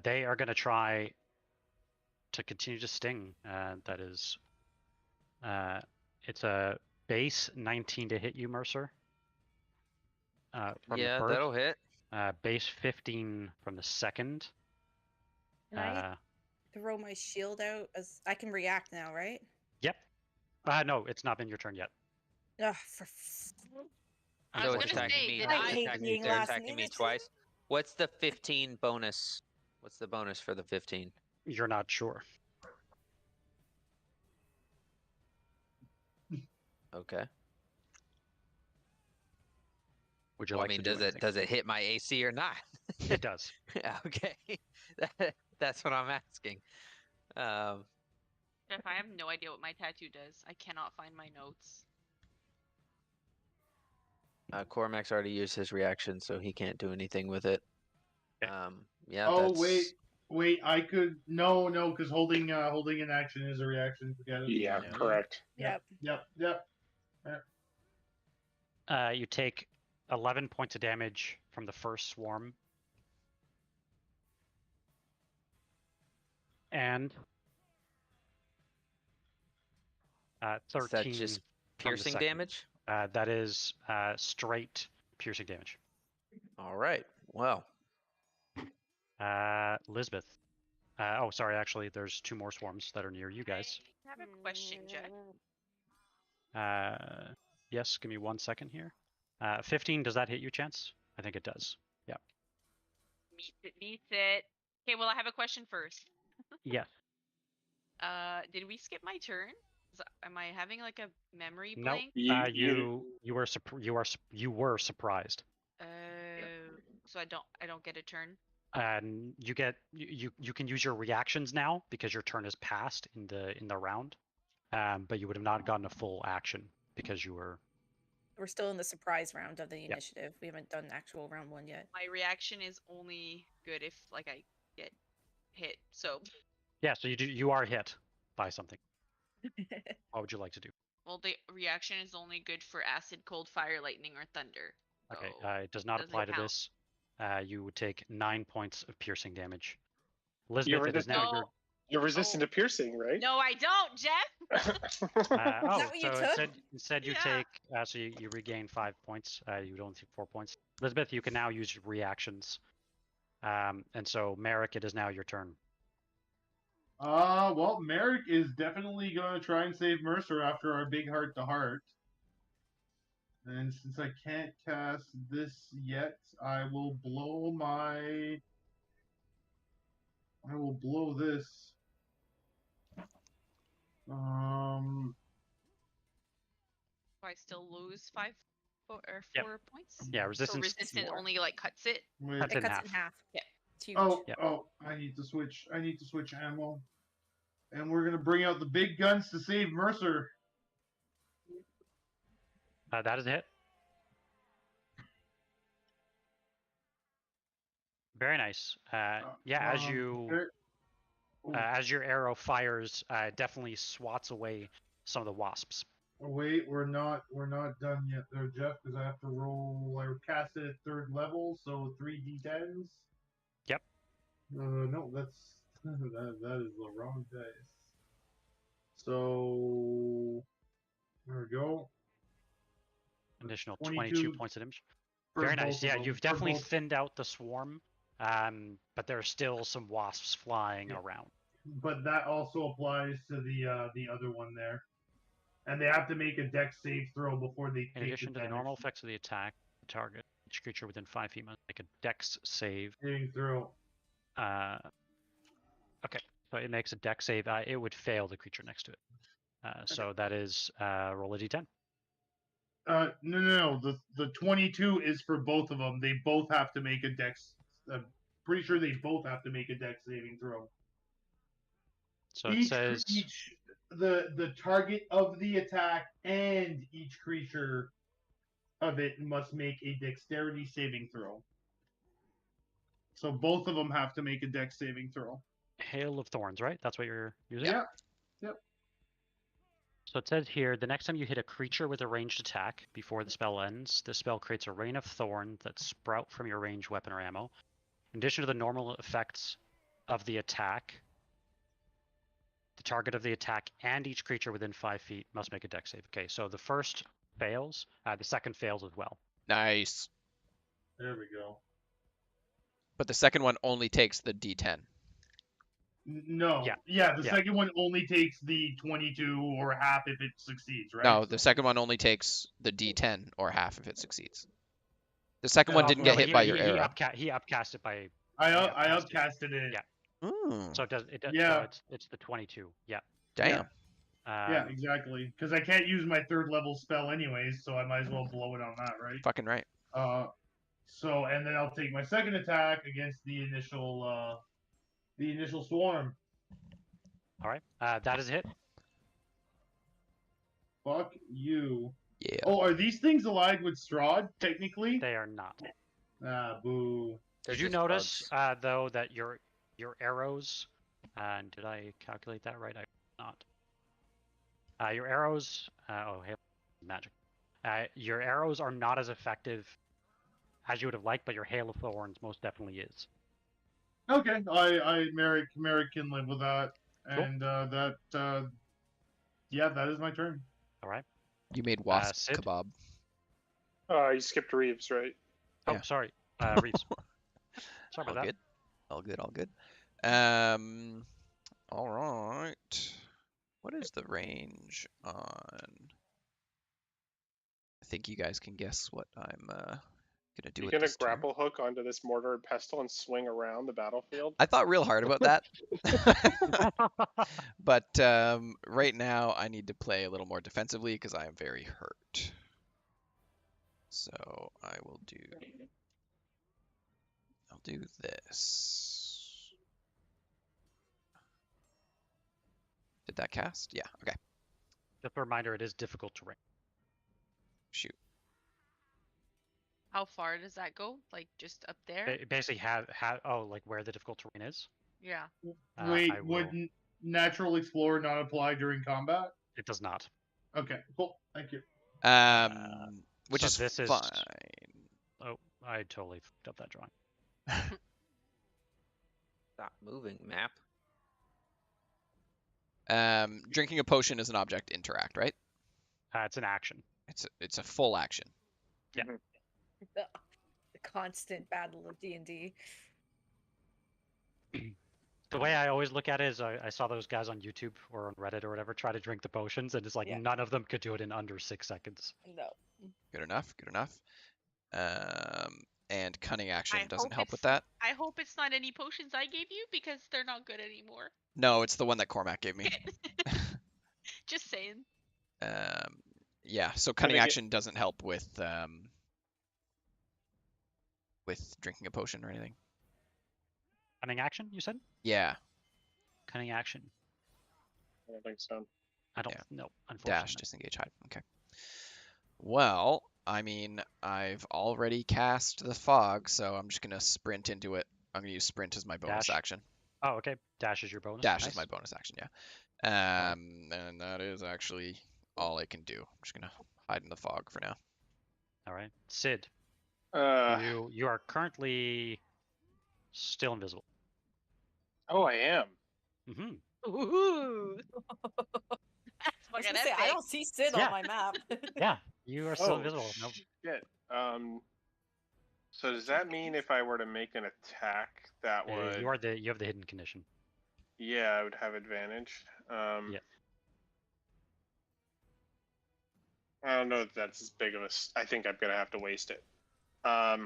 they are going to try to continue to sting. That is, it's a base 19 to hit you, Mercer. From Yeah, the first. that'll hit. Base 15 from the second. Can I throw my shield out? As I can react now, right? Yep. No, it's not been your turn yet. Ugh, I So was it's gonna attacking say, me. did I They're I? hate attacking- being they're last attacking me minute. twice. What's the 15 bonus? What's the bonus for the 15? You're not sure. Okay. Would you Well, like I mean, to do anything? does it hit my AC or not? It does. Okay. That's what I'm asking. Jeff, I have no idea what my tattoo does. I cannot find my notes. Cormac's already used his reaction, so he can't do anything with it. Okay. Yeah. Oh that's... wait, I could no, because holding an action is a reaction. Forget it. Yeah, No. correct. Yep. You take 11 points of damage from the first swarm. And 13 Is that just from the piercing second. damage? That is straight piercing damage. All right. Well, Lisbeth. Oh, sorry. Actually, there's 2 more swarms that are near you guys. I have a question, Jeff. Yes. Give me 1 second here. 15. Does that hit you, Chance? I think it does. Yeah. Meets it. Okay, well, I have a question first. Yes. Did we skip my turn? Am I having like a memory No. blank? You were surprised. So I don't get a turn. And you can use your reactions now because your turn is passed in the round. But you would have not gotten a full action because you were. We're still in the surprise round of the initiative. We haven't done actual round 1 yet. My reaction is only good if like I get hit. So Yeah, so you are hit by something. What would you like to do? well, the reaction is only good for acid, cold, fire, lightning, or thunder. Okay, So it does not doesn't apply to count. this. You would take 9 points of piercing damage. Lisbeth, it is now your. You're resistant to piercing, right? No, I don't, Jeff. Oh, that what you so took? instead you Yeah. take so you regain 5 points. You would only take 4 points. Lisbeth, you can now use your reactions. And so Merek, it is now your turn. Well, Merek is definitely gonna try and save Mercer after our big heart to heart. And since I can't cast this yet, I will blow this. I still lose 5 or 4 Yep. points. Yeah, So resistance. resistant more. only like cuts it. Wait. Cuts It in cuts half. in half. Yeah. It's huge. Yep. I need to switch ammo. And we're gonna bring out the big guns to save Mercer. That is a hit. Very nice. Yeah, as your arrow fires, it definitely swats away some of the wasps. Wait, we're not done yet there, Jeff, because I have to roll. I cast it at 3rd level, so 3d10s. Yep. No, that's that is the wrong dice. So there we go. Additional 22 22 points of damage. for Very both nice. of Yeah, them, you've for definitely both. thinned out the swarm, but there are still some wasps flying around. But that also applies to the other one there, and they have to make a dex save throw before they. In addition to the normal effects of the attack, the target, each creature within 5 feet must make a dex save. Saving throw. Okay, so it makes a dex save. It would fail the creature next to it. So that is roll a d10. No. The 22 is for both of them. They both have to make a dex. I'm pretty sure they both have to make a dex saving throw. So it says the target of the attack and each creature of it must make a dexterity saving throw. So both of them have to make a dex saving throw. Hail of Thorns, right? That's what you're using? Yeah. Yep. So it says here, the next time you hit a creature with a ranged attack before the spell ends, the spell creates a rain of thorns that sprout from your ranged weapon or ammo. In addition to the normal effects of the attack, the target of the attack and each creature within 5 feet must make a dex save. Okay, so the first fails, the second fails as well. Nice. There we go. But the second one only takes the D10. No. Yeah. Yeah, the Yeah. second one only takes the 22 or half if it succeeds, right? No, the second one only takes the D10 or half if it succeeds. The second one didn't No, get but hit by your he arrow. He upcast it by. I upcast it. upcasted it. Yeah. Ooh, So it does. Yeah. So it's the 22. Yeah. damn. Yeah, exactly. Because I can't use my 3rd level spell anyways, so I might as well blow it on that, right? Fucking right. So and then I'll take my second attack against the initial swarm. All right. That is a hit. Fuck you. Yeah. Oh, are these things allied with Strahd, technically? They are not. Ah, boo. Did you notice, though, that your arrows? And did I calculate that right? I did not. Your arrows. Hail magic. Your arrows are not as effective as you would have liked, but your hail of thorns most definitely is. Okay, Merek can live with that, Cool. and that is my turn. All right. You made wasp Sid? kebab. You skipped Reeves, right? Oh, Yeah. sorry, Reeves. Sorry about All that. good. All good. All good. All right. What is the range on? I think you guys can guess what I'm gonna do You with gonna this turn. grapple hook onto this mortar and pestle and swing around the battlefield? I thought real hard about that. But right now I need to play a little more defensively because I am very hurt. So I'll do this. Did that cast? Yeah, okay. Just a reminder, it is difficult terrain. Shoot. How far does that go? Like just up there? Basically, like where the difficult terrain is. Yeah. Wait, I would will- Natural Explorer not apply during combat? It does not. Okay, cool. Thank you. Which so is this is- fine. Oh, I totally fucked up that drawing. Stop moving, map. Drinking a potion is an object interact, right? It's an action. It's a full action. Yeah. The constant battle of D&D. The way I always look at it is I saw those guys on YouTube or on Reddit or whatever try to drink the potions, and it's like Yeah. none of them could do it in under 6 seconds. No. Good enough. Good enough. And cunning action I doesn't hope help with it's- that. I hope it's not any potions I gave you because they're not good anymore. No, it's the one that Cormac gave me. Just saying. Yeah. So cunning they get- action doesn't help with drinking a potion or anything. Cunning action, you said? Yeah. Cunning action. I don't think so. I don't Yeah. know, unfortunately. Dash, disengage, hide. Okay. Well, I mean, I've already cast the fog, so I'm just gonna sprint into it. I'm gonna use sprint as my bonus Dash. action. Oh, okay. Dash is your bonus. Dash Nice. is my bonus action, yeah. And that is actually all I can do. I'm just gonna hide in the fog for now. All right. Sid, Uh, you are currently still invisible. oh, I am. Mm-hmm. Ooh. That's I was fucking gonna say, I epic. don't see Sid Yeah. on my map. Yeah, you are still invisible. Nope. Shit. So does that mean if I were to make an attack, that would? You have the hidden condition. Yeah, I would have advantage. Yeah. I don't know if that's as big of a. I think I'm gonna have to waste it. I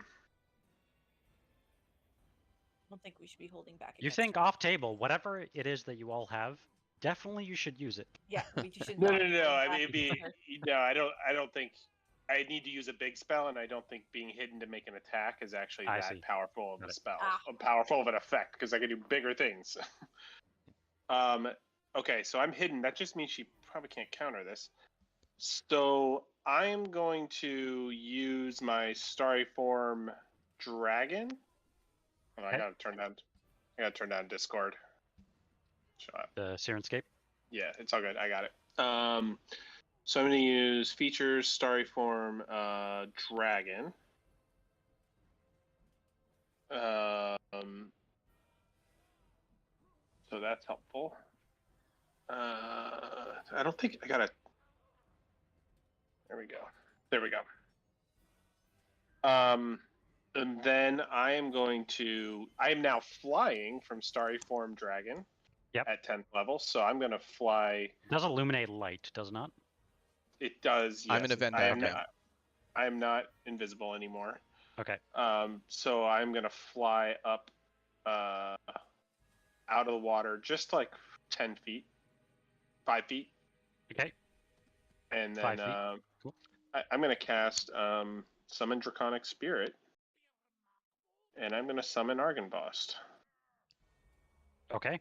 don't think we should be holding back. You against think him. off table, whatever it is that you all have, definitely you should use it. Yeah, we should No, not no, be no. holding I back mean, it'd be against her. no. I don't think I need to use a big spell, and I don't think being hidden to make an attack is actually I that see. powerful of Got a it. spell, Ah. powerful of an effect, because I can do bigger things. Okay, so I'm hidden. That just means she probably can't counter this. So I'm going to use my Starry Form Dragon. Oh, I Okay. gotta turn down. I gotta turn down Discord. Shut up. The Sirenscape. Yeah, it's all good. I got it. So I'm going to use features, starry form, dragon. So that's helpful. I don't think I got it. There we go. There we go. And then I am now flying from starry form dragon. Yep. At 10th level, so I'm going to fly. It does illuminate light, does it not? It does. Yes. I'm an event I am diagram. I am not invisible anymore. Okay. So I'm going to fly up out of the water just like 10 feet, 5 feet. Okay. And 5 then feet. Cool. I'm going to cast Summon Draconic Spirit. And I'm going to summon Argynvost. Okay.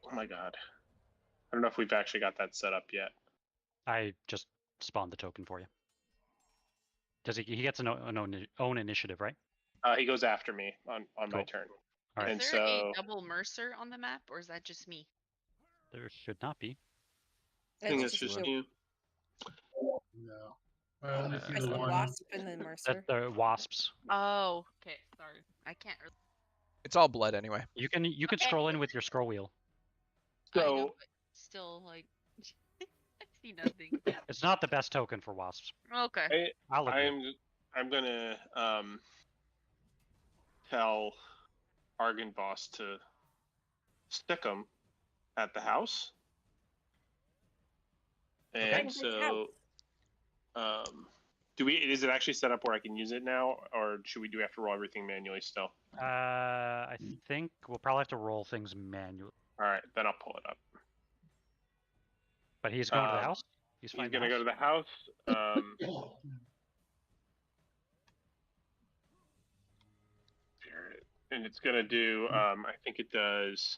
Oh my god. I don't know if we've actually got that set up yet. I just spawned the token for you. Does he gets an own initiative, right? He goes after me on my Cool. turn. All right. And Is there so a double Mercer on the map, or is that just me? There should not be. I think It's it's just just you. you. No. I only see I the see one. Wasp and then Mercer. The wasps. Oh, okay. Sorry, I can't. It's all blood anyway. You can scroll in with your scroll wheel. I know, So but still, like, I see nothing. It's not the best token for wasps. Okay. I'll admit. I'm gonna tell Argynvost to stick him at the house. And so is it actually set up where I can use it now, or do we have to roll everything manually still? I think we'll probably have to roll things manually. All right, then I'll pull it up. But he's going to the house. He's going to go to the house. And it's going to do, I think it does.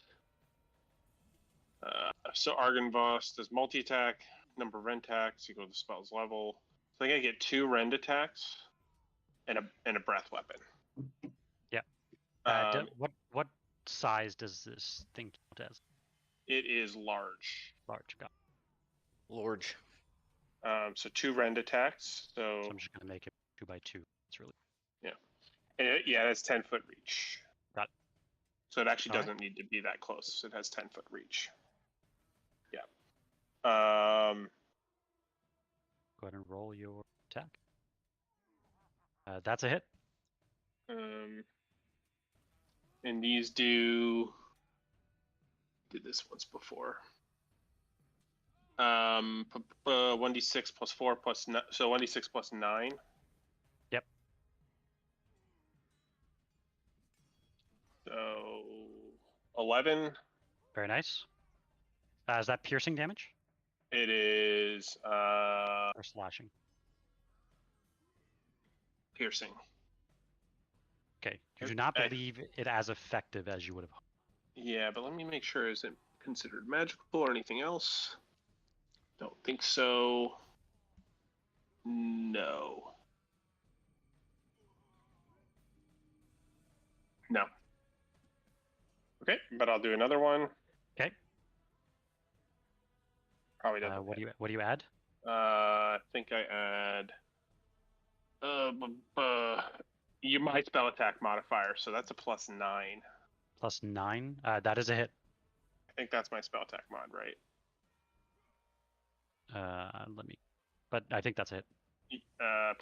So Argynvost does multi-attack, number of rend attacks equal to the spell's level. So I think I get 2 rend attacks and a breath weapon. Yeah. What size does this thing count as? It is large. Large. Got it. Large. So 2 rend attacks. So I'm just gonna make it 2 by 2. It's really and that's 10-foot reach. Got it. So it actually All doesn't need to be that close. It has 10-foot reach. Yeah. Go ahead and roll your attack. That's a hit. And these did this once before. 1d6 plus 4 plus so 1d6 plus 9. Yep. So 11. Very nice. Is that piercing damage It is or slashing? piercing. Okay. You do not believe it as effective as you would have hoped. Yeah, but let me make sure. Is it considered magical or anything else? Don't think so. No. No. Okay, but I'll do another one. Okay. Probably doesn't. What do you add? I think I add. My spell attack modifier, so that's a +9. +9. That is a hit. I think that's my spell attack mod, right? But I think that's a hit.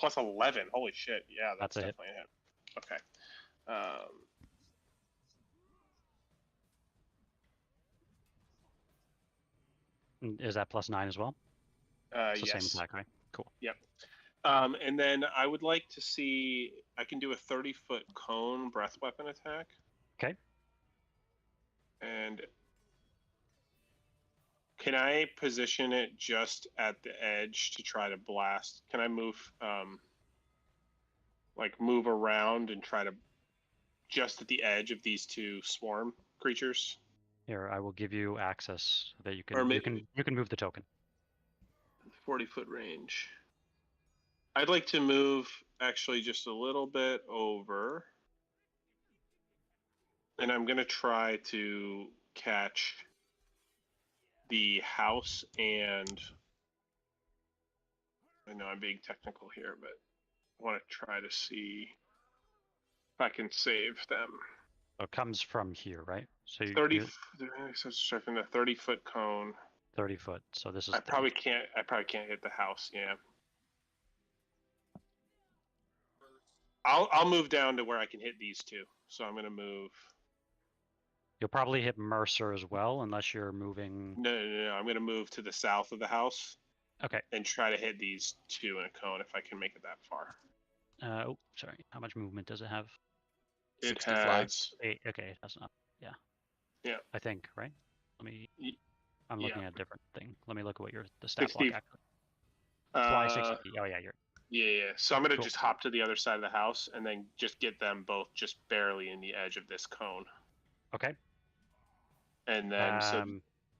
+11. Holy shit! Yeah, that's a hit. definitely a hit. Okay. Is that +9 as well? It's the yes. same attack, right? Cool. Yep. And then I would like to see. I can do a 30-foot cone breath weapon attack. Okay. And can I position it just at the edge to try to blast? Can I move, move around and try to just at the edge of these 2 swarm creatures? Here, I will give you access so that you can Or maybe- you can move the token. 40-foot range. I'd like to move actually just a little bit over. And I'm going to try to catch the house and I know I'm being technical here, but I want to try to see if I can save them. So it comes from here, right? So 30. you're So striking the 30-foot cone. 30 foot. So this is. I probably can't hit the house. Yeah. I'll move down to where I can hit these two. So I'm gonna move. You'll probably hit Mercer as well, unless you're moving. No. I'm gonna move to the south of the house. Okay. And try to hit these two in a cone if I can make it that far. Oh, sorry. How much movement does it have? It 60 has fly. 8. Okay, that's not. Yeah. Yeah. I think, right? Let me. Y- I'm looking yeah. at a different thing. Let me look at what the stat 60. block actually. Fly 60. Oh yeah, you're. Yeah. So I'm gonna Cool. just hop to the other side of the house and then just get them both just barely in the edge of this cone. Okay. And then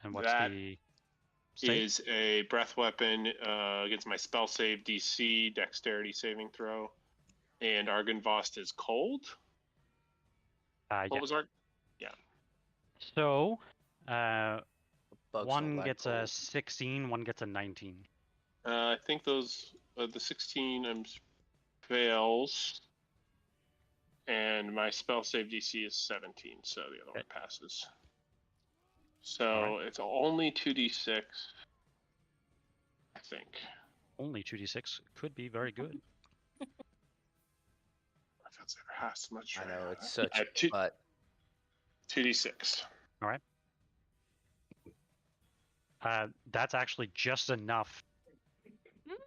and what's that the save? is a breath weapon against my spell save DC, dexterity saving throw, and Argynvost is cold. Yeah. What was Yeah. So, Bugs don't one like gets a cold. 16, one gets a 19. I think those the 16 fails, and my spell save DC is 17, so the other one passes. So it's only 2d6, I think. Only 2d6 could be very good. If it's ever has much. I know it's such, but 2d6. All right. That's actually just enough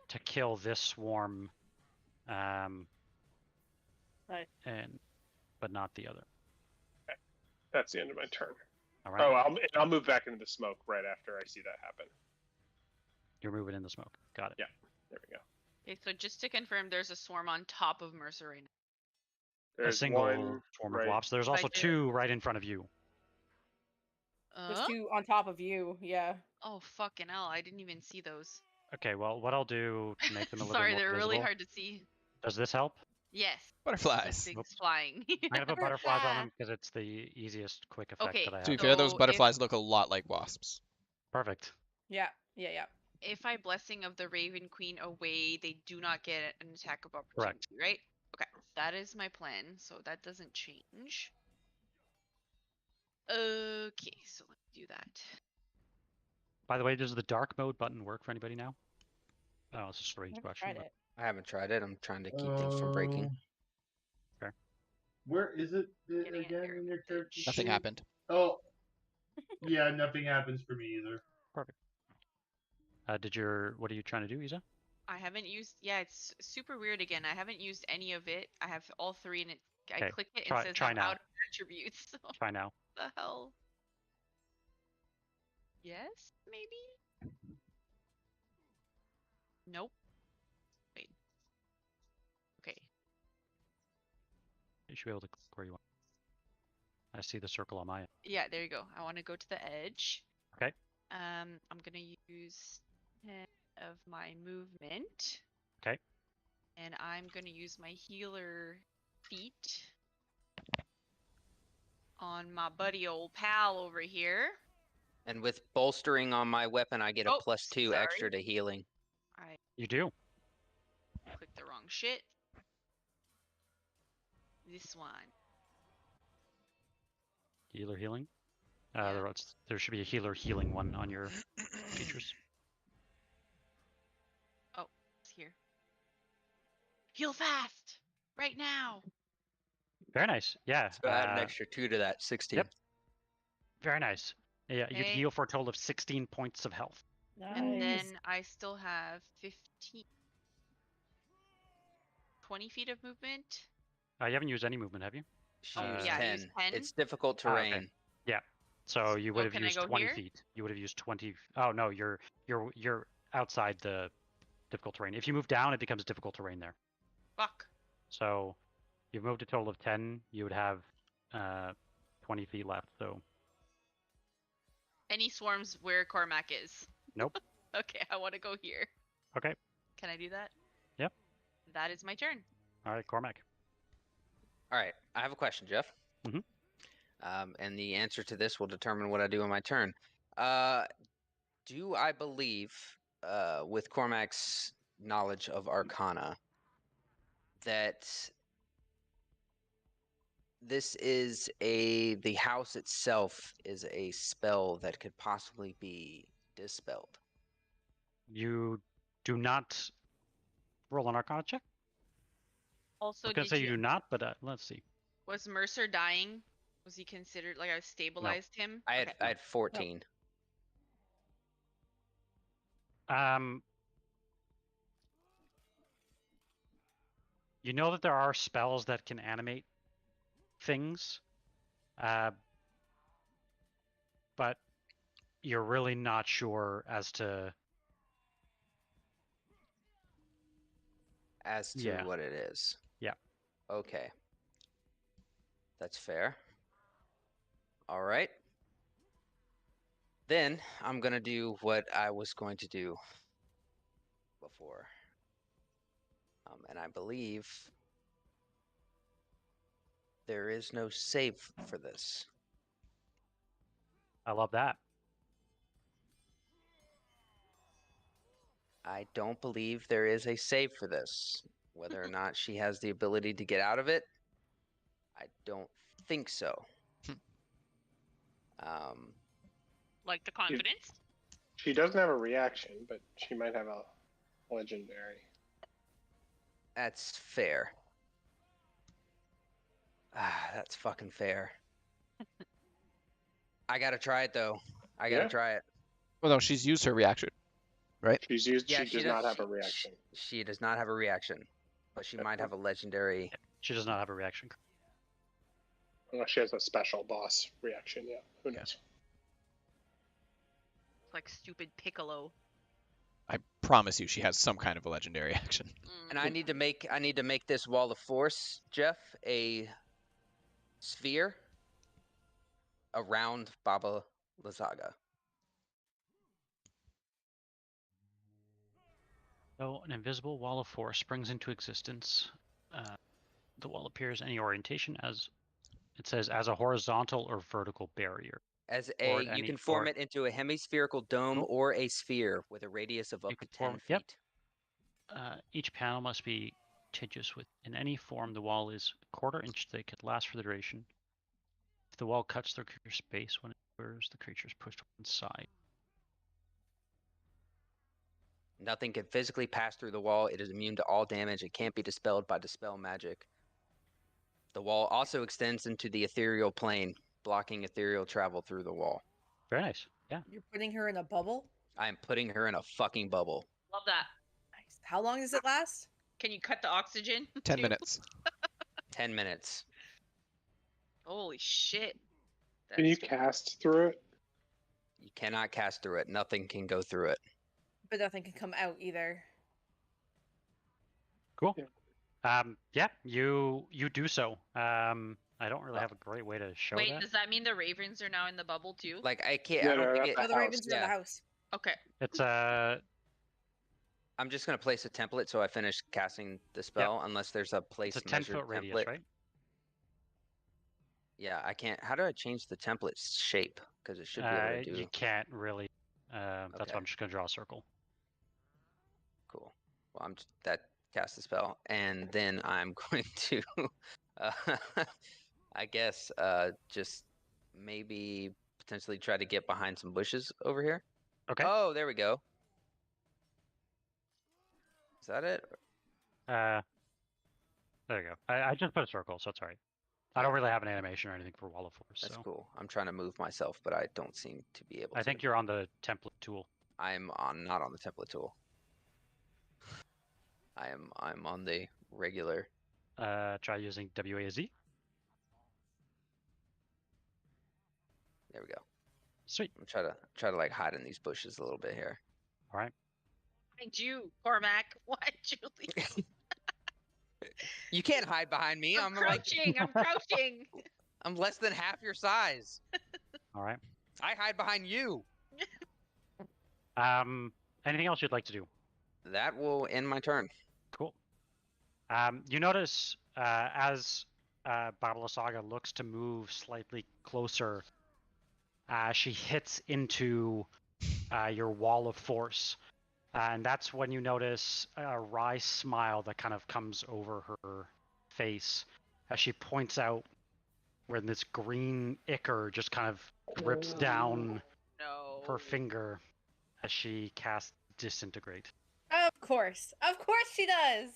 to kill this swarm, Right. but not the other. Okay. That's the end of my turn. All right. Oh, I'll move back into the smoke right after I see that happen. You're moving in the smoke. Got it. Yeah. There we go. Okay, so just to confirm, there's a swarm on top of Mercer right now. There's a single one swarm right. of wasps. There's also 2 right in front of you. There's 2 on top of you. Yeah. Oh, fucking hell. I didn't even see those. Okay, well, what I'll do to make them a little Sorry, bit more they're really visible- hard to see. Does this help? Yes. Butterflies. Things flying. I'm gonna put butterflies on them because it's the easiest quick effect Okay, that I have. To be fair, those So butterflies look a lot like wasps. Perfect. Yeah. If I Blessing of the Raven Queen away, they do not get an attack of opportunity, right? Okay, that is my plan, so that doesn't change. Okay, so let's do that. By the way, does the dark mode button work for anybody now? Oh, it's a strange question. Tried but- it. I haven't tried it. I'm trying to keep things from breaking. Where is it Getting it again here. in your character? Nothing sheet? happened. Oh, yeah, nothing happens for me either. Perfect. What are you trying to do, Isa? I haven't used. Yeah, it's super weird again. I haven't used any of it. I have all 3, and I Okay, click it try- and says try I'm now. out of attributes. So Try now. what the hell? Yes, maybe. Nope. Wait. Okay. You should be able to click where you want. I see the circle on my end. Yeah, there you go. I want to go to the edge. Okay. I'm gonna use 10 of my movement. Okay. And I'm gonna use my healer feat on my buddy old pal over here. And with bolstering on my weapon, I get a Oh, +2 sorry. extra to healing. I You do. clicked the wrong shit. This one. Healer healing. Yeah. There should be a healer healing one on your features. Oh, it's here. Heal fast! Right now! Very nice. Yeah. So add an extra 2 to that, 16. Yep. Very nice. Yeah, you Okay. heal for a total of 16 points of health. And then Nice. I still have 20 feet of movement. You haven't used any movement, have you? She Oh, used yeah, I 10. used 10. It's difficult Ah, okay. terrain. So you would have can I used go 20 here? feet. You would have used 20. Oh no, you're outside the difficult terrain. If you move down, it becomes difficult terrain there. Fuck. So you've moved a total of 10. You would have 20 feet left. So Any swarms where Cormac is? Nope. Okay, I want to go here. okay. Can I do that? Yep. That is my turn. All right, Cormac. All right, I have a question, Jeff. Mhm. And the answer to this will determine what I do on my turn. Do I believe, with Cormac's knowledge of Arcana, that this is the house itself is a spell that could possibly be dispelled? You do not roll an Arcana check. I Also, was gonna did say you you do not, but let's see. was Mercer dying? Was he considered like I stabilized him? I had Okay. I had 14. You know that there are spells that can animate things, but you're really not sure as to Yeah. what it is. Yeah. Okay. That's fair. All right. Then I'm gonna do what I was going to do before. And I believe there is no save for this. I love that. I don't believe there is a save for this. Whether or not she has the ability to get out of it, I don't think so. Like the confidence? She doesn't have a reaction, but she might have a legendary. That's fair. That's fucking fair. I gotta try it though. I gotta Yeah. try it. Well, no, she's used her reaction, right? She's used. Yeah, she does not have a reaction. She does not have a reaction, but she might have a legendary. She does not have a reaction. Unless she has a special boss reaction. Yeah. Who knows? It's like stupid Piccolo. I promise you, she has some kind of a legendary action. And I need to make this wall of force, Jeff, a sphere around Baba Lysaga. So an invisible wall of force springs into existence. The wall appears any orientation as it says as a horizontal or vertical barrier. As Or you any- can form or- it into a hemispherical dome Cool. or a sphere with a radius of up You to can 10 form- feet. yep. Each panel must be contiguous with. In any form, the wall is a quarter-inch thick. It lasts for the duration. If the wall cuts the creature's space when it moves, the creature is pushed to one side. Nothing can physically pass through the wall. It is immune to all damage. It can't be dispelled by dispel magic. The wall also extends into the ethereal plane, blocking ethereal travel through the wall. Very nice. Yeah. You're putting her in a bubble? I am putting her in a fucking bubble. Love that. Nice. How long does it last? Can you cut the oxygen? 10 too? minutes. 10 minutes. Holy shit. Can you That's- cast through it? You cannot cast through it. Nothing can go through it. But nothing can come out either. Cool. Yeah. Yeah. You do so. I don't really have a great way to show Wait, that. does that mean the ravens are now in the bubble too? Like I can't. Yeah, I don't they're think at it, Oh, the ravens are in yeah. the house. Okay. It's I'm just gonna place a template so I finish casting the spell, unless there's a place it's a measured 10-foot radius, template. right? Yeah, I can't. How do I change the template shape? Because it should be able to do. You can't really. That's Okay. why I'm just gonna draw a circle. Cool. Well, I'm that cast the spell, and then I'm going to, uh, I guess, just maybe potentially try to get behind some bushes over here. Okay. Oh, there we go. Is that it? There you go. I just put a circle, so it's alright. I don't really have an animation or anything for Wall of Force. That's so cool. I'm trying to move myself, but I don't seem to be able to. I think you're on the template tool. I'm not on the template tool. I'm on the regular. Try using WASD. There we go. Sweet. I'm try to like hide in these bushes a little bit here. All right. Behind you, Cormac. Why'd you leave? You can't hide behind me. I'm I'm like crouching. I'm crouching. I'm less than half your size. All right. I hide behind you. Anything else you'd like to do? That will end my turn. Cool. You notice as Babalasaga looks to move slightly closer, she hits into your wall of force. And that's when you notice a wry smile that kind of comes over her face as she points out where this green ichor just kind of drips down No. her finger as she casts Disintegrate. Of course she does.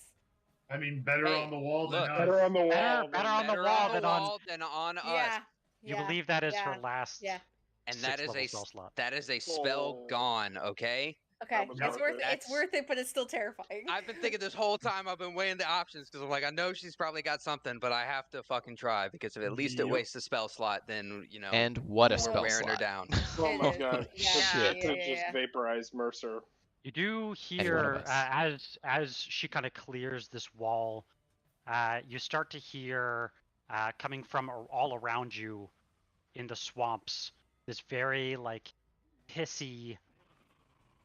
I mean, better Hey, on the wall than look. us. Better on the wall. Better on the Better wall on the than on. wall than on us. Yeah. You yeah, believe that is yeah, her last Yeah. And that is level a spell slot. that is a spell Oh. gone. Okay. Okay, was it's worth worth it. it. It's That's- worth it, but it's still terrifying. I've been thinking this whole time. I've been weighing the options because I'm like, I know she's probably got something, but I have to fucking try because if at least it Yep. wastes a spell slot, then And what a Yeah. we're spell wearing her slot. down. Oh It my is. god. Yeah, Shit. yeah, To yeah, just yeah. vaporize Mercer. You do Any one of hear us. as she kind of clears this wall, you start to hear coming from all around you in the swamps this very like hissy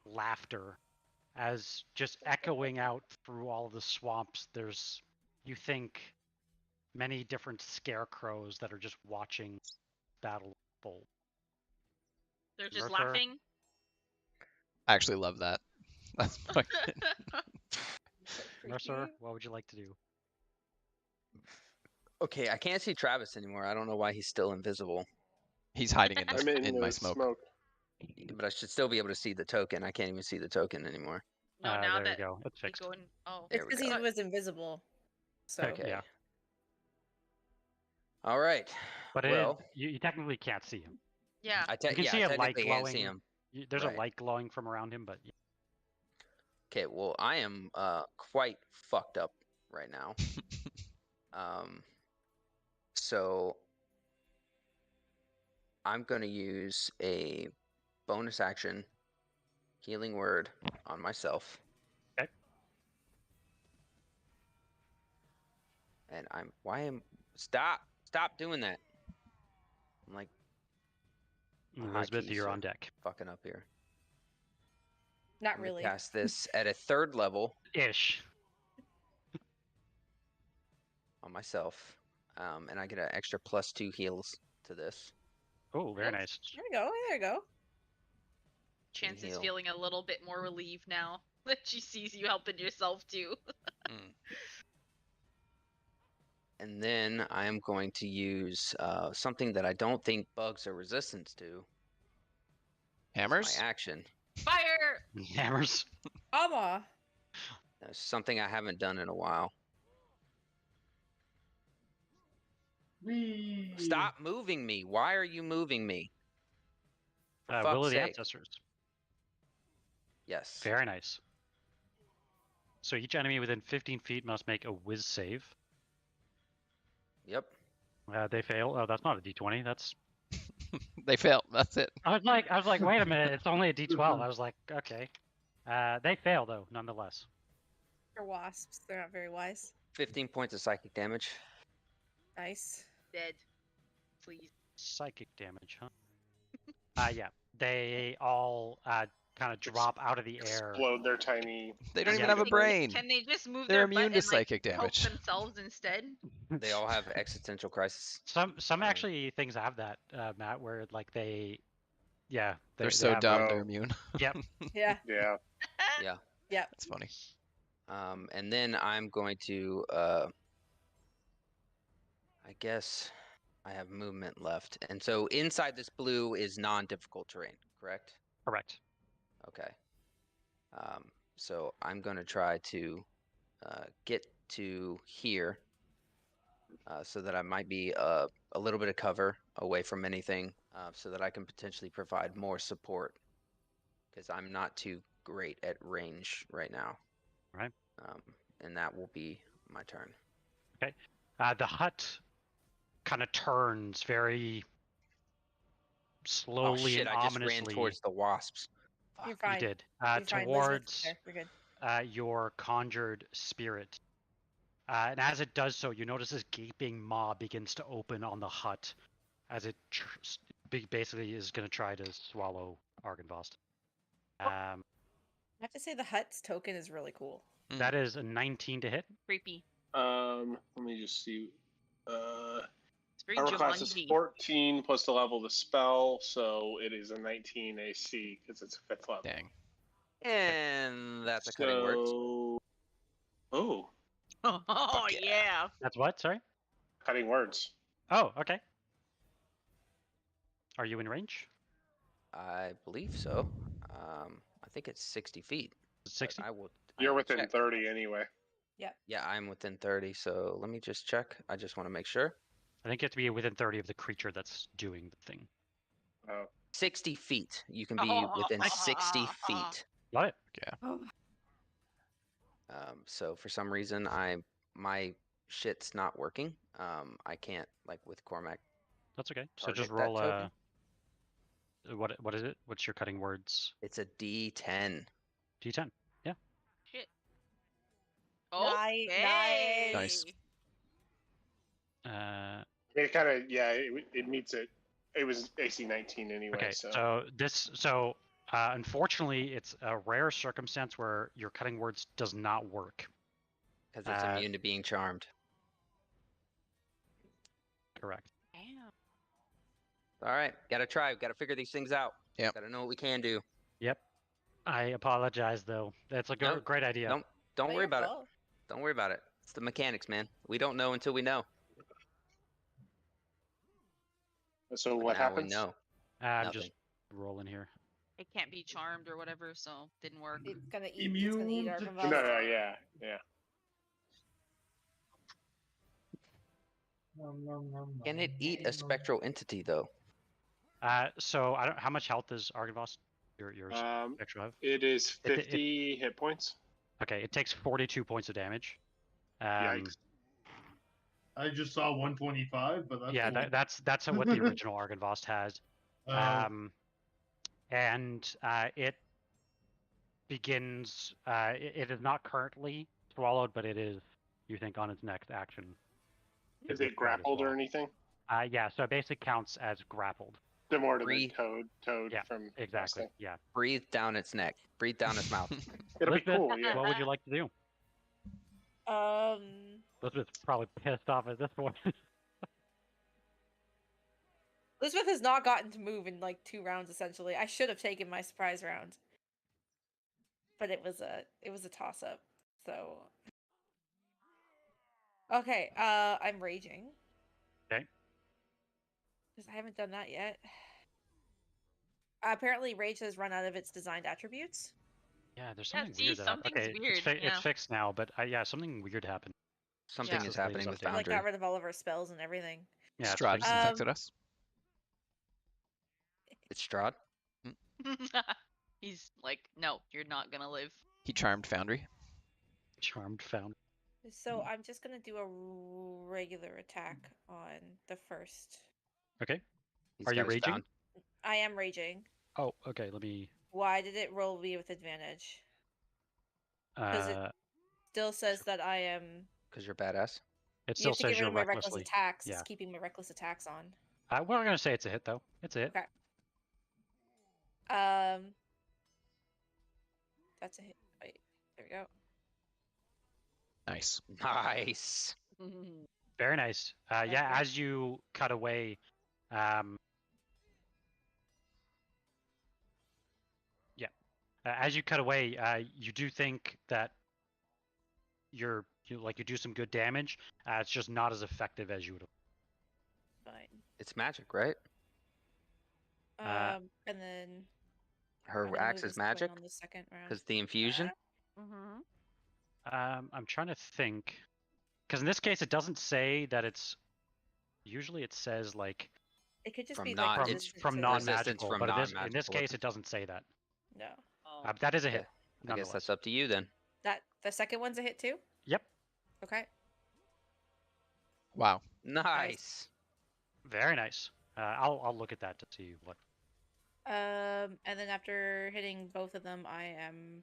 laughter as just echoing out through all of the swamps. There's, you think, many different scarecrows that are just watching battle unfold. They're just Mercer? laughing. I actually love that. That's fucking... Mercer, what would you like to do? Okay, I can't see Travis anymore. I don't know why he's still invisible, He's hiding in, I'm in my the smoke. but I should still be able to see the token. I can't even see the token anymore. No, now there that you go. It's you fixed. go in. Oh, There It's we because he go. was invisible. So Okay. Yeah. All right. But well, you technically can't see him. yeah. You can yeah, see a light technically can't see glowing. him. There's Right. a light glowing from around him, but Okay, well, I am quite fucked up right now. So I'm going to use a bonus action healing word on myself. Okay. And stop doing that. I'm like a Lisbeth, hotkey, you're so on deck. fucking up here. not I'm gonna really. cast this at a 3rd level Ish. on myself. And I get an extra +2 heals to this. Oh, very Yep. nice. There you go. There you go. Chance is heal. feeling a little bit more relieved now that she sees you helping yourself too. And then I am going to use something that I don't think bugs are resistant to. Hammers? My action. Fire! Hammers. Ama. That's something I haven't done in a while. Whee! Stop moving me. Why are you moving me? For Will fuck's of the sake. Ancestors. Yes. Very nice. So each enemy within 15 feet must make a whiz save. Yep. They fail. Oh, that's not a D20. That's. They fail. That's it. I was like, wait a minute. It's only a D12. I was like, okay. They fail though, nonetheless. They're wasps. They're not very wise. 15 points of psychic damage. Nice. Dead. Please. Psychic damage, huh? Yeah. They all kind of drop out of the air. Explode their tiny. They don't Yeah. even have a brain. Can they just move They're their immune butt to and, like, psychic poke damage. themselves instead? They all have existential crisis. Some actually things have that, Matt, where like they They're so have, dumb, they're immune. Yep. Yeah. Yeah. Yeah. Yeah. That's funny. And then I'm going to, I guess I have movement left. And so inside this blue is non-difficult terrain, correct? Correct. Okay. So I'm going to try to get to here so that I might be a little bit of cover away from anything so that I can potentially provide more support because I'm not too great at range right now. Right. And that will be my turn. Okay. The hut kind of turns very slowly Oh shit, and I just ominously. ran towards the wasps. You're You fine. did. You're fine. Lisbeth, Towards there. You're good. your conjured spirit. And as it does so, you notice this gaping maw begins to open on the hut as it basically is going to try to swallow Argynvost. I have to say the hut's token is really cool. That is a 19 to hit. Creepy. Let me just see. It's very Armor class is Jumanji. 14 plus the level of the spell, so it is a 19 AC because it's a 5th level. Dang. And that's a cutting word. So, oh, Oh yeah. yeah. That's what? Sorry. cutting words. Oh, okay. Are you in range? I believe so. I think it's 60 feet. but 60? I will. You're will within check. 30 anyway. Yeah, I'm within 30. So let me just check. I just want to make sure. I think you have to be within 30 of the creature that's doing the thing. Oh, 60 feet. You can be within 60 feet. Got it. Oh. So for some reason, my shit's not working. I can't like with Cormac. That's okay. So just Target that roll token. what is it? What's your cutting words? It's a D10. D10. Yeah. Shit. Nice. Okay. Nice. it kind of it meets it. It was AC 19 anyway. Okay. So, Unfortunately, it's a rare circumstance where your cutting words does not work. Because it's immune to being charmed. Correct. Damn. All right, gotta try. Gotta figure these things out. Yep. Gotta know what we can do. Yep. I apologize though. That's a No, great idea. Don't Not worry your about fault. it. Don't worry about it. It's the mechanics, man. We don't know until we know. so But what now happens? we know. I'm Nothing. just rolling here. It can't be charmed or whatever, so didn't work. It's gonna eat. Immune It's gonna eat to our No, convulse. no, yeah. Can it eat a spectral entity though? So I don't. How much health does Argynvost your spectral have? It is It- 50 hit points. Okay, it takes 42 points of damage. Yikes. I just saw 125, but that's Yeah, cool. that's what the original Argynvost has. And it begins. It is not currently swallowed, but it is. You think on its next action. Is it grappled or anything? Yeah, so it basically counts as grappled. Similar to the Breathe. toad Yeah, from Exactly. Wrestling. Yeah. Breathe down its neck. Breathe down its mouth. It'll be Lisbeth, cool, yeah. What would you like to do? Lisbeth's probably pissed off at this point. Elizabeth has not gotten to move in like 2 rounds. Essentially, I should have taken my surprise round, but it was a toss up. So okay, I'm raging. Okay. Because I haven't done that yet. Apparently, rage has run out of its designed attributes. Yeah, there's Yeah, something see, weird. something's Okay, weird, it's yeah. fixed now, but something weird happened. Something Yeah. is happening with Update. Like Foundry. got rid of all of our spells and everything. Yeah, it's Strahd fixed. just infected us. It's Strahd. He's like, no, you're not gonna live. He charmed Foundry. Charmed found. So I'm just gonna do a regular attack on the first. Okay. He's Are you got his raging? found- I am raging. Oh, okay. Let me. Why did it roll me with advantage? 'Cause it- Still says that I am. Cause you're badass. It You still have to says get rid you're of my reckless recklessly. attacks. Yeah. It's keeping my reckless attacks on. We're gonna say it's a hit though. It's a hit. Okay. That's a hit. Wait, there we go. Nice. Nice. Very nice. Yeah, as you cut away, as you cut away, you do think that you do some good damage. It's just not as effective as you would have. Fine. It's magic, right? Uh, And then I Her don't know axe who is this going magic on the second round. because the infusion. I'm trying to think, because in this case it doesn't say that it's. Usually it says like It could just From be non- like from it's resistance from to- non-magical, from but in this non-magical case weapons. it doesn't say that. No. That is a Yeah, hit. I guess that's nonetheless. up to you then. That the second one's a hit too. Yep. Okay. Wow. Nice. Very nice. I'll look at that to see what. And then after hitting both of them, I'm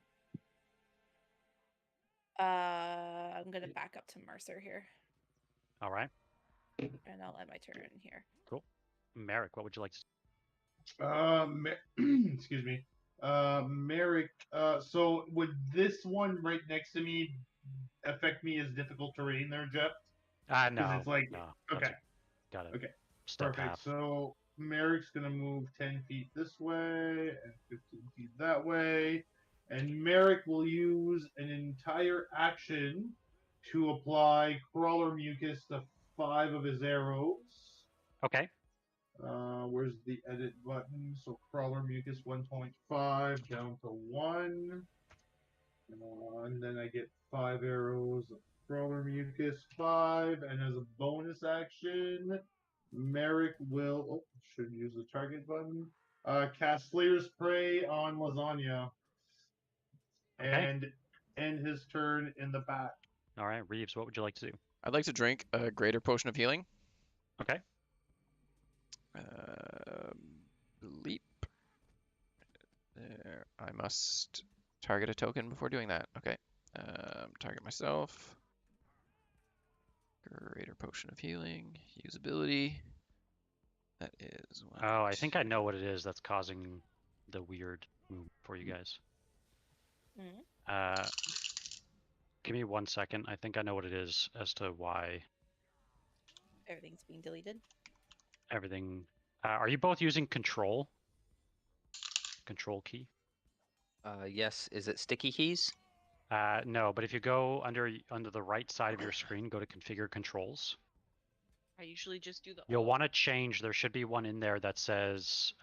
gonna back up to Mercer here, All right. and I'll end my turn here. Cool. Merek, what would you like to? Excuse me. Merek, so would this one right next to me affect me as difficult terrain there, Jeff? No. it's like No. That's okay, got it. okay, Step perfect. half. So Merek's gonna move 10 feet this way and 15 feet that way, and Merek will use an entire action to apply Crawler Mucus to 5 of his arrows. Okay. Where's the edit button? So Crawler Mucus 1.5 down to 1. And then I get 5 arrows of Crawler Mucus 5. And as a bonus action, Merek will. Oh, should use the target button. Cast Slayer's Prey on Lasagna. Okay. And end his turn in the back. All right, Reeves, what would you like to do? I'd like to drink a greater potion of healing. Okay. Leap. There. I must target a token before doing that. Okay. Target myself. Greater potion of healing. Usability. That is one. Oh, I think I know what it is that's causing the weird move for you guys. Mhm. Give me 1 second. I think I know what it is as to why Everything's being deleted. everything. Are you both using control? Control key? Yes. Is it sticky keys? No, but if you go under the right side of your screen, go to configure controls. I usually just do the. You'll alt. want to change. There should be one in there that says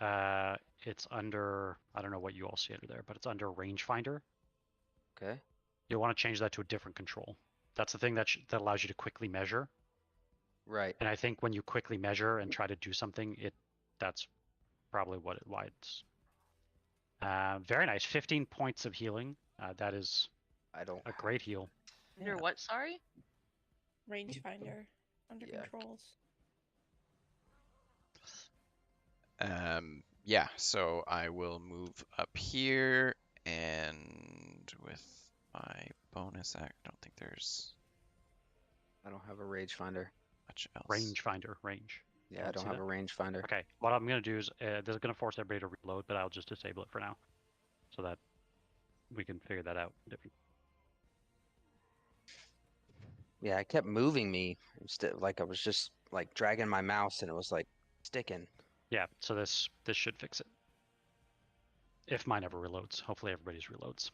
it's under. I don't know what you all see under there, but it's under rangefinder. Okay. You'll want to change that to a different control. That's the thing that that allows you to quickly measure. Right. And I think when you quickly measure and try to do something, that's probably why it's. Very nice. 15 points of healing. That is I don't. a great heal. Under Yeah. what? Sorry. Rangefinder under Yeah. controls. Yeah, so I will move up here, and with my bonus act, I don't think there's I don't have a rage finder. much else. Rangefinder. Range. Yeah, I don't see have that? a range finder. Okay, what I'm going to do is, this is going to force everybody to reload, but I'll just disable it for now. So that we can figure that out. Yeah, it kept moving me instead. Like I was just like dragging my mouse, and it was like sticking. Yeah, so this should fix it. If mine ever reloads. Hopefully everybody's reloads.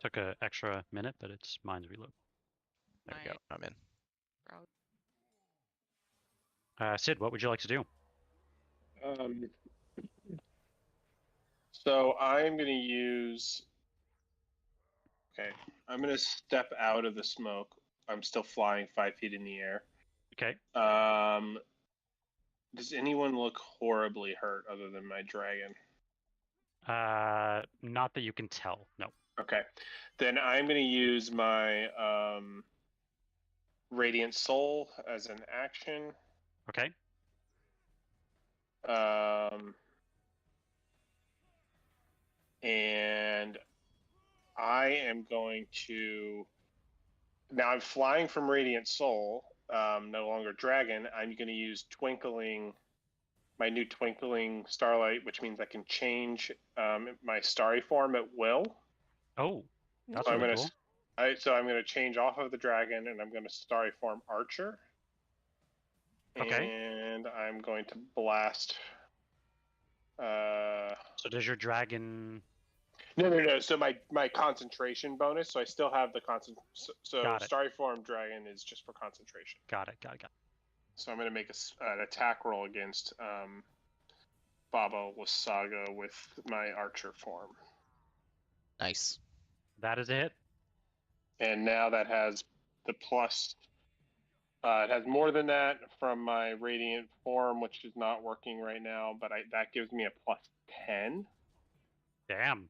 Took an extra minute, but it's mine's reload. There we go. I'm in. Sid, what would you like to do? So I'm going to use. Okay, I'm going to step out of the smoke. I'm still flying 5 feet in the air. Okay. Does anyone look horribly hurt other than my dragon? Not that you can tell. No. Okay, then I'm going to use my Radiant Soul as an action. Okay. And I am going to. Now I'm flying from Radiant Soul, no longer dragon. I'm going to use Twinkling, my new Twinkling Starlight, which means I can change my starry form at will. Oh, that's so really cool. So I'm going to change off of the dragon, and I'm going to starry form Archer. Okay. And I'm going to blast. So does your dragon? No. So my concentration bonus. So I still have the So Got it. starry form dragon is just for concentration. Got it. So I'm going to make an attack roll against Baba Wasaga with my Archer form. Nice. That is a hit. And now that has the plus. It has more than that from my Radiant form, which is not working right now, but that gives me a plus 10. Damn.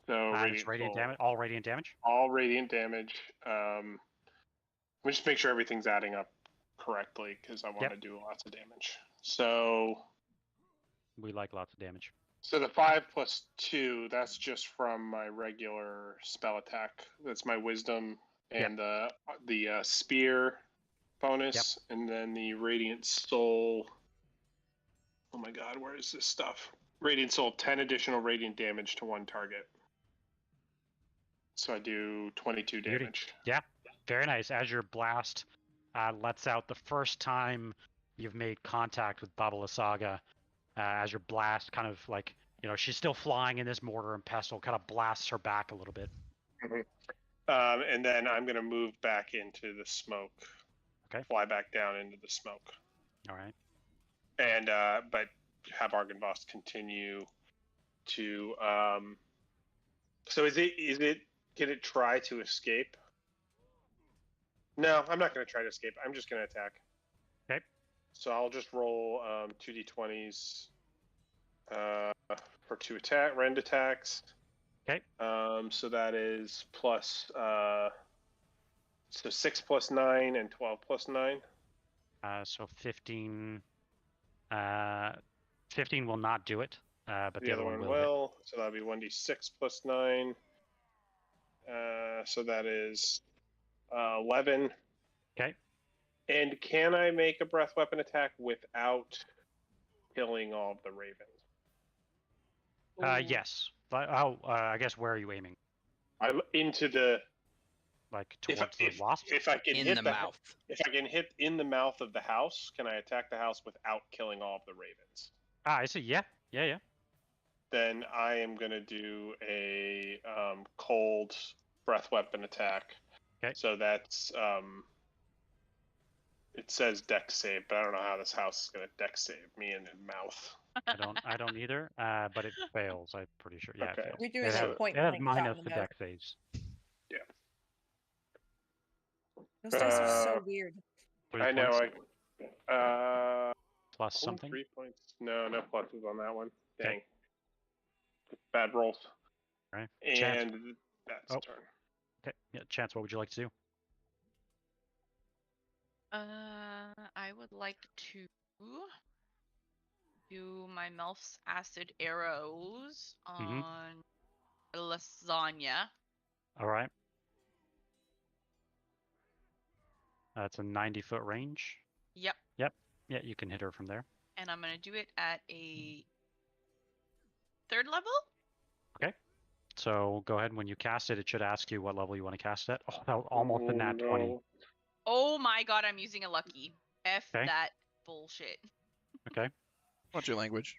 So it's radiant damage. All radiant damage. All radiant damage. Let me just make sure everything's adding up correctly because I want to do lots of damage. So we like lots of damage. So the 5 plus 2, that's just from my regular spell attack. That's my wisdom and the spear bonus, and then the Radiant Soul. Oh my god, where is this stuff? Radiant Soul, 10 additional radiant damage to one target. So I do 22 Beauty. damage. Yeah, very nice. As your blast lets out the first time you've made contact with Baba Saga, as your blast kind of like, she's still flying in this mortar and pestle, kind of blasts her back a little bit. And then I'm going to move back into the smoke. Okay. Fly back down into the smoke. All right. And but have Argynvost continue to. So is it? Can it try to escape? No, I'm not going to try to escape. I'm just going to attack. Okay. So I'll just roll 2d20s for 2 rend attacks. Okay. So that is plus so 6 plus 9 and 12 plus 9. So 15. 15 will not do it, but The other one will. So that'll be 1d6 plus 9. So that is 11. Okay. And can I make a breath weapon attack without killing all of the ravens? Yes. But, I guess where are you aiming? I'm into the. Like towards the wasp? If I can In hit the mouth. If I can hit in the mouth of the house, can I attack the house without killing all of the ravens? I see. Yeah. Then I am going to do a cold breath weapon attack. Okay. So that's it says dex save, but I don't know how this house is going to dex save me in the mouth. I don't either. But it fails. I'm pretty sure. Yeah. Okay. It fails. You're doing It a has, point it has blank shot minus in the the mouth. dex saves. Those dice are so weird. 3 I know. points plus something. 3 points. No pluses on that one. Okay. Dang. Bad rolls. All right. And Chance. that's turn. Okay. Yeah. Chance, what would you like to do? I would like to do my Melf's acid arrows on lasagna. All right. That's a 90-foot range. Yep. Yeah, you can hit her from there. And I'm gonna do it at a 3rd level. Okay. So go ahead. When you cast it, it should ask you what level you want to cast it at. Oh, that was almost a nat 20. Oh my god, I'm using a lucky. F Okay. that bullshit. Okay. What's your language?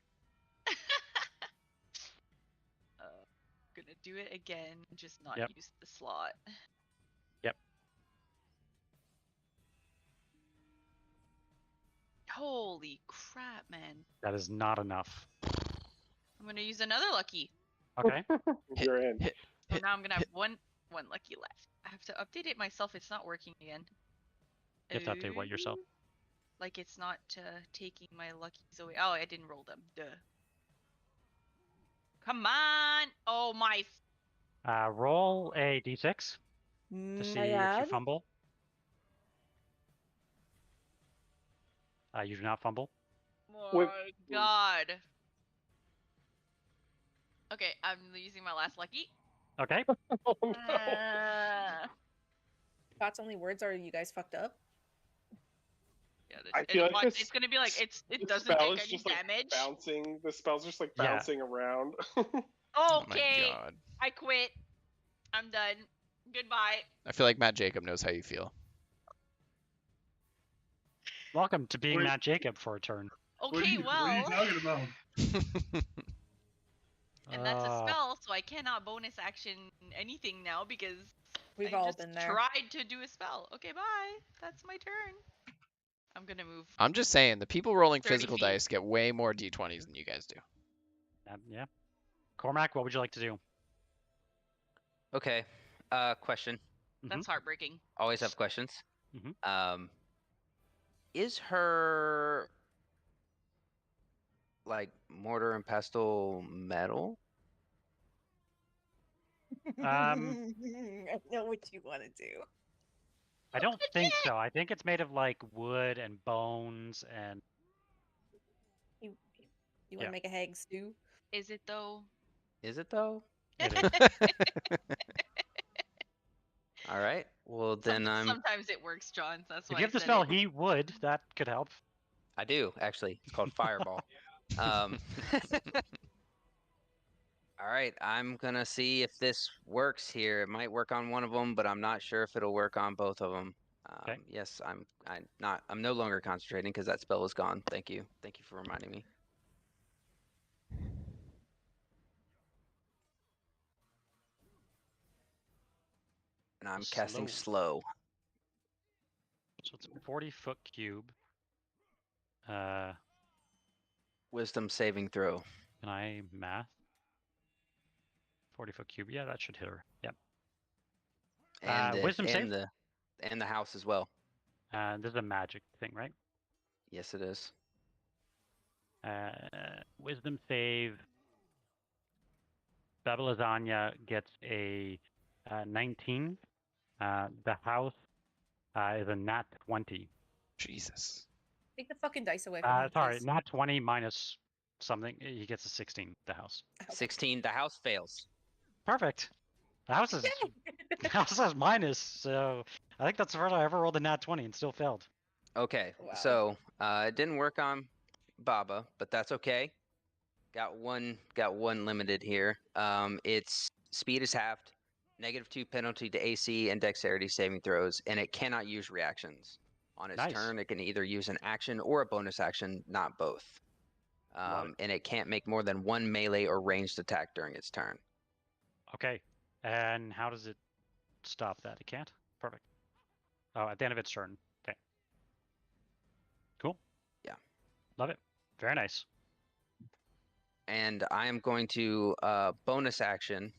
Gonna do it again, just not Yep. use the slot. Yep. Holy crap, man. That is not enough. I'm gonna use another lucky. Okay. You're in. So now I'm gonna have one lucky left. I have to update it myself. It's not working again. You have to update what yourself? Like it's not taking my luckies away. Oh, I didn't roll them. Duh. Come on! Oh my! Roll a d6 to see if you fumble. You do not fumble. Oh my god. Okay, I'm using my last lucky. Okay. Oh no. Thoughts, only words are you guys fucked up? Yeah, I feel like it's gonna be like it doesn't spell take is any just like damage. bouncing. The spell's just like Yeah. bouncing around. Oh my Okay, god. I quit. I'm done. Goodbye. I feel like Matt Jacob knows how you feel. Welcome to being Wait. Matt Jacob for a turn. Okay, What are you talking about? and that's a spell, so I cannot bonus action anything now because We've I all just been there. tried to do a spell. Okay, bye. That's my turn. I'm gonna move. I'm just saying, the people rolling 30 physical feet. dice get way more d20s than you guys do. Yeah. Cormac, what would you like to do? Okay. Question. That's heartbreaking. Always have questions. Mhm. Is her like mortar and pestle metal? I know what you want to do. I don't think so. I think it's made of like wood and bones and. You want Yeah. to make a hag stew? Is it though? Is it though? It is. All right. Well, then I'm. Sometimes it works, John. That's why If you have to I said spell it. heat wood, that could help. I do actually. It's called Fireball. All right, I'm gonna see if this works here. It might work on one of them, but I'm not sure if it'll work on both of them. Okay. Yes, I'm no longer concentrating because that spell is gone. Thank you for reminding me. And I'm casting slow. So it's a 40-foot cube. Wisdom saving throw. Can I math? 40-foot cube. Yeah, that should hit her. Yep. And wisdom save? And the house as well. This is a magic thing, right? Yes, it is. Wisdom save. Baba Lasagna gets a 19. The house is a nat 20. Jesus. Take the fucking dice away from him. Sorry, please. nat 20 minus something. He gets a 16. The house. 16. The house fails. Perfect. The house is the house has minus, so I think that's the first time I ever rolled a nat 20 and still failed. Okay, Wow. so it didn't work on Baba, but that's okay. Got one limited here. Its speed is halved, -2 penalty to AC and dexterity saving throws, and it cannot use reactions. On its Nice. turn, it can either use an action or a bonus action, not both. And it can't make more than one melee or ranged attack during its turn. Okay. And how does it stop that? It can't? Perfect. Oh, at the end of its turn. Okay. Cool. Yeah. Love it. Very nice. And I am going to bonus action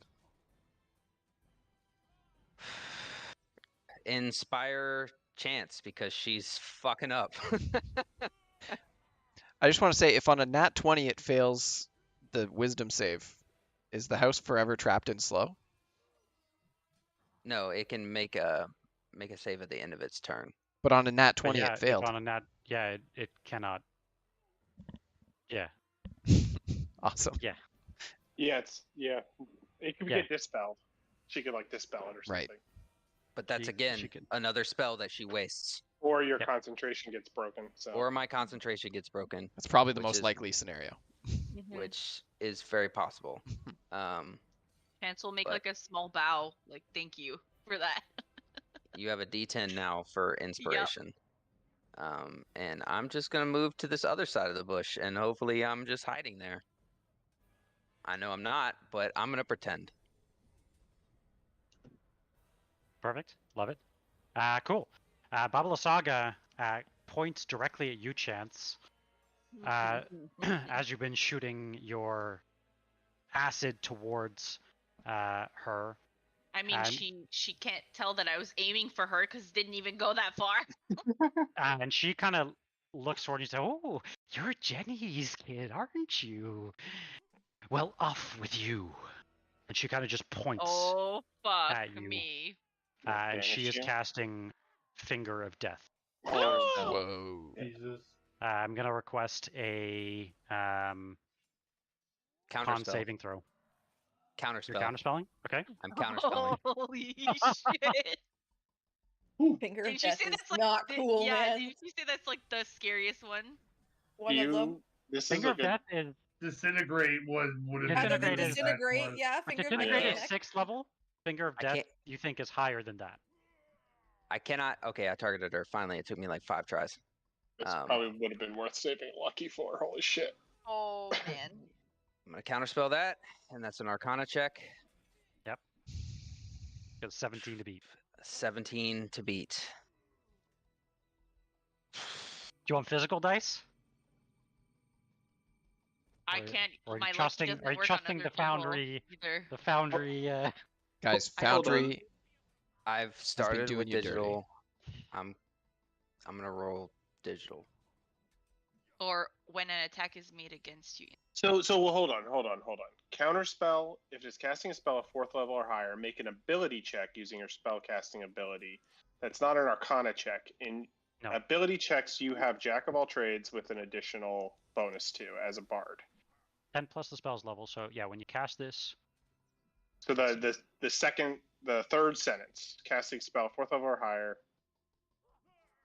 inspire Chance because she's fucking up. I just want to say, if on a nat 20 it fails the wisdom save, is the house forever trapped in slow? No, it can make a save at the end of its turn. But on a nat But 20 yeah, it failed. If on a nat, yeah, it cannot. Yeah. Awesome. Yeah. Yeah, it could Yeah. get dispelled. She could like dispel it or something. Right. But that's She again could- another spell that she wastes. Or your Yep. concentration gets broken. So Or my concentration gets broken, That's probably the Which most is- likely scenario. Mhm. which is very possible. Chance will make But- like a small bow, like thank you for that. You have a D10 now for inspiration. And I'm just gonna move to this other side of the bush, and hopefully I'm just hiding there. I know I'm not, but I'm gonna pretend. Perfect. Love it. Cool. Babala Saga points directly at you, Chance, as you've been shooting your acid towards her. I mean, And- she can't tell that I was aiming for her because it didn't even go that far. And she kind of looks toward you and says, "Oh, you're Jenny's kid, aren't you? Well, off with you." And she kind of just points. Oh fuck At you. me! And she Banish is you. casting Finger of Death. Oh, no. Whoa. Jesus. I'm going to request a con Counterspell. saving throw. You're Counterspell. counterspelling? Okay. I'm counterspelling. Holy shit! Finger of Did you death say is that's like not cool, yeah, man. did you say that's like the scariest one? One of them. This Finger is of like a, Death is Disintegrate would have Disintegrate been is- Disintegrate, yeah. but Finger of disintegrate death. is 6th level. Finger of I Death can't- you think is higher than that. I cannot. Okay, I targeted her. Finally, it took me like 5 tries. this probably would have been worth saving lucky for. Holy shit. Oh man. I'm gonna counterspell that, and that's an Arcana check. It's 17 to beat. 17 to beat. Do you want physical dice? I Or- can't. or are My you lucky trusting- doesn't are you work trusting on the other people foundry- either. The Foundry. Guys, Hold on. Foundry. I've started doing with you dirty. digital. I'm gonna roll digital. Or when an attack is made against you. So well, hold on. Counterspell, if it's casting a spell at 4th level or higher, make an ability check using your spell casting ability. That's not an Arcana check. In No. ability checks, you have Jack of all trades with an additional bonus to as a bard. 10 plus the spell's level. So yeah, when you cast this, So the third sentence, casting spell 4th level or higher,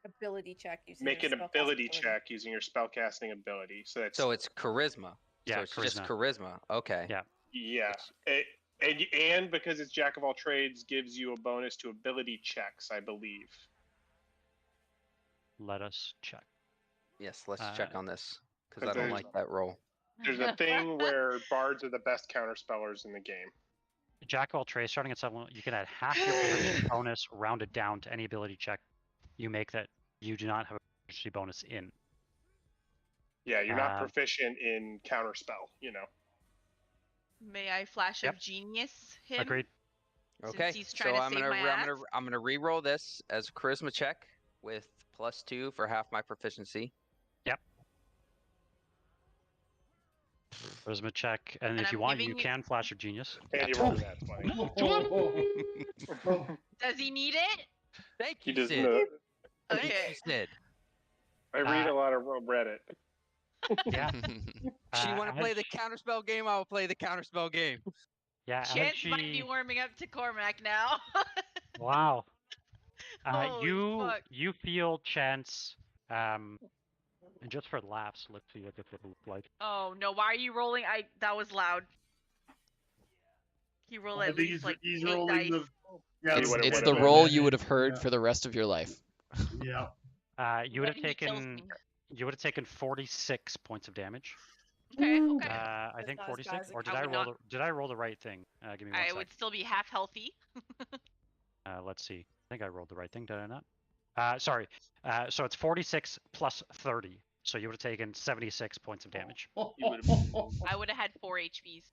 Ability check. Using make your an spellcasting ability ability. check using your spell casting ability. So that's So it's charisma. yeah, so it's just charisma. charisma. Okay. Yeah. Yeah, and because it's Jack of all trades, gives you a bonus to ability checks, I believe. Let us check. Yes, let's check on this because 'Cause I don't there's- like that roll. There's a thing where bards are the best counterspellers in the game. Jack of all trades, starting at 7, you can add half your proficiency bonus rounded down to any ability check you make that you do not have a proficiency bonus in. Yeah, you're not proficient in counterspell, you know. May I flash Yep. of genius him? Agreed. Since Okay, he's so trying to I'm save gonna my ass? I'm gonna re-roll this as a charisma check with +2 for half my proficiency. Charisma check, and And if you I'm want, you giving you- can flash your genius. And you rolled that 20. Does he need it? Thank He you, doesn't Sid. know. Thank Okay. you, Sid. I read a lot of Reddit. Yeah. If you want to play as- the counterspell game, I will play the counterspell game. Yeah, as Chance might be she... warming up to Cormac now. Wow. Holy fuck. You feel Chance, and just for laughs, let's see what this would look like. Oh no, why are you rolling? That was loud. He rolled I at think least like he's 8 rolling dice. the. Yeah, It's, would've- it's would've the been roll in you it, would have heard yeah. for the rest of your life. Yeah. You would have When he kills taken... me. You would have taken 46 points of damage. Okay, okay. I That's think not as 46, bad as or it did I I would roll not- did I roll the right thing? Give me one I sec. would still be half healthy. Let's see. I think I rolled the right thing, did I not? Sorry. So it's 46 plus 30. So you would have taken 76 points of damage. I would have had 4 HPs.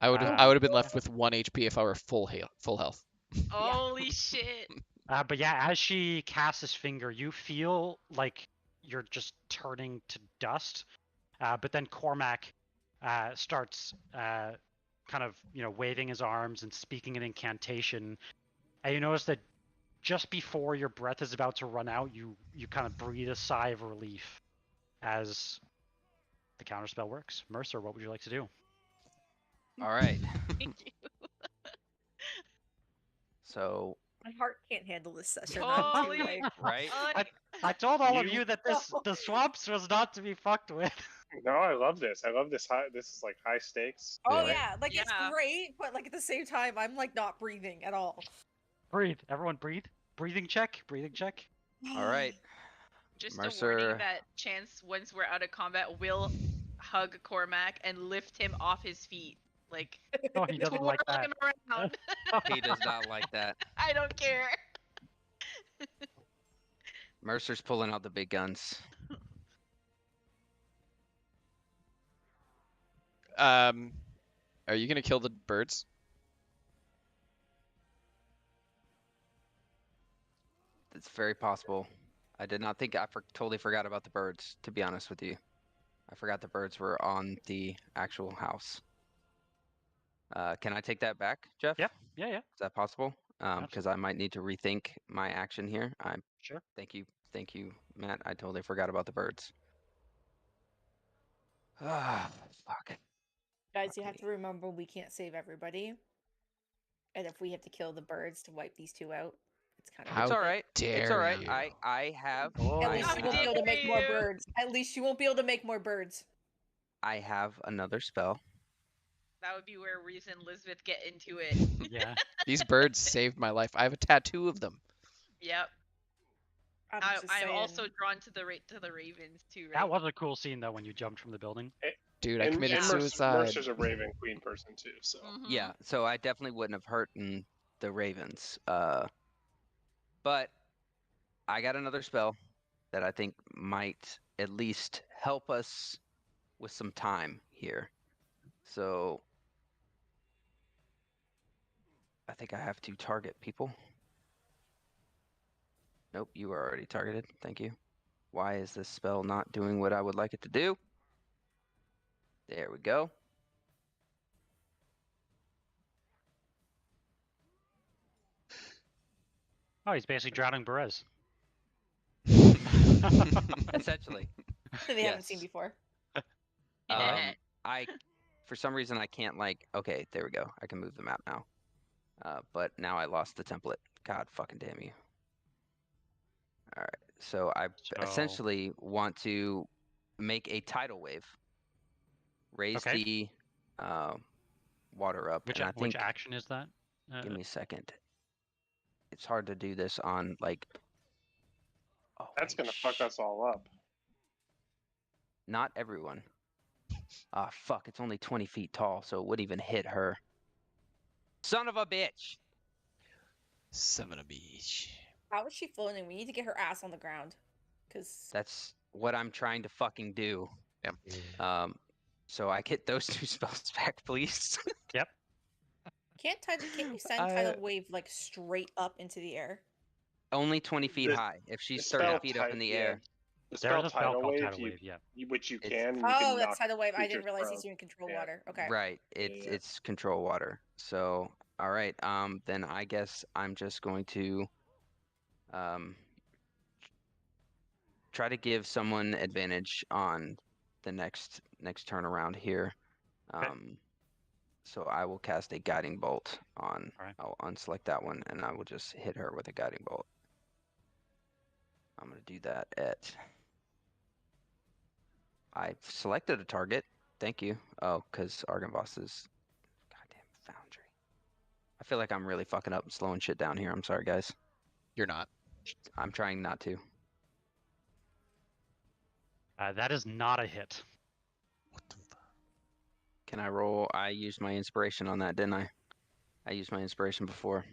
I would Uh, I would have been left with 1 HP if I were full health. Holy shit. But yeah, as she casts his finger, you feel like you're just turning to dust. But then Cormac starts kind of, waving his arms and speaking an incantation. And you notice that just before your breath is about to run out, you kind of breathe a sigh of relief as the counterspell works. Mercer, what would you like to do? All right. Thank you. So, My heart can't handle this session. Holy- I'm too late. right? I told all of You- you that the swamps was not to be fucked with. No, I love this. I love this. This is like high stakes. Oh Yeah. yeah, like it's Yeah. great, but like at the same time, I'm like not breathing at all. Breathe. Everyone breathe. Breathing check. Breathing check. All right. Just a Mercer. warning that Chance, once we're out of combat, will hug Cormac and lift him off his feet. Like, Oh, he doesn't like that. him around. He does not like that. I don't care. Mercer's pulling out the big guns. Are you gonna kill the birds? It's very possible. I did not think totally forgot about the birds, to be honest with you. I forgot the birds were on the actual house. Can I take that back, Jeff? Yep. Yeah. Is that possible? Because I might need to rethink my action here. Sure. Thank you, Matt. I totally forgot about the birds. Ah, fuck. Guys, you have to remember we can't save everybody, and if we have to kill the birds to wipe these two out, it's kind of. How It's all right. dare It's all right. you. I have. Oh, At I least you How won't be able to make dare more you. birds. At least you won't be able to make more birds. I have another spell. That would be where Reeves and Lisbeth get into it. yeah. These birds saved my life. I have a tattoo of them. Yep. I'm just I'm saying. also drawn to the ravens too, right? That was a cool scene though when you jumped from the building. Dude, I And committed yeah. suicide. Mercer's a Raven Queen person too, so. Mhm. Yeah, so I definitely wouldn't have hurt the ravens. But I got another spell that I think might at least help us with some time here. So I think I have to target people. Nope, you are already targeted. Thank you. Why is this spell not doing what I would like it to do? There we go. Oh, he's basically drowning Berez. Essentially. They haven't seen yes. before. For some reason, I can't okay, there we go. I can move the map now. But now I lost the template. God fucking damn you. All right, so I essentially want to make a tidal wave. Raise Okay. the water up. Which And I which think, action is that? give me a second. It's hard to do this on like. Oh, That's wait, gonna fuck us all up. Not everyone. Ah, fuck! It's only 20 feet tall, so it wouldn't even hit her. Son of a bitch! Son of a bitch. How is she floating? We need to get her ass on the ground. Because That's what I'm trying to fucking do. Yeah. So I get those 2 spells back, please. Yep. can't you send tidal wave like straight up into the air? Only 20 feet The- high. If she's the 30 spell feet up in the air, The There's spell a spell called wave, tidal wave. Yeah. which you It's- can. You Oh, can that's knock tidal wave. I creatures didn't realize prone. he's doing control Yeah. water. Okay. right. Yeah. It's control water. So all right. Then I guess I'm just going to try to give someone advantage on the next turn around here. Okay. So I will cast a guiding bolt on. Alright. I'll unselect that one, and I will just hit her with a guiding bolt. I'm gonna do that at. I've selected a target. Thank you. Oh, because Argynvost is. Goddamn Foundry. I feel like I'm really fucking up and slowing shit down here. I'm sorry, guys. You're not. I'm trying not to. That is not a hit. What the fuck? Can I roll? I used my inspiration on that, didn't I? I used my inspiration before.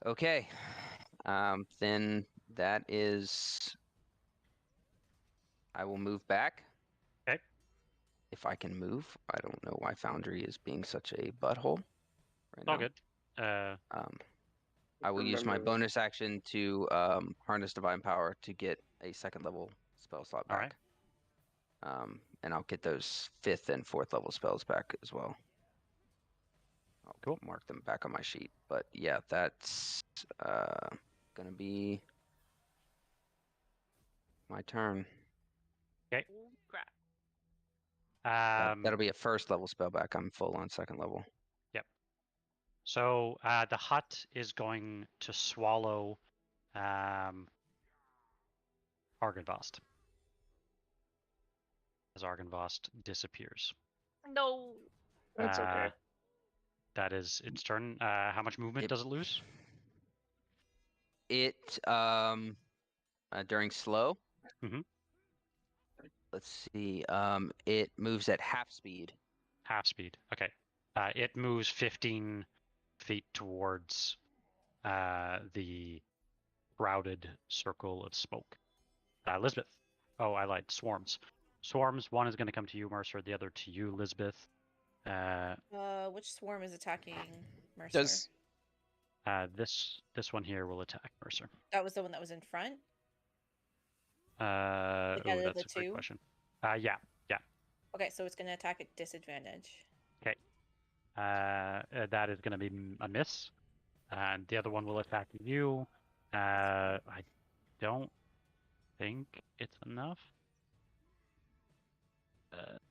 Okay. Then that is. I will move back. Okay. If I can move. I don't know why Foundry is being such a butthole right All now. good. I will use my Remember- bonus action to harness Divine Power to get a 2nd level spell slot All back. And I'll get those 5th and 4th level spells back as well. I'll Cool. mark them back on my sheet. But yeah, that's gonna be my turn. Oh, crap. That'll be a 1st level spell back. I'm full on 2nd level. So the hut is going to swallow Argynvost as Argynvost disappears. No. That's okay. That is its turn. How much movement does it lose? It during slow. Mhm. Let's see. It moves at half speed. Half speed. Okay. It moves 15 feet towards the crowded circle of smoke. Lisbeth. Oh, I lied. Swarms. Swarms. One is going to come to you, Mercer. The other to you, Lisbeth. Which swarm is attacking Mercer? Does This one here will attack Mercer. That was the one that was in front? Ooh, out of that's the a great two? question. Yeah. Okay, so it's going to attack at disadvantage. That is going to be a miss. And the other one will attack you. I don't think it's enough.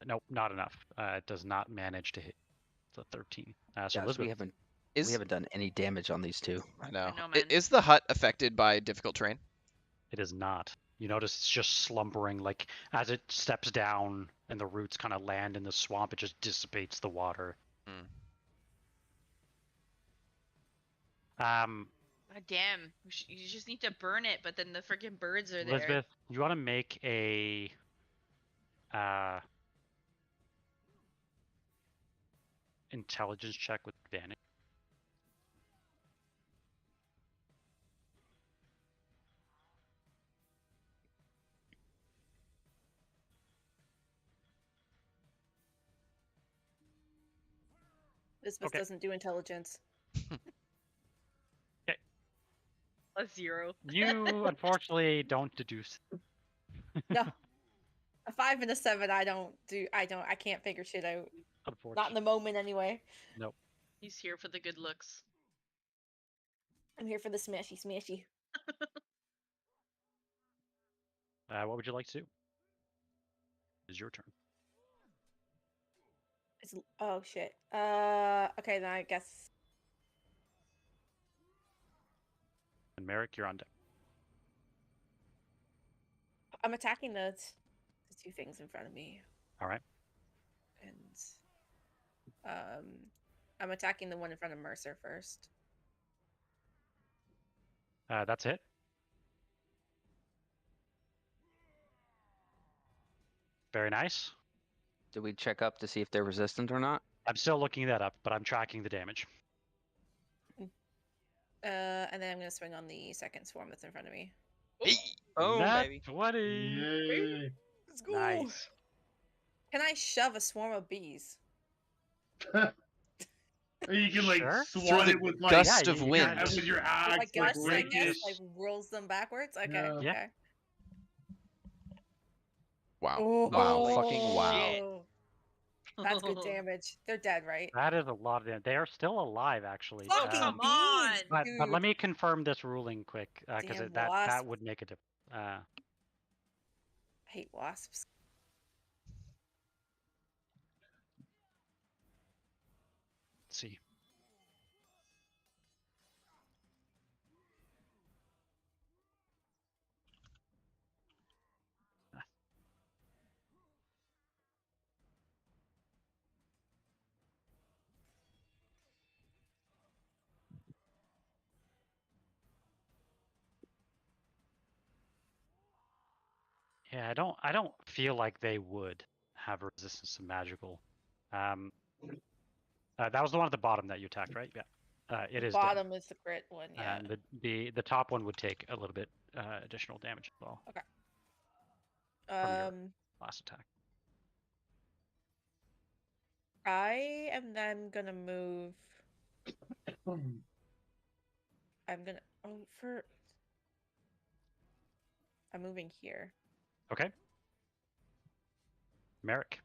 Nope, not enough. It does not manage to hit. It's a 13. So Gosh, Elizabeth, we haven't done any damage on these 2. I know. know, man. Is the hut affected by difficult terrain? it is not. You notice it's just slumbering. Like as it steps down and the roots kind of land in the swamp, it just dissipates the water. God damn. You just need to burn it, but then the freaking birds are there. Elizabeth, you want to make a intelligence check with advantage. Lisbeth Okay. doesn't do intelligence. +0. You unfortunately don't deduce. No. A 5 and a 7, I can't figure shit out. Not in Unfortunately. the moment anyway. Nope. He's here for the good looks. I'm here for the smashy smashy. What would you like to do? It's your turn. Oh shit. Okay, then I guess And Merek, you're on deck. I'm attacking the 2 things in front of me. All right. weapons. I'm attacking the one in front of Mercer first. That's it. Very nice. Did we check up to see if they're resistant or not? I'm still looking that up, but I'm tracking the damage. And then I'm gonna swing on the second swarm that's in front of me. Hey! Oh, Nat baby. 20. Yay. Let's go. Nice. Can I shove a swarm of bees? You can like Sure. swat the it with like gust Yeah, of you wind. can. with your With axe, my like guts, I rake guess, it. like whirls them backwards. Okay. Yeah. Yeah. Okay. Wow. Oh, Wow. Fucking wow. That's good damage. They're dead, right? That is a lot of damage. They are still alive, actually. Fucking come bees, on. But dude. let me confirm this ruling quick, because Damn that wasp. would make a difference. I hate wasps. Let's see. Yeah, I don't feel like they would have resistance to magical. That was the one at the bottom that you attacked, right? Yeah. It is dead. Bottom is the crit one, yeah. And the top one would take a little bit additional damage as well from your last attack. I am then gonna move. I'm gonna I'm moving here. Okay. Merek.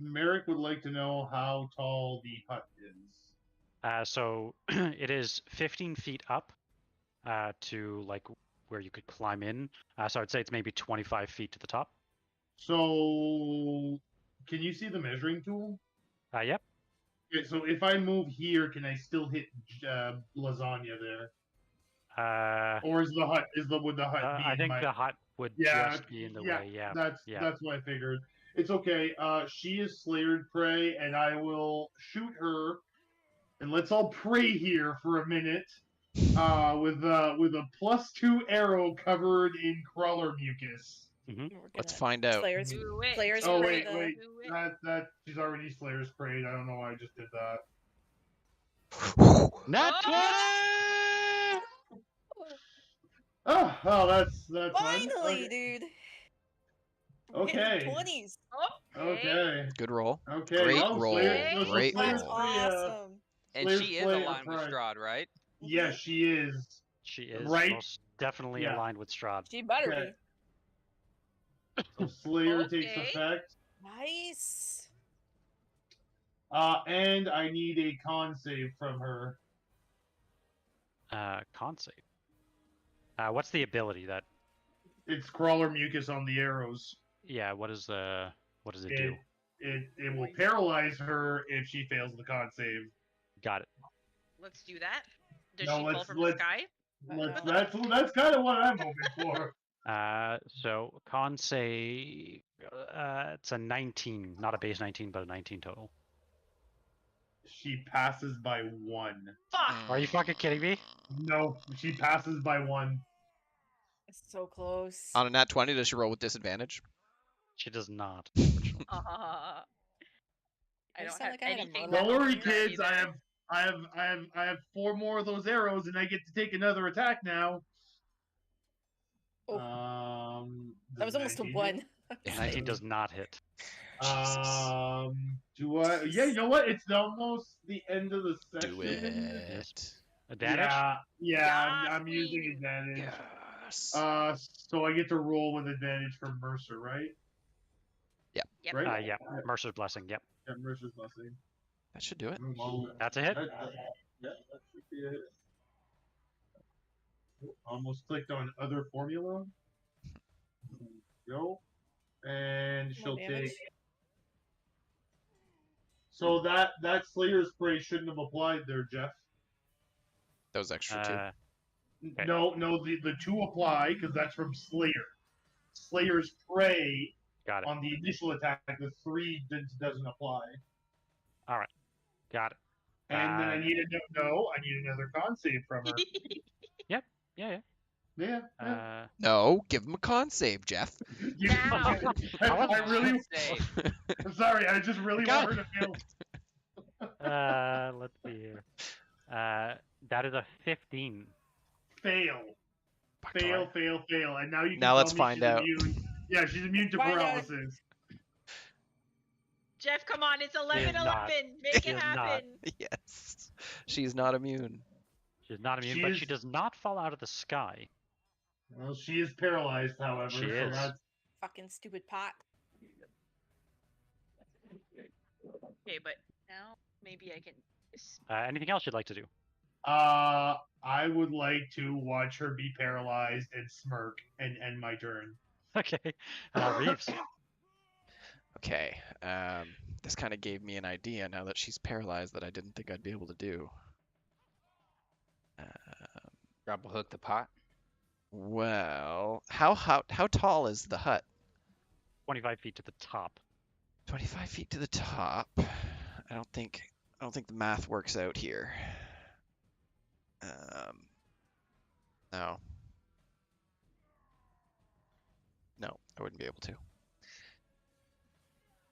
Merek would like to know how tall the hut is. So it is 15 feet up to like where you could climb in. So I'd say it's maybe 25 feet to the top. So, can you see the measuring tool? Yep. Okay, so if I move here, can I still hit lasagna there? Or is the hut would the hut be? I in think my... the hut would Yeah, just be in the way. Yeah. That's what I figured. It's okay. She is Slayer'd prey, and I will shoot her. And let's all pray here for a minute. With a +2 arrow covered in crawler mucus. Let's find out. Slayer's Do it. Slayer's Oh prey, wait. Do it. That she's already Slayer's prayed. I don't know why I just did that. Nat 20! Oh, that's Finally, fun. dude. Okay. 20s. Okay. Good roll. Okay. Great well, roll. Great That's roll. awesome. And Slayer's she is Slayer aligned with pride. Strahd, right? Yeah, she is. She is Right? most definitely Yeah. aligned with Strahd. She better Okay. be. So Slayer takes Okay. effect. Nice. And I need a con save from her. Con save. What's the ability that? It's crawler mucus on the arrows. Yeah. What does it do? It will paralyze her if she fails the con save. Got it. Let's do that. Does No, she fall let's- from the let's- sky? That's kind of what I'm hoping for. So con save. It's a 19, not a base 19, but a 19 total. She passes by 1. Fuck. Are you fucking kidding me? No, she passes by 1. It's so close. On a nat 20, does she roll with disadvantage? She does not. I don't sound have like I had a anything. monologue. Don't worry, that kids. either. I have 4 more of those arrows, and I get to take another attack now. Oh. That was almost a 19 1. 19 does not hit. Do I? Yeah, you know what? It's almost the end of the session. Do it. Advantage? Yeah, I'm Yes, using queen. advantage. Yes. So I get to roll with advantage from Mercer, right? Yep. Right? Yeah. Mercer's blessing. Yep. Yeah, Mercer's blessing. That should do it. That's a hit. Yeah, that should be a hit. Almost clicked on other formula. Go. And she'll damage. take. So that Slayer's Spray shouldn't have applied there, Jeff. That was extra too. Okay. No, the 2 apply because that's from Slayer. Slayer's Prey Got it. On the initial attack, the 3 doesn't apply. All right. Got it. And then I need another con save from her. Yep. Yeah. Yeah. No, give him a con save, Jeff. Now. I really. Save. I'm sorry. I just really want her to fail. Let's see here. That is a 15. Fail. And now you can Now tell let's me find she's out. Immune. Yeah, she's immune to Why not? paralysis. Jeff, come on, it's 11-11. not. Make She it is not. happen. Yes. She's not immune. She's not immune, She but is- she does not fall out of the sky. Well, she is paralyzed, however. She so is. That's... Fucking stupid pot. Okay, but now maybe I can. Anything else you'd like to do? I would like to watch her be paralyzed and smirk and end my turn. Okay. Reeves. Okay. This kind of gave me an idea now that she's paralyzed that I didn't think I'd be able to do. Grapple hook the pot. Well, how tall is the hut? 25 feet to the top. 25 feet to the top. I don't think the math works out here. No. No, I wouldn't be able to.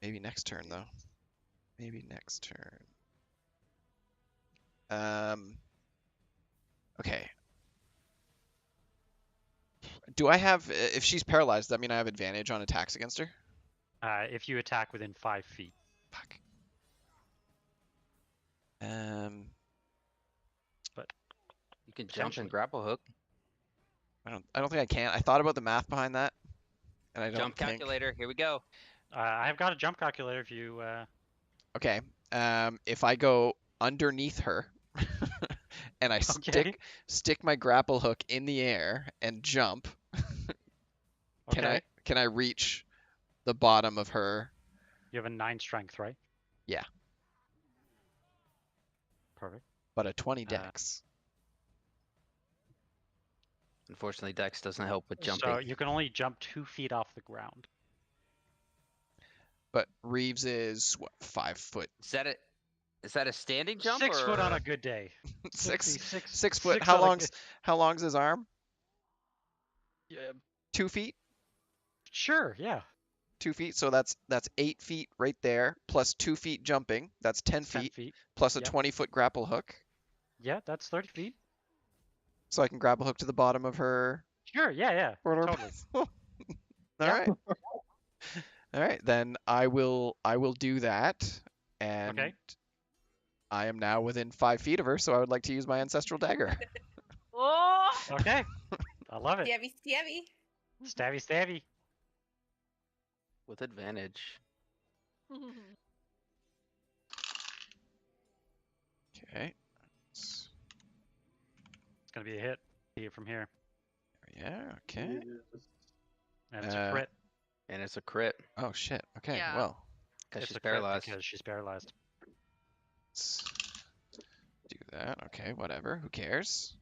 Maybe next turn though. Maybe next turn. Okay. Do I have, if she's paralyzed, does that mean I have advantage on attacks against her? If you attack within 5 feet. Fuck. You can jump and grapple hook. I don't think I can. I thought about the math behind that, and I don't Jump think. calculator. Here we go. I've got a jump calculator if you. Okay. If I go underneath her, and I Okay. stick my grapple hook in the air and jump, Okay. can I reach the bottom of her? You have a 9 strength, right? Yeah. Perfect. But a 20 dex. Unfortunately, Dex doesn't help with jumping. So you can only jump 2 feet off the ground. But Reeves is what, 5 foot? Is that a standing jump? 6 foot on or- a good day. Six 6 foot. six How on a long's his arm? Yeah, 2 feet. sure. Yeah. 2 feet. So that's 8 feet right there, plus 2 feet jumping. That's 10 10 feet, feet. plus a Yep. 20-foot grapple hook. Yeah, that's 30 feet. So I can grapple hook to the bottom of her. Sure. Yeah. Totally. All Yeah. right. All right. Then I will do that. And Okay. I am now within 5 feet of her, so I would like to use my ancestral dagger. Oh! Okay. I love it. Stabby, stabby. Stabby, stabby. With advantage. Okay. It's gonna be a hit. See it from here, Yeah. Okay. and it's a crit. And it's a crit. Oh shit. Okay. Yeah. Well, Because It's she's a crit paralyzed. because she's paralyzed. let's do that. Okay. Whatever. Who cares?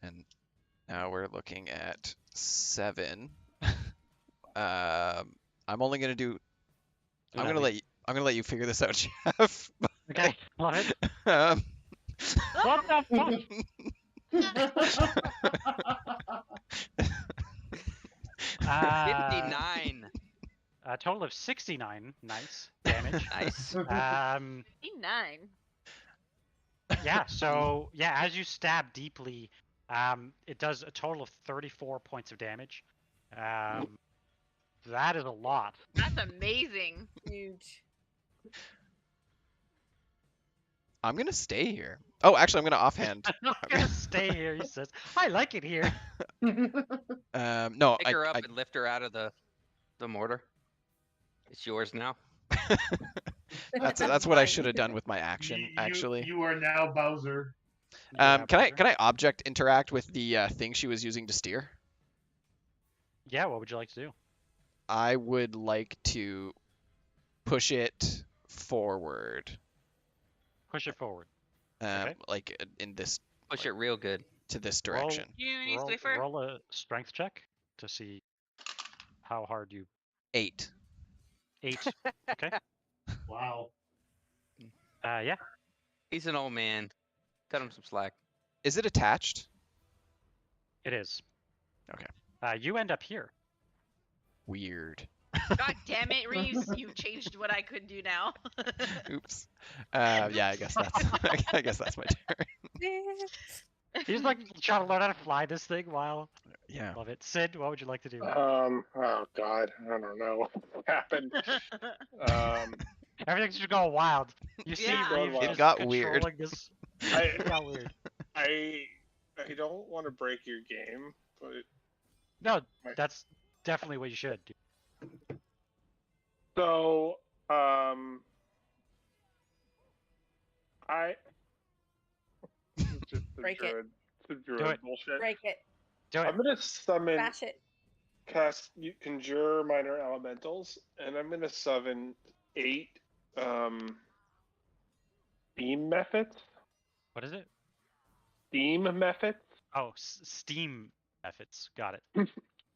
And now we're looking at 7. I'm only gonna do. I'm gonna let you figure this out, Jeff. Okay. Love it. um, What the fuck? 59. A total of 69. Nice damage. Nice. 9. Yeah. So yeah, as you stab deeply, it does a total of 34 points of damage. That is a lot. That's amazing. Huge. I'm gonna stay here. Oh, actually, I'm gonna offhand. I'm gonna stay here. He says, "I like it here." No, Pick her up and lift her out of the mortar. It's yours now. that's what I should have done with my action. Actually, You are now Bowser. Yeah, can I object interact with the thing she was using to steer? Yeah. What would you like to do? I would like to push it forward. Push it forward. Okay. Like in this Push it real good. to this Roll- direction. You need Roll, Swiffer? roll a strength check to see. how hard you 8. 8. Okay. Wow. Yeah. He's an old man. Cut him some slack. Is it attached? It is. Okay. You end up here. Weird. God damn it, Reeves! You've changed what I could do now. Oops. Yeah, I guess that's I guess that's my turn. He's like trying to learn how to fly this thing while. Yeah. Love it. Sid, what would you like to do? Oh God, I don't know what happened. Everything's just going wild. You see Yeah. Reeves It just got weird. controlling this. I It got weird. I don't want to break your game, but No, that's definitely what you should do. so I just the Break it. druid, the druid Do it. bullshit. Break it. Do it. I'm gonna summon, Crash it. conjure minor elementals, and I'm gonna summon 8 beam methods. What is it? Beam methods. Oh, steam methods. Got it.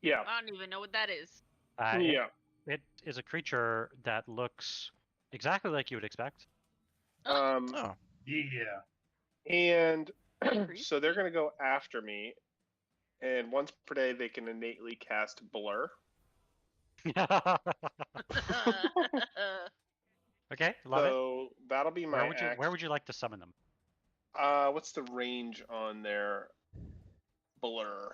Yeah. I don't even know what that is. Yeah. It is a creature that looks exactly like you would expect. Oh. Yeah. And Creepy. so they're gonna go after me, and once per day they can innately cast blur. Okay, love it. So that'll be my Where would you like to summon them? what's the range on their blur?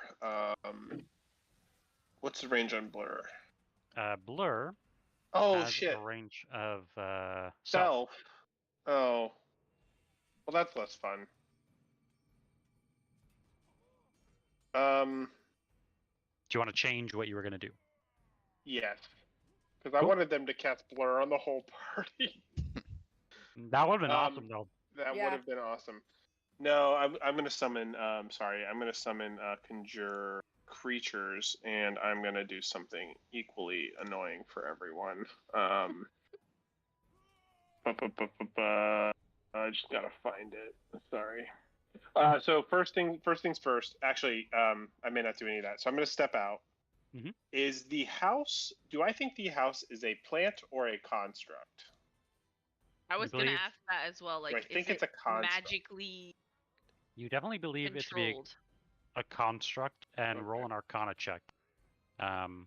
What's the range on blur? Blur Oh has shit. a range of self. Self. Oh. Well, that's less fun. Do you want to change what you were going to do? Yes. Because I Cool. wanted them to cast blur on the whole party. That would have been awesome, though. That Yeah. would have been awesome. No, I'm gonna summon. Sorry, I'm gonna summon conjure creatures, and I'm gonna do something equally annoying for everyone. I just gotta find it. Sorry. So first things first. Actually, I may not do any of that. So I'm gonna step out. Mhm. Is the house? Do I think the house is a plant or a construct? I was gonna believe- ask that as well. Like, I think is it's a it construct. magically You definitely believe it to be controlled? a construct, and Okay. roll an Arcana check. Dance.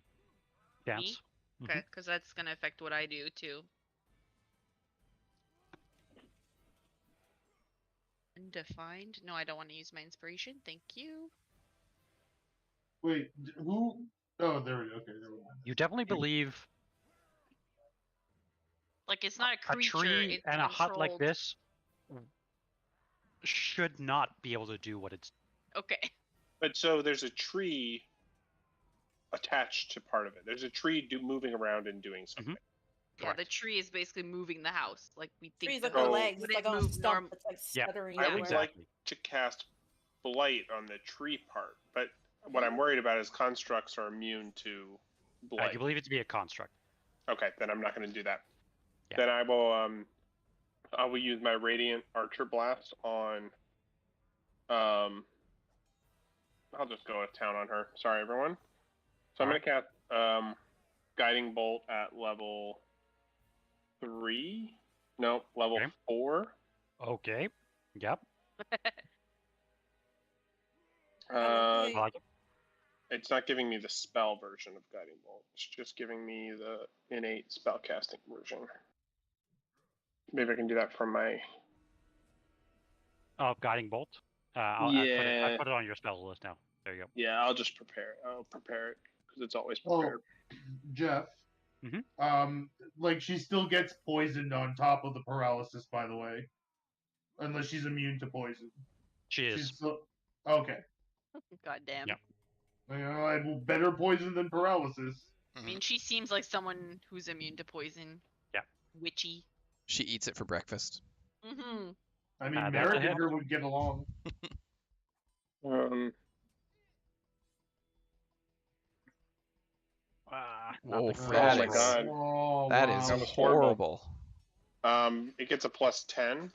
Okay, because that's gonna affect what I do too. Undefined? No, I don't want to use my inspiration. Thank you. Wait, who? Oh, there we go. Okay, there we go. You definitely believe Like, it's not a a creature. tree It's and a hut like controlled. this should not be able to do what it's. Okay. But so there's a tree attached to part of it. There's a tree moving around and doing something. Yeah, the tree is basically moving the house. Like, we think Trees the like the Oh. house legs. It's wouldn't like on a move stump. It's like Yeah, stuttering. I Yeah. would everywhere. like to cast blight on the tree part, but what I'm worried about is constructs are immune to blight. You believe it to be a construct. Okay, then I'm not going to do that. Yeah. Then I will use my Radiant Archer Blast on. I'll just go to town on her. Sorry, everyone. So I'm going to cast Guiding Bolt at level 3. No, level Okay. 4. Okay. Yep. Okay. I like it. It's not giving me the spell version of Guiding Bolt. It's just giving me the innate spellcasting version. Maybe I can do that from my. Oh, guiding bolt. I Yeah. put it on your spell list now. There you go. Yeah, I'll just prepare it. I'll prepare it because it's always Oh, prepared. Jeff. Mhm. Like she still gets poisoned on top of the paralysis, by the way, unless she's immune to poison. She is. She's still... Okay. God damn. Yep. Better poison than paralysis. I mean, she seems like someone who's immune to poison. Yeah. Witchy. She eats it for breakfast. Mm-hmm. I mean, That's Merek a hit. and her would get along. Oh, Nothing that my is- God. Oh, That wow. is That was horrible. It gets a +10.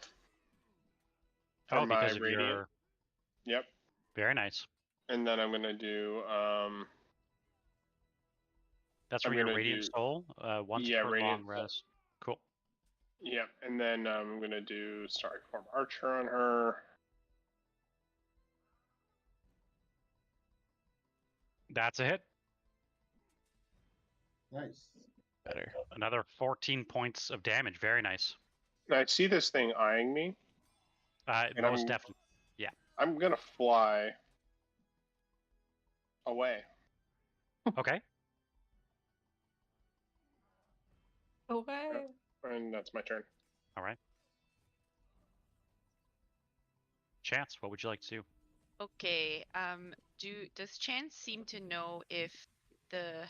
Oh, for my because of Radiant. your. Yep. Very nice. And then I'm gonna do That's I'm for your gonna Radiant do- Soul. Once yeah, per Radiant long Soul. rest. Cool. Yeah, and then I'm gonna do Starry Form Archer on her. That's a hit. Nice. Better. Another 14 points of damage. Very nice. And I see this thing eyeing me. And Most definitely. I'm gonna fly away. Okay. Okay. And that's my turn. All right. Chance, what would you like to do? Okay. Does Chance seem to know if the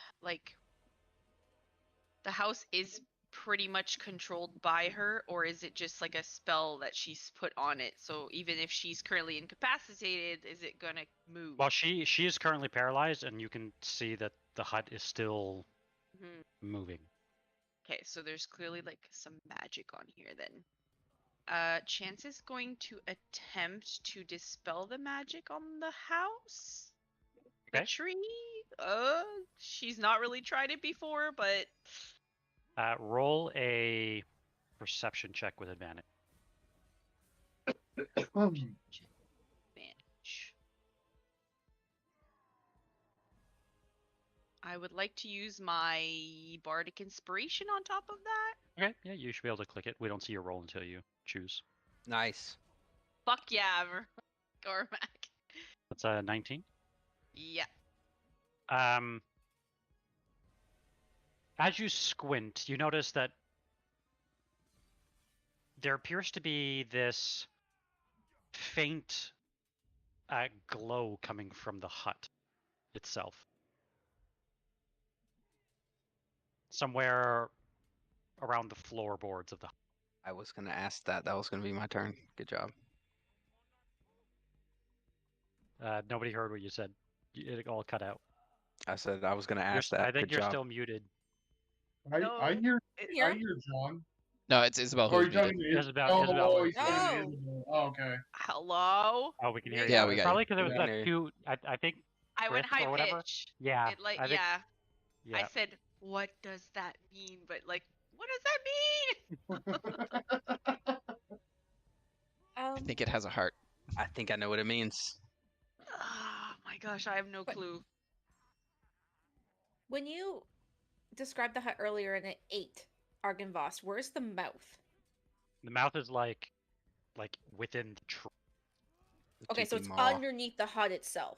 house is pretty much controlled by her, or is it just like a spell that she's put on it? So even if she's currently incapacitated, is it gonna move? Well, she is currently paralyzed, and you can see that the hut is still moving. Okay, so there's clearly like some magic on here then. Chance is going to attempt to dispel the magic on the house. The Okay. tree. She's not really tried it before, but Roll a perception check with advantage. advantage. I would like to use my bardic inspiration on top of that. Okay. Yeah, you should be able to click it. We don't see your roll until you choose. Nice. Fuck yeah, Cormac. That's a 19. Yeah. As you squint, you notice that there appears to be this faint glow coming from the hut itself. Somewhere around the floorboards of the hut. I was gonna ask that. That was gonna be my turn. Good job. Nobody heard what you said. It all cut out. I said I was gonna ask that. I think Good you're job. still muted. I hear John. No, it's Isabel Or who's you're muted. talking to Isabel was he's talking to muted. Isabel. Oh, okay. Hello. Oh, we can hear you. Yeah, now. we got Probably you. because it was We can that hear you. too. I think. I went crisp or high whatever. pitch. Yeah. It like I think, yeah. I said, what does that mean? But like, what does that mean? I think it has a heart. I think I know what it means. Oh my gosh, I have no clue. When you described the hut earlier and it ate Argynvost, where's the mouth? The mouth is like within the tree. Okay, so it's Toothy maw. underneath the hut itself.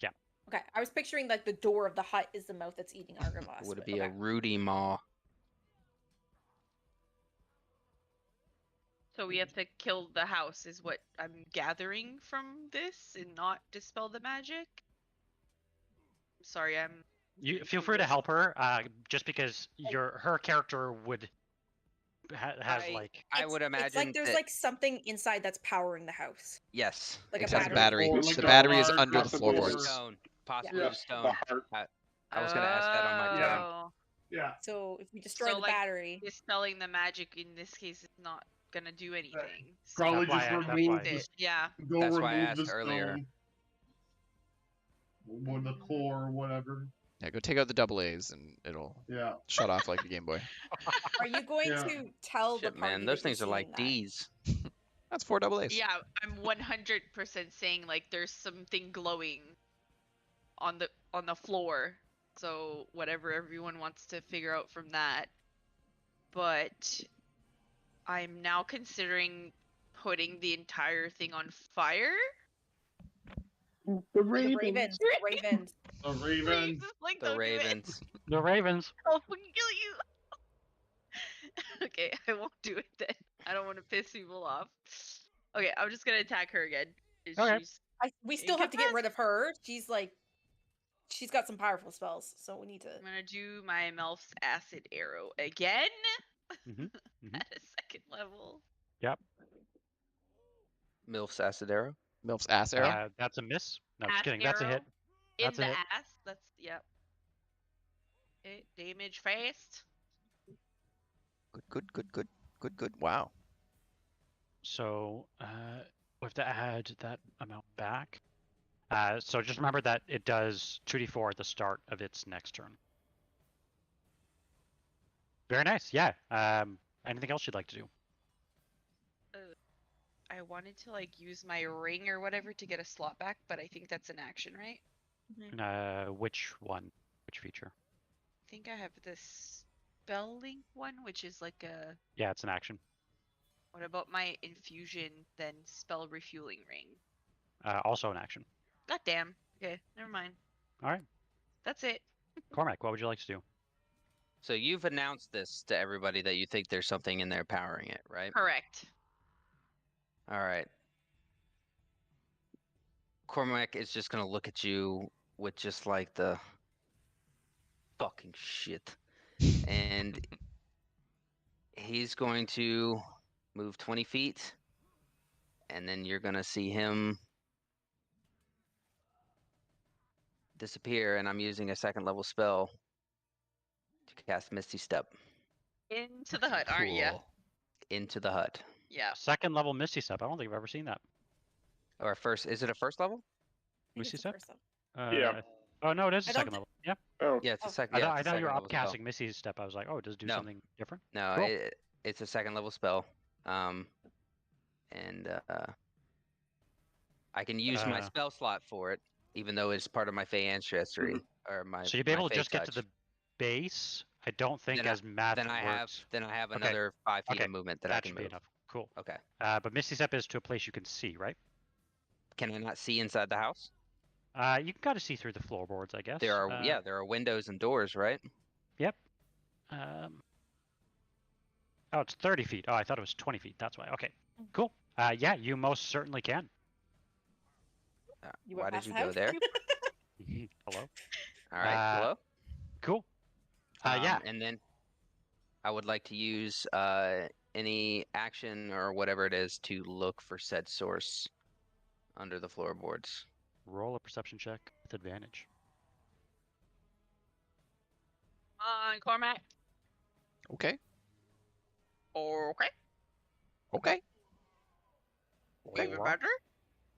Yeah. Okay, I was picturing like the door of the hut is the mouth that's eating Argynvost. Would it but be a okay. Rudy maw? So we have to kill the house, is what I'm gathering from this, and not dispel the magic. Sorry, I'm. You feel free to help her. Just because her character would has like. I would imagine it's like there's that- like something inside that's powering the house. Yes. Like It a has a battery. battery. Or like The a battery is heart, under the possibly. floorboards. Stone. Possibly Yeah. the stone. The heart. I was gonna ask that on my turn. Oh. Yeah. So if we destroy So, the like, battery, Dispelling the magic in this case is not gonna do anything. So Probably That's just why I- remove it. Yeah. Go That's remove why I the asked earlier. stone. Or the core or whatever. Yeah, go take out the double A's and it'll Yeah. shut off like a Game Boy. are you going Yeah. to tell the Shit, party man, those that you're things are like seeing that? D's. That's 4 double A's. Yeah, I'm 100% saying like there's something glowing on the floor. So whatever everyone wants to figure out from that. But I'm now considering putting the entire thing on fire. The The Ravens. Ravens. Ravens. The Ravens. Like, The don't do it. Ravens. The Ravens. I'll fucking kill you. Okay, I won't do it then. I don't want to piss people off. Okay, I'm just gonna attack her again. Okay. We still have to get rid of her. She's got some powerful spells, so we need to. I'm gonna do my Melf's acid arrow again Mhm, at a second level. Yep. Milf's acid arrow. Milf's ass arrow. That's a miss. No, Ass just kidding. That's a hit. arrow in That's a the hit. ass. That's yep. Okay, damage fast. Good. Wow. So we have to add that amount back. So just remember that it does 2d4 at the start of its next turn. Very nice. Yeah. Anything else you'd like to do? I wanted to like use my ring or whatever to get a slot back, but I think that's an action, right? Which one? Which feature? I think I have this spell link one, which is like a. Yeah, it's an action. What about my infusion, then spell refueling ring? Also an action. God damn. Okay, never mind. All right. That's it. Cormac, what would you like to do? So you've announced this to everybody that you think there's something in there powering it, right? Correct. All right. Cormac is just gonna look at you with just like the fucking shit. And he's going to move 20 feet. And then you're gonna see him disappear, and I'm using a 2nd level spell to cast Misty Step Into the hut, aren't ya? Cool. Into the hut. Yeah. 2nd level Misty Step. I don't think I've ever seen that. Or first, is it a 1st level? Misty It's the Step? first level. Yeah. Oh no, it is a I don't 2nd level. Yeah. Oh, Yeah, it's a Oh. second. I Yeah, thought, I it's a thought you were second level spell. upcasting Misty Step. I was like, oh, does it do No. something different? No, Cool. it's a 2nd level spell. I can use my spell slot for it, even though it's part of my Fey ancestry or my. So you'd be my able to Fey just get to touch. the base. I don't think Then I- as math Then I have works. okay. Okay. another 5 feet Okay. of movement that I That can should be move. enough. Cool. Okay. But Misty Step is to a place you can see, right? Can I not see inside the house? You can kind of see through the floorboards, I guess. There are windows and doors, right? Yep. Oh, it's 30 feet. Oh, I thought it was 20 feet. That's why. Okay. Cool. Yeah, you most certainly can. You Why went did past you the go house? there? Hello. All right. Hello. Cool. Yeah. And then I would like to use any action or whatever it is to look for said source under the floorboards. Roll a perception check with advantage. On Cormac. Okay. Okay. Okay. Even better.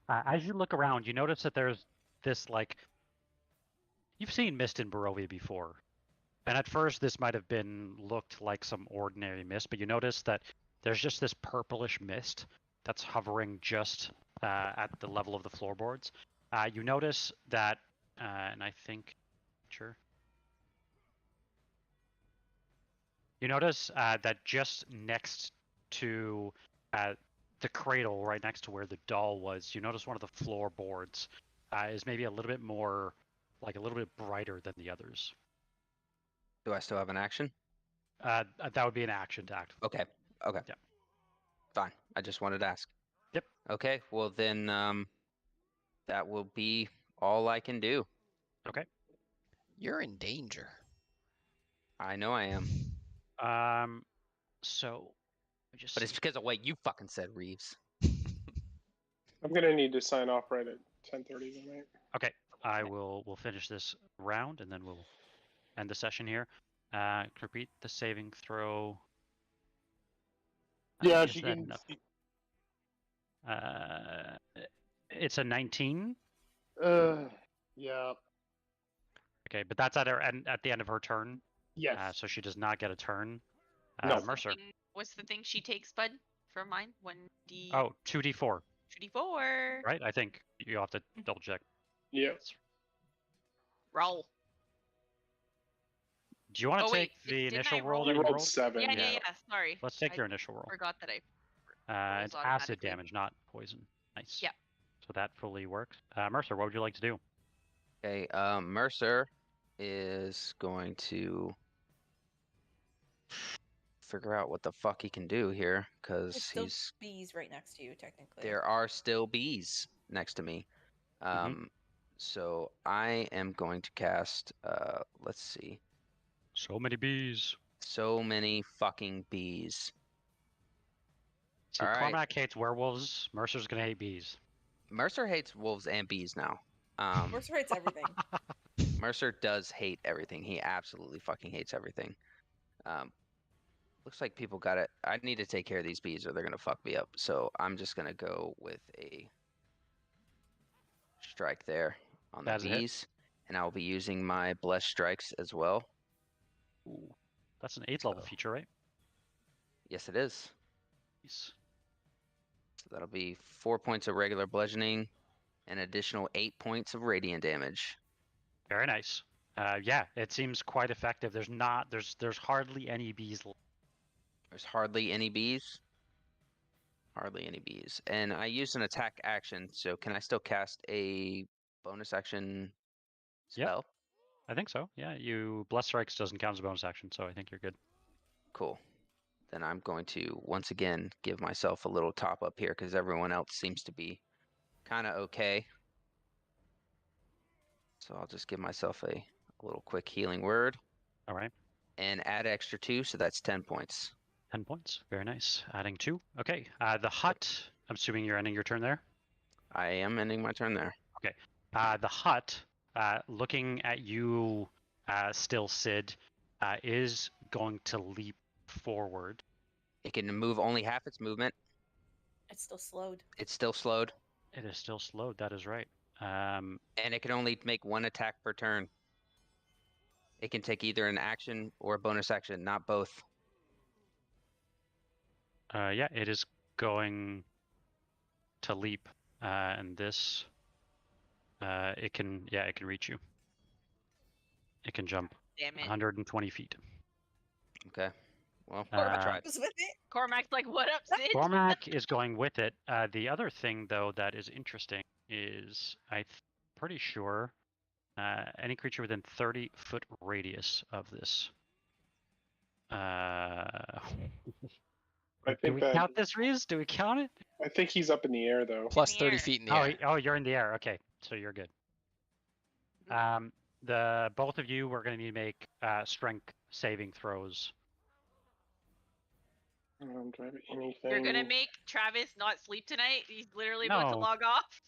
As you look around, you notice that there's this, like, you've seen mist in Barovia before. And at first, this might have looked like some ordinary mist, but you notice that there's just this purplish mist that's hovering just at the level of the floorboards. You notice that, and I think, sure. You notice that just next to the cradle, right next to where the doll was, you notice one of the floorboards is maybe a little bit more, like a little bit brighter than the others. Do I still have an action? That would be an action to act. Okay. Okay. Yeah. Fine. I just wanted to ask. Yep. Okay. Well, then that will be all I can do. Okay. You're in danger. I know I am. So, I just. But it's because of what you fucking said, Reeves. I'm gonna need to sign off right at 10:30 tonight. Okay. We'll finish this round and then we'll end the session here. Repeat the saving throw. Yeah, Is she that can. enough? It's a 19. Yeah. Okay, but that's at the end of her turn. Yes. So she does not get a turn. No. Mercer. What's the thing she takes, bud? From mine? 1d. Oh, 2d4. 2d4. Right? I think you have to double check. Yeah. Roll. Do you want to Oh, wait, take the didn't initial I roll roll? that You you rolled rolled? 7. Yeah. Sorry. Let's take I your initial roll. forgot that I. It's rolls acid automatically. damage, not poison. Nice. Yeah. So that fully works. Mercer, what would you like to do? Okay. Mercer is going to figure out what the fuck he can do here, because There's still he's bees right next to you, technically. there are still bees next to me. So I am going to cast. Let's see. So many bees. So many fucking bees. See, All right. Cormac hates werewolves. Mercer's gonna hate bees. Mercer hates wolves and bees now. Mercer hates everything. Mercer does hate everything. He absolutely fucking hates everything. Looks like people got it. I need to take care of these bees or they're gonna fuck me up. So I'm just gonna go with a strike there on the That's a hit. bees, and I'll be using my blessed strikes as well. Ooh. That's an 8th level So- feature, right? Yes, it is. Nice. So that'll be 4 points of regular bludgeoning, an additional 8 points of radiant damage. Very nice. Yeah, it seems quite effective. There's hardly any bees. There's hardly any bees. Hardly any bees. And I used an attack action, so can I still cast a bonus action Yep. spell? I think so. Yeah, Bless Strikes doesn't count as a bonus action, so I think you're good. Cool. Then I'm going to once again give myself a little top up here because everyone else seems to be kind of okay. So I'll just give myself a little quick healing word All right. and add extra 2, so that's 10 points. 10 points. Very nice. Adding 2. Okay. The hut. I'm assuming you're ending your turn there. I am ending my turn there. The hut, looking at you, still Sid, is going to leap forward. It can move only half its movement. It's still slowed. It's still slowed, It is still slowed. That is right. and it can only make 1 attack per turn. It can take either an action or a bonus action, not both. Yeah, it is going to leap, and this, it can reach you. It can jump Damn it. 120 feet. Okay. Well, Uh, I tried. Just with it. Cormac's like, what up, Sid? Cormac is going with it. The other thing, though, that is interesting is pretty sure any creature within 30-foot radius of this. I Do think we that count this, Reeves? Do we count it? I think he's up in the air though. Plus the 30 air. feet in the Oh, air. oh, you're in the air. Okay, so you're good. The both of you were going to need to make strength saving throws. Do I have anything? You're gonna make Travis not sleep tonight? He's literally about to No. log off.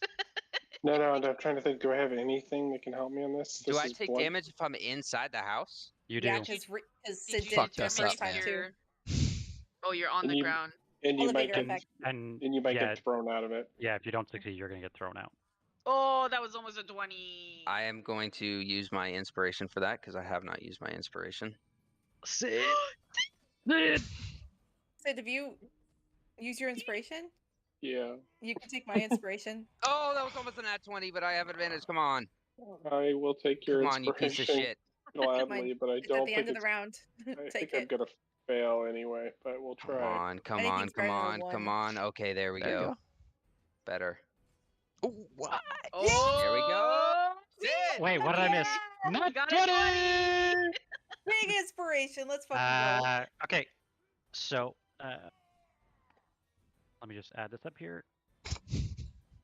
No, I'm trying to think. Do I have anything that can help me on this? Do This I is take blunt. damage if I'm inside the house? You Yeah, do. because Did Sid you did Fucked it the us determine first up, if time man. too. Oh, you're on And the you- ground. And you might Elevator get effect. And get thrown out of it. yeah, if you don't succeed, you're going to get thrown out. Oh, that was almost a 20. I am going to use my inspiration for that because I have not used my inspiration. Sid. Sid, if you use your inspiration, Yeah, you can take my inspiration. Oh, that was almost an at 20, but I have advantage. Come on. I will take your Come on, you inspiration piece of shit. gladly, but I It's don't at the end think of the round. I think Take I'm it. gonna fail anyway. But we'll Come try. on, come Anything's on, better come than a on, come one. on. Okay, there we There you go. go. Better. Oh, what? Oh, There we go. Sid! Wait, what did I miss? Yeah! Not Got a 20! Big inspiration. Let's fucking go. Okay, so let me just add this up here.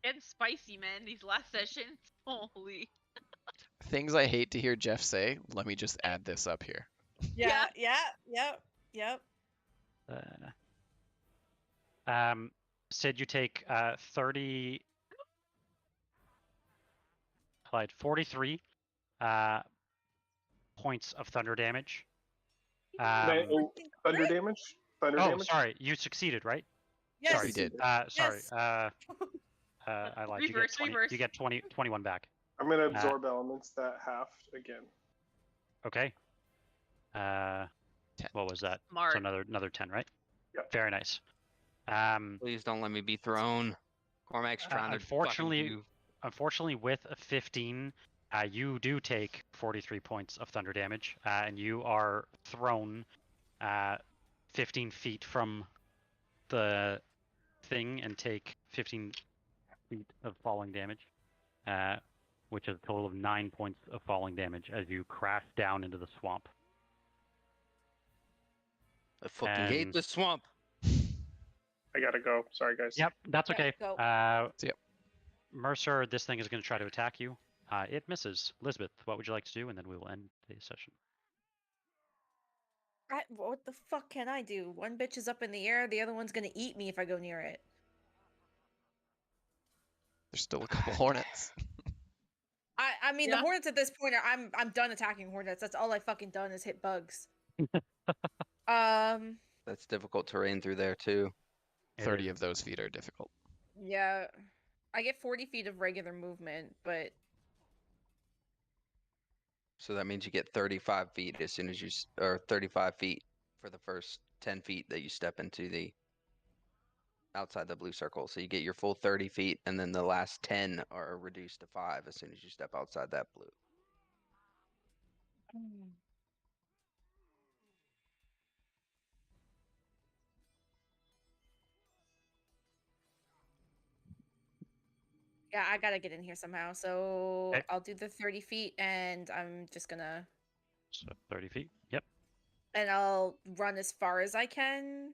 Getting spicy, man. These last sessions. Holy. Things I hate to hear Jeff say. Let me just add this up here. Yeah, yep. Sid, you take 30, applied 43 points of thunder damage. Thunder damage. Thunder damage. Sorry, you succeeded, right? Yes. Sorry. We did. Sorry. Yes. I lied. Reverse, reverse. You get 21 back. I'm gonna absorb elements that half again. Okay. 10. What was that? Smart. So another 10, right? Yep. Very nice. Please don't let me be thrown. Cormac's trying to Unfortunately, with a 15, you do take 43 points of thunder damage, and you are thrown 15 feet from the thing and take 15 feet of falling damage, which is a total of 9 points of falling damage as you crash down into the swamp. I fucking hate And- the swamp. I gotta go. Sorry, guys. Yep, that's Yeah, okay. go. See ya. Mercer, this thing is going to try to attack you. It misses. Lisbeth, what would you like to do? And then we will end the session. What the fuck can I do? One bitch is up in the air, the other one's gonna eat me if I go near it. There's still a couple hornets. I mean, Yeah. the hornets at this point are I'm done attacking hornets. That's all I fucking done is hit bugs. That's difficult terrain through there too. It 30 is. of those feet are difficult. Yeah, I get 40 feet of regular movement, but So that means you get 35 feet as soon as you, or 35 feet for the first 10 feet that you step into the outside the blue circle. So you get your full 30 feet, and then the last 10 are reduced to 5 as soon as you step outside that blue. Yeah, I gotta get in here somehow. So Okay. I'll do the 30 feet, and I'm just gonna. So 30 feet. Yep. And I'll run as far as I can.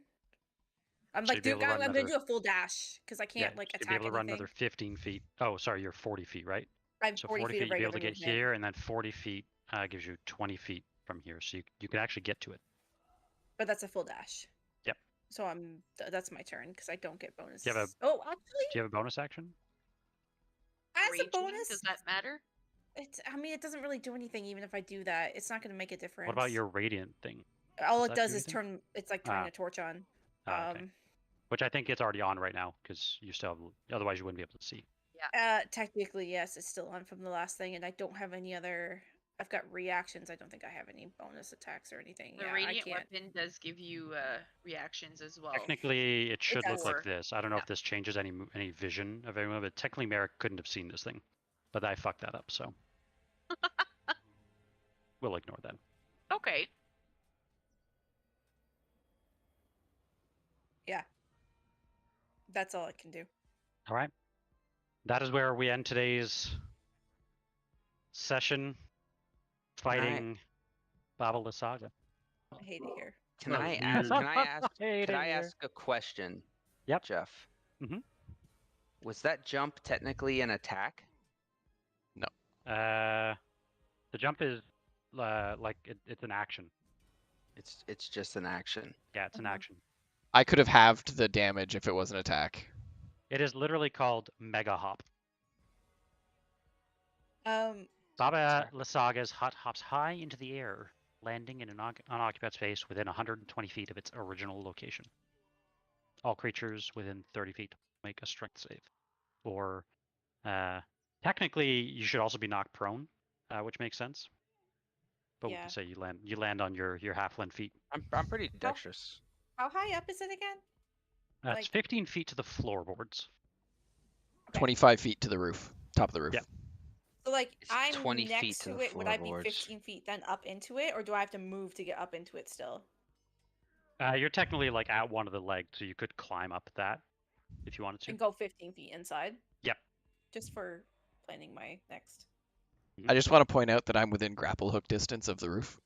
I'm Should like, you be able dude, to run I'm gonna another? do a full dash because I Yeah, can't like should be able attack to run another anything. 15 feet. Oh, sorry, you're 40 feet, right? I have So 40 feet of you'd be able regular to get movement. here, and then 40 feet gives you 20 feet from here. So you can actually get to it. But that's a full dash. Yep. So that's my turn because I don't get bonus. Do you have Oh, actually, Do you have a bonus action? as a Raging, bonus, does that matter? I mean, it doesn't really do anything even if I do that. It's not gonna make a difference. What about your radiant thing? All Does it that does do is anything? turn. It's like turning Ah. a torch on. Okay. Which I think it's already on right now because you still have, otherwise you wouldn't be able to see. Technically, yes, it's still on from the last thing, and I don't have any other. I've got reactions. I don't think I have any bonus attacks or anything. The Yeah, I radiant can't. weapon does give you reactions as well. Technically, it should look does. like this. I don't know if this changes any vision of anyone, but technically Merek couldn't have seen this thing. But I fucked that up, so we'll ignore that. Okay. Yeah. That's all I can do. All right. That is where we end today's session fighting Baba Lysaga. I hate it here. Can I ask? Can I ask a question? Yep. Jeff. Mhm. Was that jump technically an attack? No. The jump is like it's an action. It's just an action. Yeah, it's an action. I could have halved the damage if it was an attack. It is literally called Mega Hop. Baba Lysaga's hut hops high into the air, landing in an unoccupied space within 120 feet of its original location. All creatures within 30 feet make a strength save. Or technically, you should also be knocked prone, which makes sense. But we can say you land on your halfling feet. I'm pretty dexterous. How high up is it again? It's 15 feet to the floorboards. 25 feet to the roof, top of the roof. Yeah. So like It's I'm 20 feet next to to the it. Would I be floorboards. 15 feet then up into it, or do I have to move to get up into it still? You're technically like at one of the legs, so you could climb up that if you wanted to. And go 15 feet inside. Yep. Just for planning my next. I just want to point out that I'm within grapple hook distance of the roof.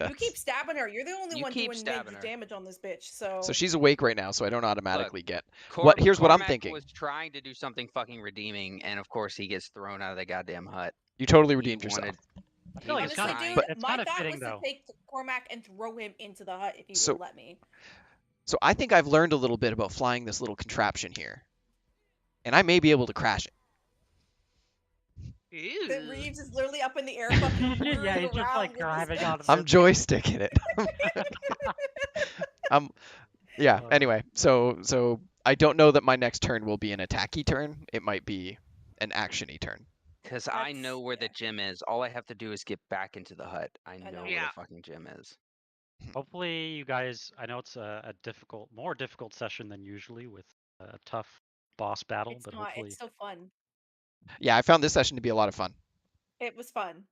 You keep stabbing her. You're the only You one keep doing stabbing major her. damage on this bitch. So. So she's awake right now, so I don't automatically get. Cor- Here's what I'm Cormac thinking. was trying to do something fucking redeeming, and of course he gets thrown out of the goddamn hut. You totally He redeemed yourself. wanted- I feel like he it's was kind Honestly, of, trying- dude, it's my kind of thought fitting was though. to take Cormac and throw him into the hut if he So- would let me. So I think I've learned a little bit about flying this little contraption here, and I may be able to crash it. That Reeves is literally up in the air, fucking Yeah, he's whirling just like around with his driving on. I'm joysticking it. Yeah. Anyway, so I don't know that my next turn will be an attacky turn. It might be an actiony turn. Because I know where the gym is. All I have to do is get back into the hut. I know where Yeah. the fucking gym is. Hopefully, you guys. I know it's a more difficult session than usually with a tough boss battle, It's but not. hopefully, It's so fun. Yeah, I found this session to be a lot of fun. It was fun.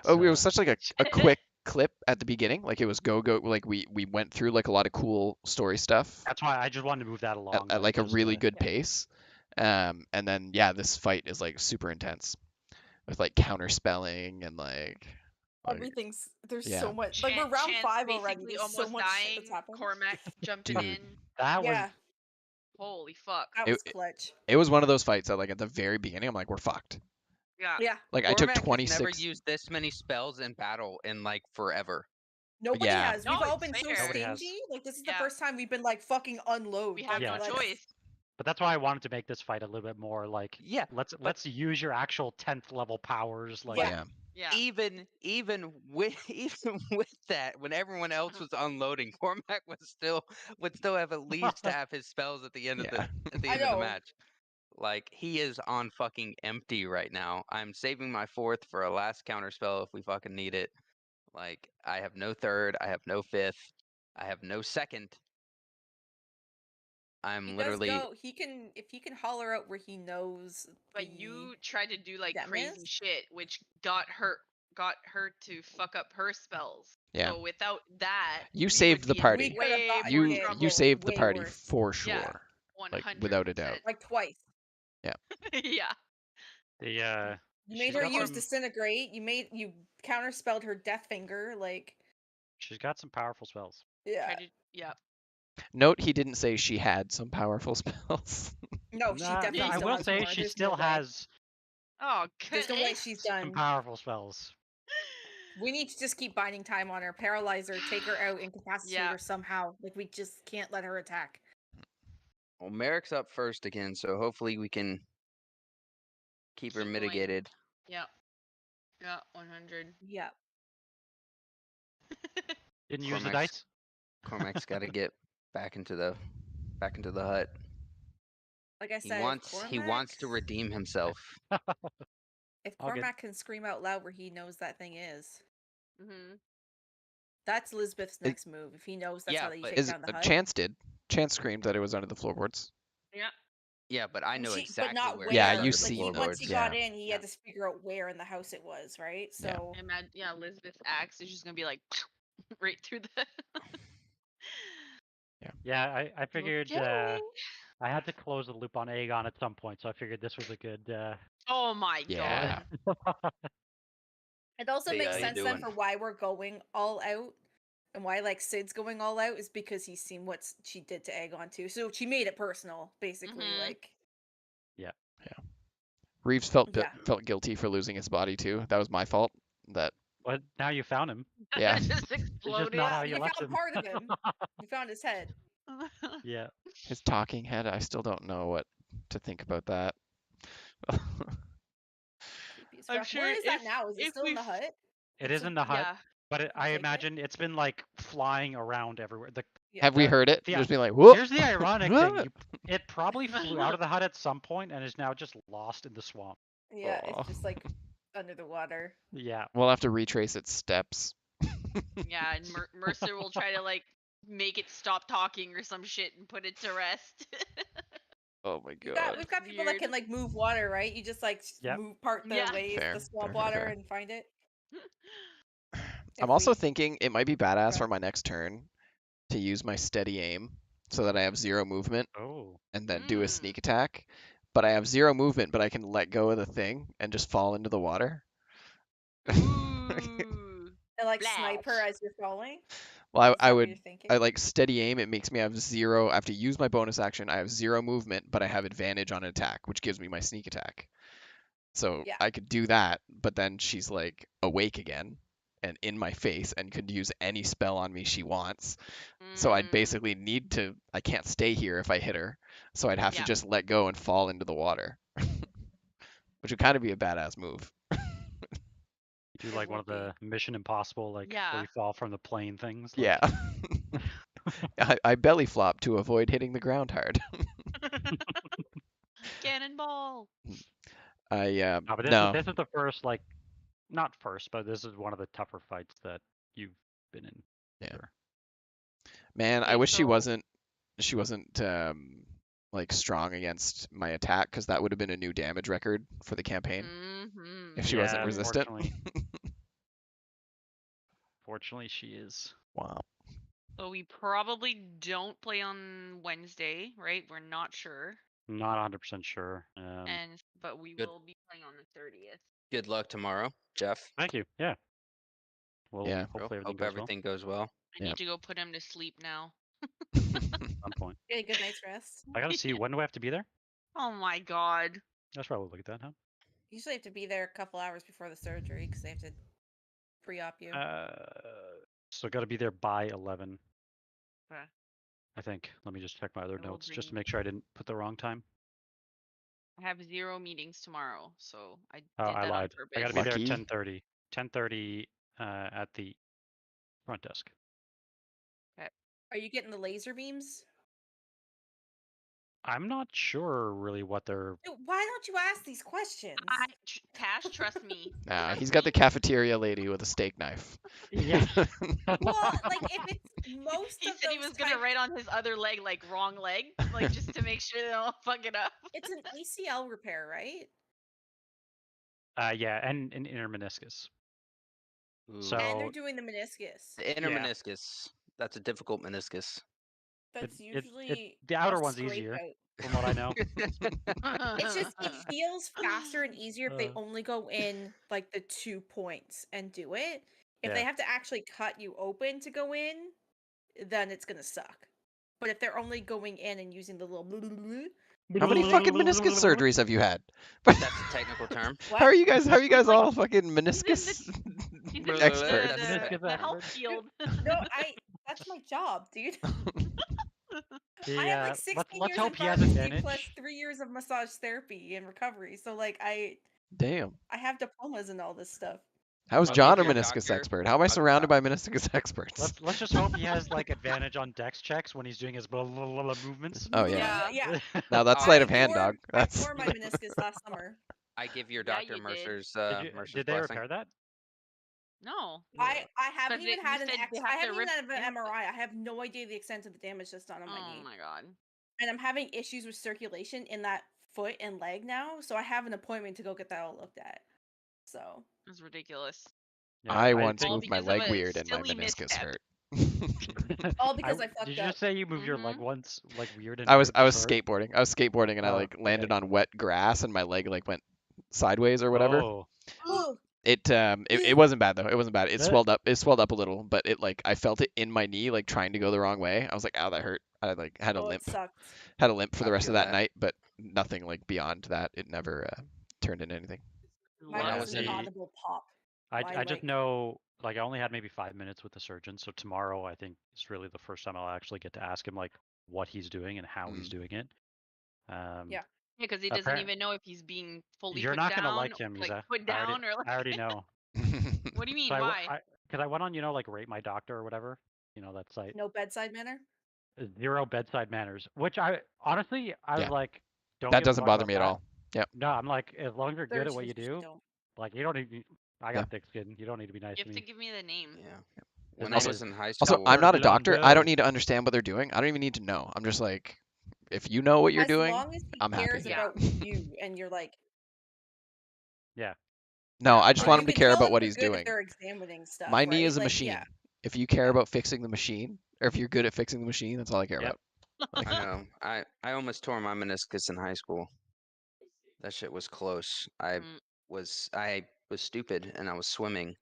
Oh, it was such like a quick clip at the beginning. Like it was go. Like we went through like a lot of cool story stuff that's why I just wanted to move that along. at like a just, really good pace. And then yeah, this fight is like super intense with like counter spelling and like There's yeah. so much. Like we're round Chance 5 already. basically There's so almost much shit that's dying. happened. Cormac jumping Dude. in. That was Yeah, Holy fuck. that was clutch. It was one of those fights that like at the very beginning I'm like we're fucked. Yeah. Yeah. Like I took Cormac has 26. never used this many spells in battle in like forever. Nobody Yeah. has. No, We've all it's been so fair. Nobody has. stingy. Like this is Yeah. the first time we've been like fucking unload. We have Yeah. no like, choice. But that's why I wanted to make this fight a little bit more like Yeah. let's use your actual 10th level powers. Like Yeah. Yeah. Even with that, when everyone else was unloading, Cormac would still have at least half his spells at the end of the Yeah. at the I end of the know. match. Like, he is on fucking empty right now. I'm saving my 4th for a last counter spell if we fucking need it. Like, I have no 3rd, I have no 5th, I have no 2nd. I'm He literally does go. He can if he can holler out where he knows. But you tried to do like Demis? crazy shit, which got her to fuck up her spells. Yeah. So without that, You we saved would the be in party. We could have way gotten more You it trouble. you saved the way party worse. for Yeah. sure. 100%. Like without a doubt. Like twice. Yeah. The You she's made her got use some disintegrate. You counterspelled her death finger. Like she's got some powerful spells. yeah. Yeah. Note he didn't say she had some powerful spells. No, she Nah, definitely I still will has say more. she There's still no way. has Oh, There's no way she's some done. powerful spells. We need to just keep biding time on her, paralyze her, take her out, incapacitate Yeah. her somehow. Like we just can't let her attack. well, Merek's up first again, so hopefully we can keep her Keep going. mitigated. Yeah. Yeah, 100. Yeah. Didn't use the Cormac's- dice. Cormac's got to get back into the hut. Like I He said, wants to redeem himself. If All good. Cormac can scream out loud where he knows that thing is, Mm-hmm. that's Lisbeth's next move. If he knows that's Yeah, how you but take down the hut. Chance did. Chance screamed that it was under the floorboards. Yeah. Yeah, but I know But exactly not where. where. Yeah, it's you under the see- Once floorboards. he got Yeah. in, he had to figure out where in the house it was, right? Yeah. So Yeah, Elizabeth's axe is just gonna be like right through the. Yeah, I figured Okay. I had to close the loop on Aegon at some point, so I figured this was a good. Oh my Yeah. god. it also Hey, makes how you sense then doing? for why we're going all out, and why like Sid's going all out is because he's seen what she did to Aegon too. So she made it personal, basically. Mhm. Like Reeves felt Yeah. felt guilty for losing his body too. That was my fault. That But now you found him. Yeah. It just It's just exploded. not how you you left found him. part of him. You found his head. Yeah. his talking head, I still don't know what to think about that. Creepy as I'm fuck. sure Where is that if- now? Is it if still in we the f- hut? It is in the hut, Yeah. but I take it? imagine it's been like flying around everywhere. Yeah. Have we heard it? Yeah. Just be like, whoop. Here's the ironic thing: it probably flew out of the hut at some point and is now just lost in the swamp. Yeah, Aw. it's just like under the water. Yeah. We'll have to retrace its steps. Yeah, and Mercer will try to like make it stop talking or some shit and put it to rest. Oh my We've god. got people that can like move water, right? You just like Yep. move part the Yeah. waves, Fair, the swamp fair, water, fair. and find it. I'm If also we- thinking it might be badass Okay. for my next turn to use my steady aim so that I have 0 movement Oh. and then do a Mm. sneak attack. But I have 0 movement, but I can let go of the thing and just fall into the water. Ooh. and like snipe her Splash. as you're falling. Well, Is I that what would you're thinking? I like steady aim. It makes me have 0. I have to use my bonus action. I have 0 movement, but I have advantage on an attack, which gives me my sneak attack. So Yeah. I could do that, but then she's like awake again and in my face and could use any spell on me she wants. So I'd Mm. basically need to. I can't stay here if I hit her. So I'd have Yeah. to just let go and fall into the water, which would kind of be a badass move. Do It like one of would be. the Mission Impossible, like Yeah. where you fall from the plane things. Like, Yeah. I belly flop to avoid hitting the ground hard. Cannonball. I No, but no. this is the first, like, not first, but this is one of the tougher fights that you've been in. Yeah. Sure. Man, I Okay, wish she so- wasn't like strong against my attack, because that would have been a new damage record for the campaign Mhm. if she wasn't Yeah, resistant. Fortunately, she is. Wow. So we probably don't play on Wednesday, right? We're not sure. Not 100% sure. But we Good. will be playing on the 30th. Good luck tomorrow, Jeff. Thank you. Yeah. Well, Yeah. hopefully Hope everything goes everything goes well. I Yep. need to go put him to sleep now. well at some point. Get a good night's rest. I gotta see, when do I have to be there? Oh my god. I should probably look at that, huh? Usually have to be there a couple hours before the surgery because they have to pre-op you. So gotta be there by 11, Okay. I think. Let me just check my other I will notes just to bring- make sure I didn't put the wrong time. I have 0 meetings tomorrow, so I did Oh, that I on lied. purpose. I gotta be there Lucky. at 10:30. 10:30 at the front desk. Are you getting the laser beams? I'm not sure really what they're. Dude, why don't you ask these questions? Tash, trust me. Nah, Trust he's got the me. cafeteria lady with a steak knife. Yeah. Well, like if it's most He of said he those was gonna types, write on his other leg, like wrong leg, like just to make sure they don't fuck it up. it's an ACL repair, right? Yeah, and an inner meniscus. Ooh. So And they're doing the meniscus. The inner yeah. meniscus. That's a difficult meniscus. That's it, usually the a outer one's scrape easier, out. from what I know. It's just it feels faster and easier if they Uh. only go in like the 2 points and do it. If Yeah. they have to actually cut you open to go in, then it's gonna suck. But if they're only going in and using the little How many fucking meniscus surgeries have you had? That's a technical term. How are you guys? How are you guys Like, all fucking meniscus He's in experts? the health field. No, that's my job, dude. I have like 16 let's years hope of he has pharmacy advantage. plus 3 years of massage therapy and recovery. So like Damn. I have diplomas and all this stuff. How's I'll John a give your meniscus doctor- expert? How am I surrounded by meniscus experts? Let's just hope he has like advantage on dex checks when he's doing his blah, blah, blah, blah movements. Oh yeah. Yeah. Now that's I sleight of hand, dog. I That's tore my meniscus last summer. I give your Yeah, doctor you did. Mercer's Mercer's Did they blessing. repair that? No. I haven't even you had an said they have I to haven't even rip- had they an have to- MRI. I have no idea the extent of the damage that's done on my Oh knee. my god. And I'm having issues with circulation in that foot and leg now, so I have an appointment to go get that all looked at. So That's ridiculous. Yeah, I once All moved my because of leg a weird and my silly meniscus misstep. hurt. all because I fucked Did you up. just say you moved your leg Mhm. once, like weird? And I was it hurt? skateboarding. I was skateboarding and I Oh, like landed okay. on wet grass and my leg like went sideways or whatever. Oh, Ugh. It wasn't bad though. It wasn't bad. It That- swelled up. It swelled up a little, but it like I felt it in my knee like trying to go the wrong way. I was like, ow, that hurt. I like had a Oh, it limp. sucked. Had a limp for the I rest of feel that that. night, but nothing like beyond that. It never turned into anything. Mine Yeah, was an the- audible pop. I Why, just like- know, like I only had maybe 5 minutes with the surgeon, so tomorrow I think is really the first time I'll actually get to ask him like what he's doing and how he's doing it. Yeah. Yeah, because he doesn't Appar- even know if he's being fully You're put not down, gonna like him, like Isa. put down, or like. I already know. What do you mean? So Why? because I went on, like Rate My Doctor or whatever, that site. No bedside manner? 0 bedside manners, which I honestly I was Yeah. like, don't. That give a doesn't fuck bother about me at that. all. Yep. No, I'm like, as long as you're good There's at what you just do, don't. like you don't need. I got thick skin. You don't need to be nice You to have me. to give me the name. Yeah. As When long I was as- in high Also, school, I'm not a Undead. doctor. I don't need to understand what they're doing. I don't even need to know. I'm just like, if you know what you're As doing, long as he I'm happy. cares Yeah. about you and you're like, No, I just like, want you him to can care tell about if what they're he's good if doing. they're examining stuff. My knee right? is a Like, machine. yeah. If you care about fixing the machine, or if you're good at fixing the machine, that's all I care Yep. about. I know. I almost tore my meniscus in high school. That shit was close. I Mm. was stupid and I was swimming.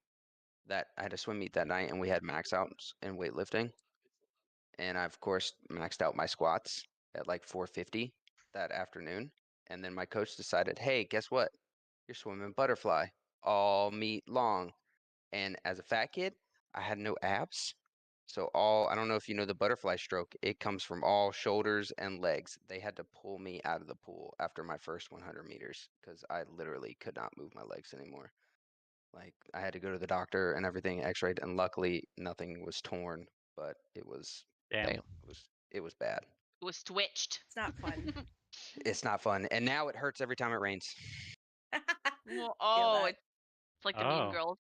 That I had a swim meet that night and we had max outs in weightlifting. And I of course maxed out my squats at like 450 that afternoon. And then my coach decided, hey, guess what? You're swimming butterfly all meet long. And as a fat kid, I had no abs. So I don't know if you know the butterfly stroke, it comes from all shoulders and legs. They had to pull me out of the pool after my first 100 meters because I literally could not move my legs anymore. Like I had to go to the doctor and everything x-rayed, and luckily nothing was torn, but it was Damn. it was bad. It was twitched. It's not fun. It's not fun. And now it hurts every time it rains. Well, Feel that. it's like the Mean Oh. Girls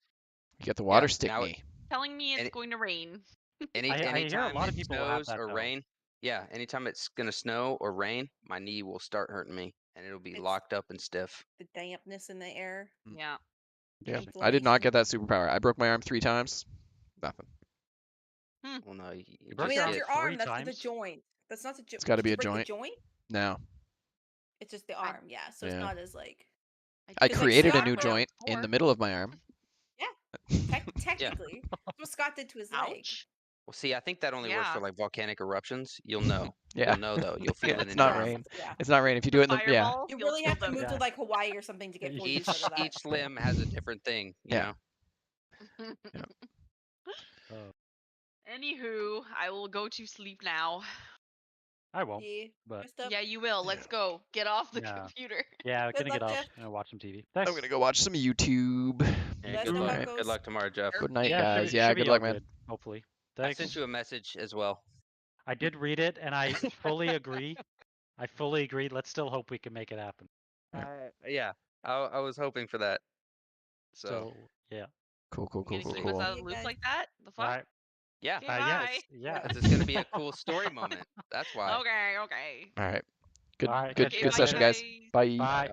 You get the water Yeah, stick now knee. telling me it's And going to rain. I hear a Anytime lot of it people have snows that, or though. rain, yeah, anytime it's gonna snow or rain, my knee will start hurting me, and it'll be It's- locked up and stiff. The dampness in the air. Yeah. Yeah, I did not Inflammation. get that superpower. I broke my arm 3 times. Nothing. Well, no, you You I broke mean, your that's arm your 3 arm. That's for the times? joint. That's not the joint. It's gotta be a joint. The joint? No. It's just the arm, yeah. So Yeah. it's not as like I Because, like, created a Scott new broke joint in the middle of my arm. technically. That's what Scott did to his leg. Ouch. Well, see, I think that only works for Yeah. like volcanic eruptions. You'll know. Yeah. You'll know though. You'll feel Yeah, it it's in not your arm. rain. Yeah. It's not rain. If you do it in the yeah. Fireballs, You you'll really feel have to them. move to Yeah. like Hawaii or something to get full Each use out of that. each limb has a different thing. You Yeah. know. Oh, Anywho, I will go to sleep now. I won't. Yeah. But Rest up. Yeah, you will. Let's go. Get off the Yeah. computer. yeah, Good gonna get luck, off Jeff. and watch some TV. I'm Thanks. gonna go watch some YouTube. Yeah, Let good the luck. Buckos- Good luck tomorrow, Jeff. Good night, Yeah, guys. should, Yeah, should be good luck, all man. good, hopefully. I Thanks. sent you a message as well. I did read it, and I fully agree. I fully agree. Let's still hope we can make it happen. Yeah, I was hoping for that. So So yeah. Cool. You're gonna keep us Cool. out of the loop like that? The fuck? Right. yeah, Okay, Yes. bye. Yeah. because it's gonna be a cool story moment. That's why. Okay. All right. Good. All right, Good. catch you Good guys session, later. guys. Bye. Bye.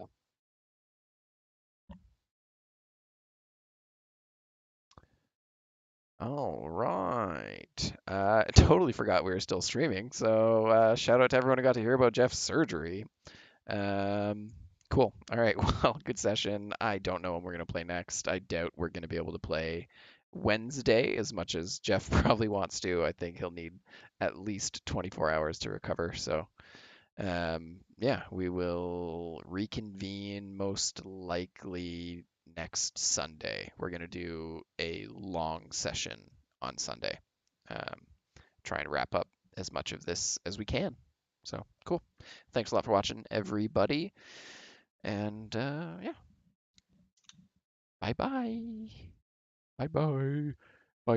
All right. I totally forgot we were still streaming. So shout out to everyone who got to hear about Jeff's surgery. Cool. All right. Well, good session. I don't know when we're gonna play next. I doubt we're gonna be able to play Wednesday as much as Jeff probably wants to. I think he'll need at least 24 hours to recover. So yeah, we will reconvene most likely next Sunday. We're gonna do a long session on Sunday. Try and wrap up as much of this as we can. So cool. Thanks a lot for watching, everybody. And yeah. Bye bye. Bye bye.